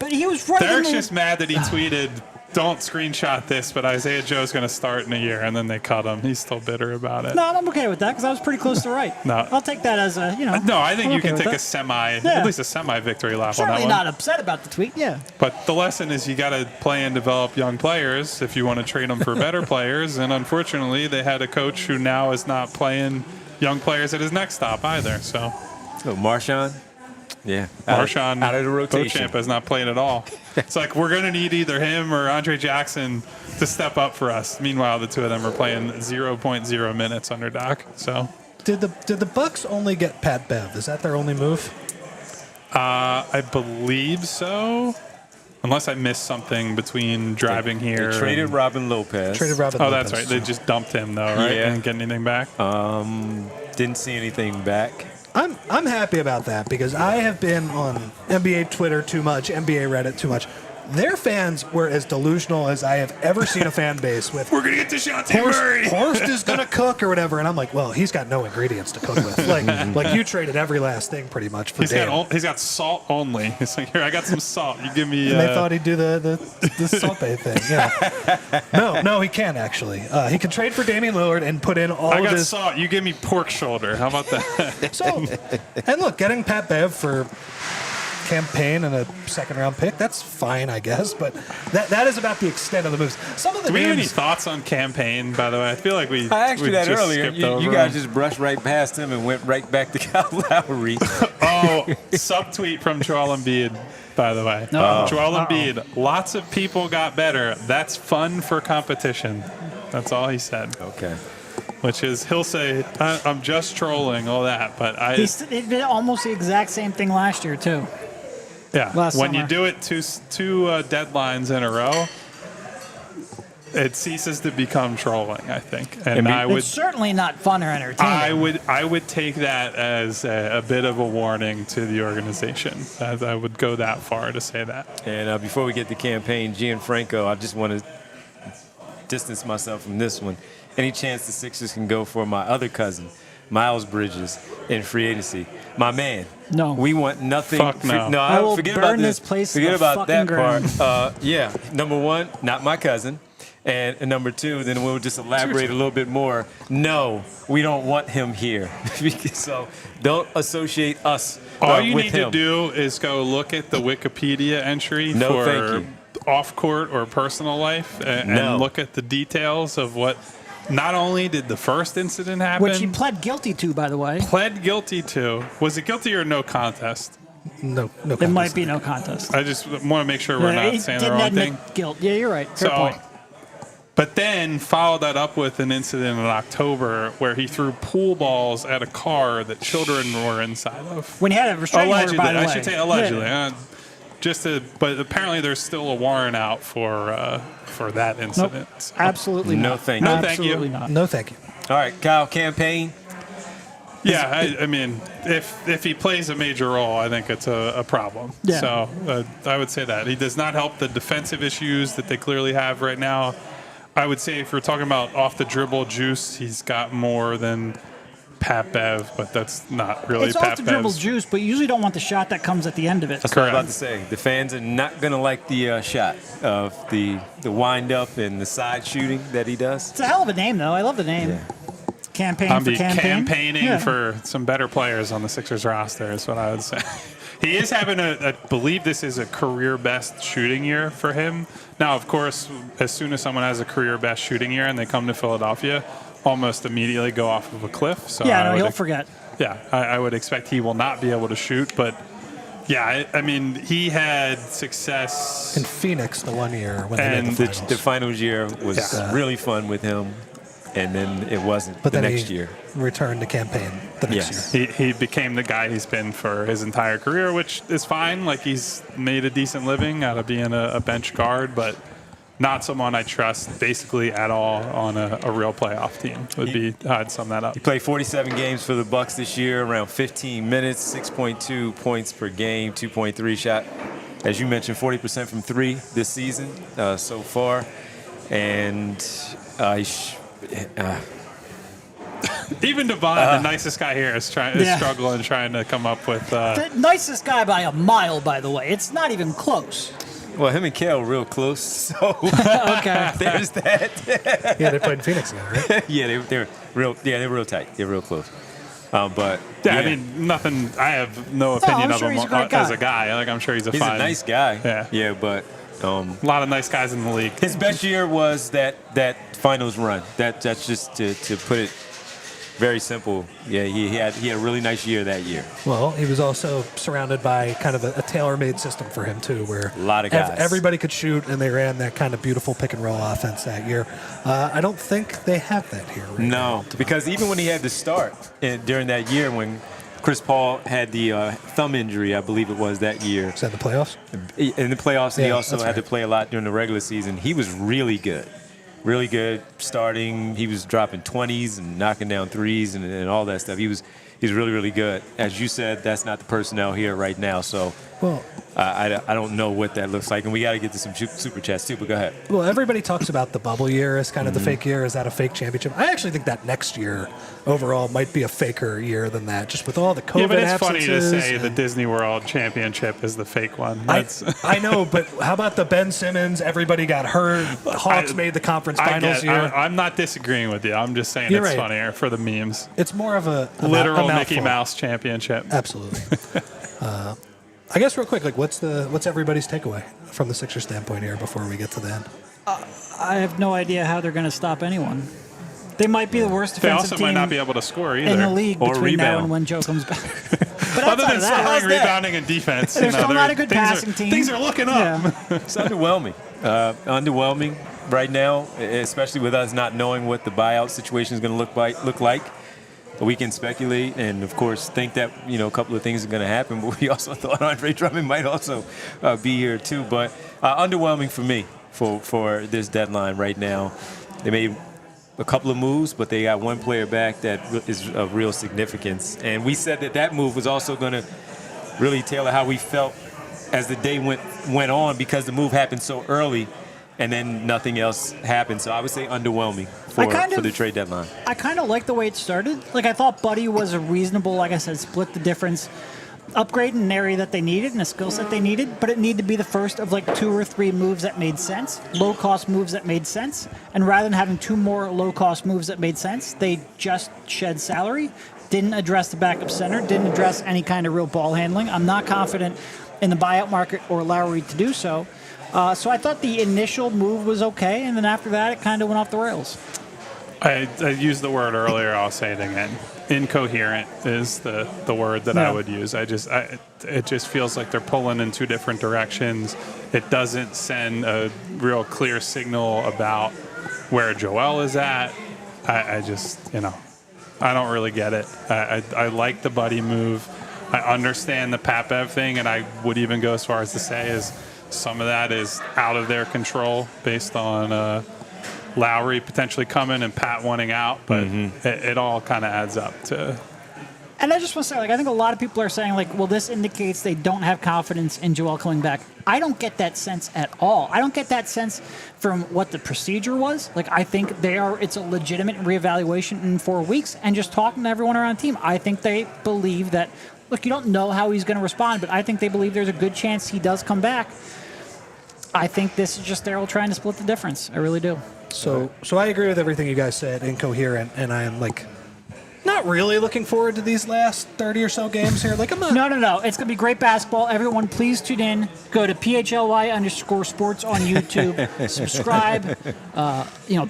But he was right Derek's in the... just mad that he tweeted... Don't screenshot this, but Isaiah Joe's going to start in a year, and then they cut him. He's still bitter about it. No, I'm okay with that because I was pretty close to right. No. I'll take that as a, No, I think I'm you okay can with take that. at least a semi-victory lap on that Certainly one. not upset about the tweet, yeah. But the lesson is you got to play and develop young players if you want to trade them for better players. And unfortunately, they had a coach who now is not playing young players at his next stop either. So, Marshawn? Yeah. Marshawn out of the rotation. Beauchamp has not played at all. It's like we're going to need either him or Andre Jackson to step up for us. Meanwhile, the two of them are playing 0.0 minutes under Doc. So, Did the Bucks only get Pat Bev? Is that their only move? I believe so. Unless I missed something between driving here. They traded Robin Lopez. That's right. They just dumped him, though, right? Yeah. Didn't get anything back? Didn't see anything back. I'm happy about that because I have been on NBA Twitter too much, NBA Reddit too much. Their fans were as delusional as I have ever seen a fan base with. We're going to get DeJounte Murray. Horst is going to cook or whatever. And I'm like, well, he's got no ingredients to cook with. Like you traded every last thing pretty much for Dan. He's got salt only. He's like, here, I got some salt. You give me... And they thought he'd do the salt bay thing. Yeah. No, he can't actually. He can trade for Damian Lillard and put in all I of got his... salt. You give me pork shoulder. How about that? So, and look, getting Pat Bev for campaign and a second-round pick, that's fine, I guess. But that is about the extent of the moves. Some of the Do we have any names... thoughts on campaign, by the way? I feel like we I asked you that just earlier. skipped over You guys him. just brushed right past him and went right back to Kyle Lowry. Oh, subtweet from Joel Embiid, by the way. Joel Embiid, lots of people got better. That's fun for competition. That's all he said. Okay. Which is, he'll say, I'm just trolling, all that. But He did almost the exact same thing last year, too. yeah, last when summer. you do it two deadlines in a row, it ceases to become trolling, I think. And I would It's certainly not fun or entertaining. I would take that as a bit of a warning to the organization. I would go that far to say that. And before we get to campaign, Gianfranco, I just want to distance myself from this one. Any chance the Sixers can go for my other cousin, Miles Bridges, in free agency? My man. No. We want nothing. Fuck no. No, I will forget burn about this place to Forget the about that fucking ground. part. Yeah. Number one, not my cousin. And number two, then we'll just elaborate a little bit more. No, we don't want him here. So don't associate us All you with need him. to do is go look at the Wikipedia entry No, for thank you. off-court or personal life and look at the details of what not only did the first incident happen, Which he pled guilty to, by the way. pled guilty to. Was it guilty or no contest? No. It might be no contest. I just want to make sure we're he not saying the didn't wrong admit thing. guilt. Yeah, you're right. Fair So, point. but then followed that up with an incident in October where he threw pool balls at a car that children were inside of. When he had a restraining order, Allegedly, by the way. I should say allegedly. Yeah. But apparently there's still a warrant out for that Nope. incident. So- Absolutely No, not. thank you. No, thank you. Absolutely not. No, thank you. All right, Kyle, campaign. Yeah, I mean, if he plays a major role, I think it's a problem. Yeah. So I would say that. He does not help the defensive issues that they clearly have right now. I would say if we're talking about off-the-dribble juice, he's got more than Pat Bev, but that's not really It's Pat off the dribble Bev's. juice, but you usually don't want the shot that comes at the end of it. That's what I was Correct. about to say. The fans are not going to like the shot of the wind up and the side shooting that he does. It's a hell of a name, though. I love the name. Yeah. campaign I'll for be campaign. campaigning for some better players on the Sixers roster is what I would say. He is having I believe this is a career best shooting year for him. Now, of course, as soon as someone has a career best shooting year and they come to Philadelphia, almost immediately go off of a cliff. So he'll forget. Yeah, I would expect he will not be able to shoot, but yeah, I mean, he had success in Phoenix the one year when they made the finals. The finals year was really fun with him, and then it wasn't but the then next he year. Returned to campaign the next year. He became the guy he's been for his entire career, which is fine. Like, he's made a decent living out of being a bench guard, but not someone I trust basically at all on a real playoff team would be how I'd sum that up. He played 47 games for the Bucks this year, around 15 minutes, 6.2 points per game, 2.3 shot. As you mentioned, 40% from three this season so far. And even Devon, the nicest guy here, is struggling trying to come up with. The nicest guy by a mile, by the way. It's not even close. Well, him and Kale were real close, so okay. There's that. Yeah, they played in Phoenix together, right? Yeah, they're real. Yeah, they're real tight. They're real close. But I mean, nothing. I have no opinion of him as a guy. Like, I'm sure he's a a nice guy. Yeah, but a lot of nice guys in the league. His best year was that finals run. That's just to put it very simple. Yeah, he had a really nice year that year. Well, he was also surrounded by kind of a tailor-made system for him too, where a lot of guys, everybody could shoot, and they ran that kind of beautiful pick and roll offense that year. I don't think they have that here. No, because even when he had to start during that year, when Chris Paul had the thumb injury, I believe it was that year. Was that in the playoffs? In the playoffs, and he also had to right. play a lot during the regular season. He was really good. Really good starting. He was dropping 20s and knocking down threes and all that stuff. He's really, really good. As you said, that's not the personnel here right now. So I don't know what that looks like. And we got to get to some super chats too, but go ahead. Well, everybody talks about the bubble year as kind of the fake year. Is that a fake championship? I actually think that next year overall might be a faker year than that, just with all the COVID but it's absences. Funny to say the Disney World Championship is the fake one. I know, but how about the Ben Simmons? Everybody got hurt. Hawks made the conference finals year. I'm not disagreeing with you. I'm just saying it's funnier for the memes. It's more of a literal Mickey Mouse championship. Absolutely. I guess real quick, like what's everybody's takeaway from the Sixers standpoint here before we get to the end? I have no idea how they're going to stop anyone. They might be the worst defensive team. They also might not be able to score either. In the league or between rebound. now and when Joe comes back. But other than scoring, rebounding, and defense, they're still not a good passing team. Things are looking up. Yeah. It's underwhelming. Underwhelming right now, especially with us not knowing what the buyout situation is going to look like. We can speculate and, of course, think that a couple of things are going to happen. But we also thought Andre Drummond might also be here too. But underwhelming for me for this deadline right now. They made a couple of moves, but they got one player back that is of real significance. And we said that move was also going to really tailor how we felt as the day went on, because the move happened so early and then nothing else happened. So I would say underwhelming for the trade deadline. I kind of like the way it started. Like, I thought Buddy was a reasonable, like I said, split the difference upgrade in an area that they needed and a skill set they needed, but it needed to be the first of like 2 or 3 moves that made sense, low-cost moves that made sense. And rather than having 2 more low-cost moves that made sense, they just shed salary, didn't address the backup center, didn't address any kind of real ball handling. I'm not confident in the buyout market or Lowry to do so. So I thought the initial move was okay, and then after that, it kind of went off the rails. I used the word earlier. I'll say it again. Incoherent is the word that I would use. It just feels like they're pulling in 2 different directions. It doesn't send a real clear signal about where Joel is at. I just, I don't really get it. I like the Buddy move. I understand the Papev thing, and I would even go as far as to say is some of that is out of their control based on Lowry potentially coming and Pat wanting out, but it all kind of adds up to. And I just want to say, I think a lot of people are saying, well, this indicates they don't have confidence in Joel coming back. I don't get that sense at all. I don't get that sense from what the procedure was. I think it's a legitimate reevaluation in 4 weeks, and just talking to everyone around the team, I think they believe that, look, you don't know how he's going to respond, but I think they believe there's a good chance he does come back. I think this is just Daryl trying to split the difference. I really do. So I agree with everything you guys said, incoherent, and I am not really looking forward to these last 30 or so games here. Like, I'm not. No. It's going to be great basketball. Everyone, please tune in. Go to PHLY_sports on YouTube. Subscribe.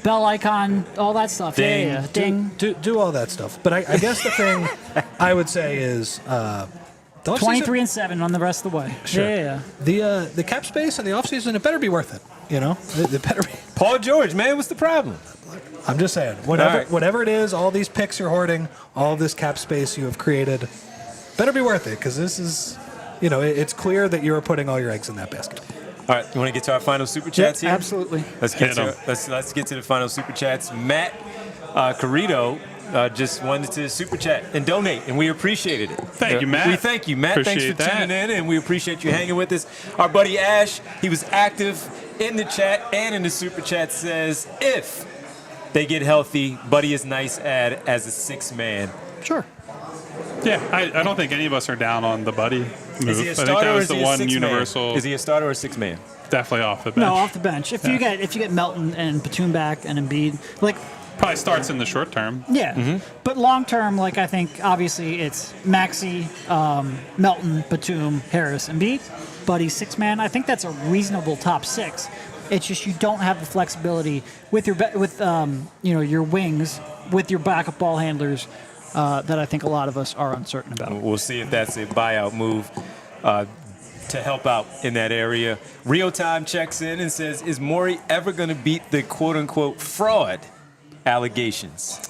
Bell icon, all that stuff. Ding. Yeah. Ding. Do all that stuff. But I guess the thing I would say is 23-7 on the rest of the way. Sure. Yeah. The cap space in the offseason, it better be worth it. It better be. Paul George, man, what's the problem? I'm just saying, whatever it is, all these picks you're hoarding, all this cap space you have created, better be worth it, because this is, it's clear that you're putting all your eggs in that basket. All right, you want to get to our final super chats here? Absolutely. Let's get to the final super chats. Matt Carrito just wanted to super chat and donate, and we appreciated it. Thank you, Matt. We thank you, Matt. Appreciate Thanks for tuning in, and we appreciate you hanging with us. Our buddy Ash, he was active in the chat and in the super chat, says, if they get healthy, Buddy is nice add as a sixth man. Sure. Yeah, I don't think any of us are down on the Buddy move. Is he a I think starter that or was is the he a one sixth universal. man? Is he a starter or a sixth man? Definitely off the bench. No, off the bench. If you get Milton and Batum back and Embiid, Probably starts in the short term. yeah. Mm-hmm. But long term, I think obviously it's Maxey, Milton, Batum, Harris, Embiid, Buddy, six man. I think that's a reasonable top six. It's just you don't have the flexibility with your your wings, with your backup ball handlers that I think a lot of us are uncertain about. We'll see if that's a buyout move to help out in that area. Real Time checks in and says, is Morey ever going to beat the quote-unquote fraud allegations?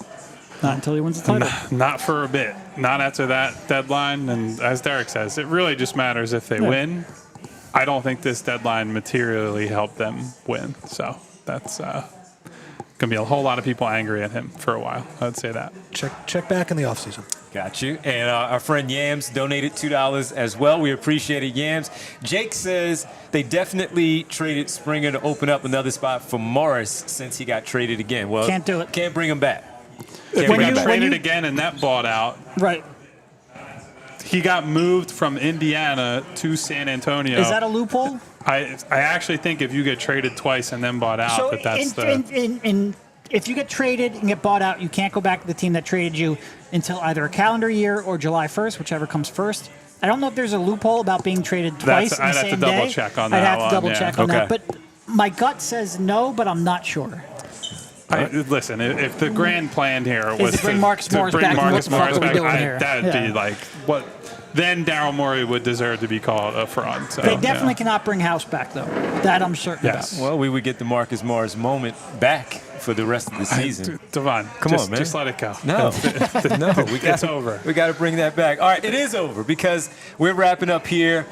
Not until he wins the title. Not for a bit. Not after that deadline. And as Derek says, it really just matters if they win. I don't think this deadline materially helped them win. So that's going to be a whole lot of people angry at him for a while. I'd say that. Check back in the offseason. Got you. And our friend Yams donated $2 as well. We appreciate it, Yams. Jake says they definitely traded Springer to open up another spot for Morris since he got traded again. Well, Can't do it. Can't bring him back. If When he you- got when traded you- again and that bought out, Right. he got moved from Indiana to San Antonio. Is that a loophole? I actually think if you get traded twice and then bought out, that's if you get traded and get bought out, you can't go back to the team that traded you until either a calendar year or July 1st, whichever comes first. I don't know if there's a loophole about being traded twice in the I'd have to same day. double check on that I'd have one, to double yeah. check on that. Okay. But my gut says no, but I'm not sure. Listen, if the grand plan here was to bring Marcus Morris bring back, what Marcus the fuck Morris are we back, doing here? that'd Yeah. be like what. Then Daryl Morey would deserve to be called a fraud. So, They definitely cannot bring House back, though. That I'm certain Yes. about. Well, we would get the Marcus Morris moment back for the rest of the season. Devon, Come on, man. Just let it go. No, It's over. We got to bring that back. All right, it is over because we're wrapping up here.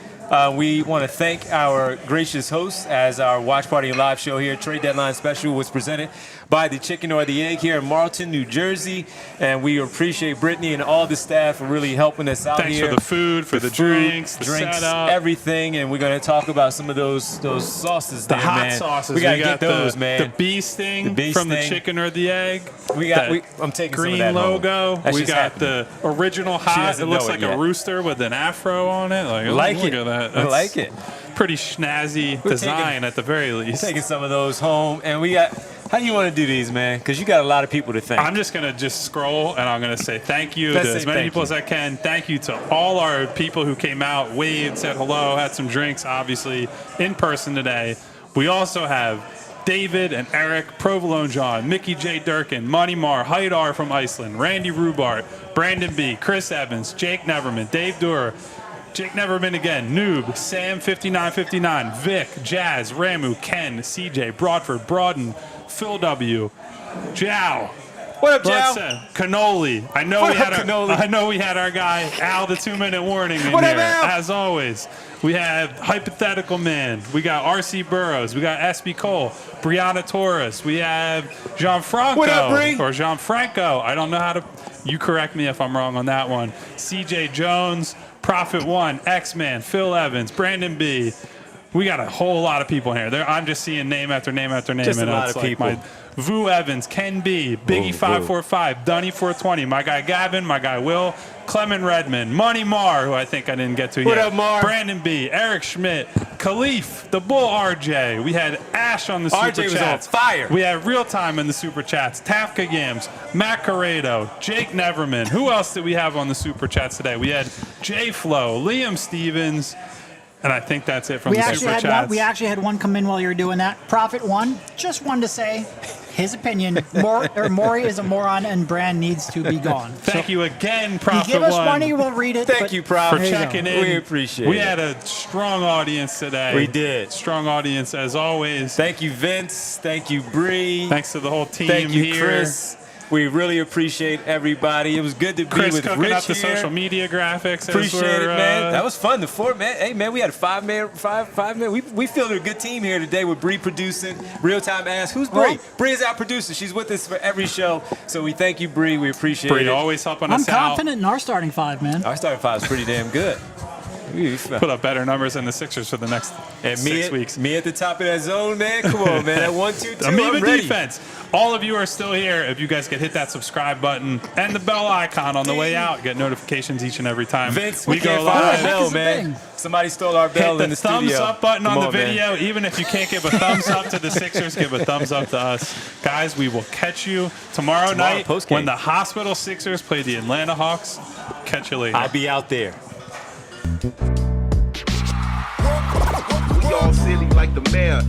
We want to thank our gracious hosts as our watch party and live show here. Trade Deadline Special was presented by the Chicken or the Egg here in Marlton, New Jersey. And we appreciate Brittany and all the staff for really helping us out Thanks here. for the food, for the drinks, the setup. everything. And we're going to talk about some of those sauces The there, hot man. sauces. We got to got get those, the, man. The bee sting The bee from the sting. chicken or the egg. I'm taking some of green that home. logo. That's We just got happening. the original She hot. It doesn't looks know like it a yet. rooster with an afro on it. Like look it. at that. I like it. Pretty schnazzy design at the very least. Taking some of those home, and we got. How do you want to do these, man? Because you got a lot of people to thank. I'm just going to scroll, and I'm going to say thank you Let's to say as many thank people you. as I can. Thank you to all our people who came out, waved, said hello, had some drinks, obviously, in person today. We also have David and Eric, Provolone John, Mickey J. Durkin, Monty Marr, Haidar from Iceland, Randy Rubart, Brandon B., Chris Evans, Jake Neverman, Dave Durer, Jake Neverman again, Noob, Sam 5959, Vic, Jazz, Ramu, Ken, CJ, Broadford, Broaden, Phil W, Jow. What up, Let's Joe? say Cannoli. I know What we up, had our, Cannoli? I know we had our guy Al, the 2-minute warning in What up, here. Al? As always, we have Hypothetical Man. We got R.C. Burroughs. We got S.B. Cole, Brianna Torres. We have Gianfranco What up, Bree? or Gianfranco. I don't know how to. You correct me if I'm wrong on that one. C.J. Jones, Prophet One, X-Man, Phil Evans, Brandon B. We got a whole lot of people here. I'm just seeing name after name after name. Just a and lot it's of like people. Vu Evans, Ken B, Biggie 545, Dunny 420, my guy Gavin, my guy Will, Clement Redmond, Money Mar, who I think I didn't get to yet. What up, Mar? Brandon B, Eric Schmidt, Khalif, the Bull RJ. We had Ash on the RJ super was chats. on fire. We had Real Time in the super chats. Tafka Gams, Matt Corrado, Jake Neverman. Who else did we have on the super chats today? We had Jay Flo, Liam Stevens, and I think that's it from the super chats. We actually had one come in while you were doing that. Prophet One just wanted to say his opinion. Maury is a moron and Brand needs to be gone. Thank you again, Prophet You give us One, money, we'll read it. Thank you, Prof. for checking in. We appreciate it. We had a strong audience today. We did. Strong audience as always. Thank you, Vince. Thank you, Bree. Thanks to the whole team Thank you, here. Chris. We really appreciate everybody. It was good to be Chris with cooking Rich up the here. social media graphics. Appreciate as it, we're, man. That was fun. The 4 man. Hey, man, we had a 5 man. We feel a good team here today with Bree producing. Real Time Ask. Who's Bree? Well, Bree is our producer. She's with us for every show. So we thank you, Bree. We appreciate Bree it. always helping I'm us out. confident in our starting 5, man. Our starting 5 is pretty damn good. Put up better numbers than the Sixers for the next And 6 weeks. me at the top of that zone, man. Come on, man. That 1-2-2. Amoeba I'm ready. defense. All of you are still here. If you guys could hit that subscribe button and the bell icon on the way out, get notifications each and every time Vince, we we go can't find our live. bell, Heck is the man. thing. Somebody stole our bell Hit in the the thumbs studio. up button Come on the man. video. Even if you can't give a thumbs up to the Sixers, give a thumbs up to us. Guys, we will catch you tomorrow night postgame. when the Hospital Sixers play the Atlanta Hawks. Catch you later. I'll be out there. We all silly like the mayor.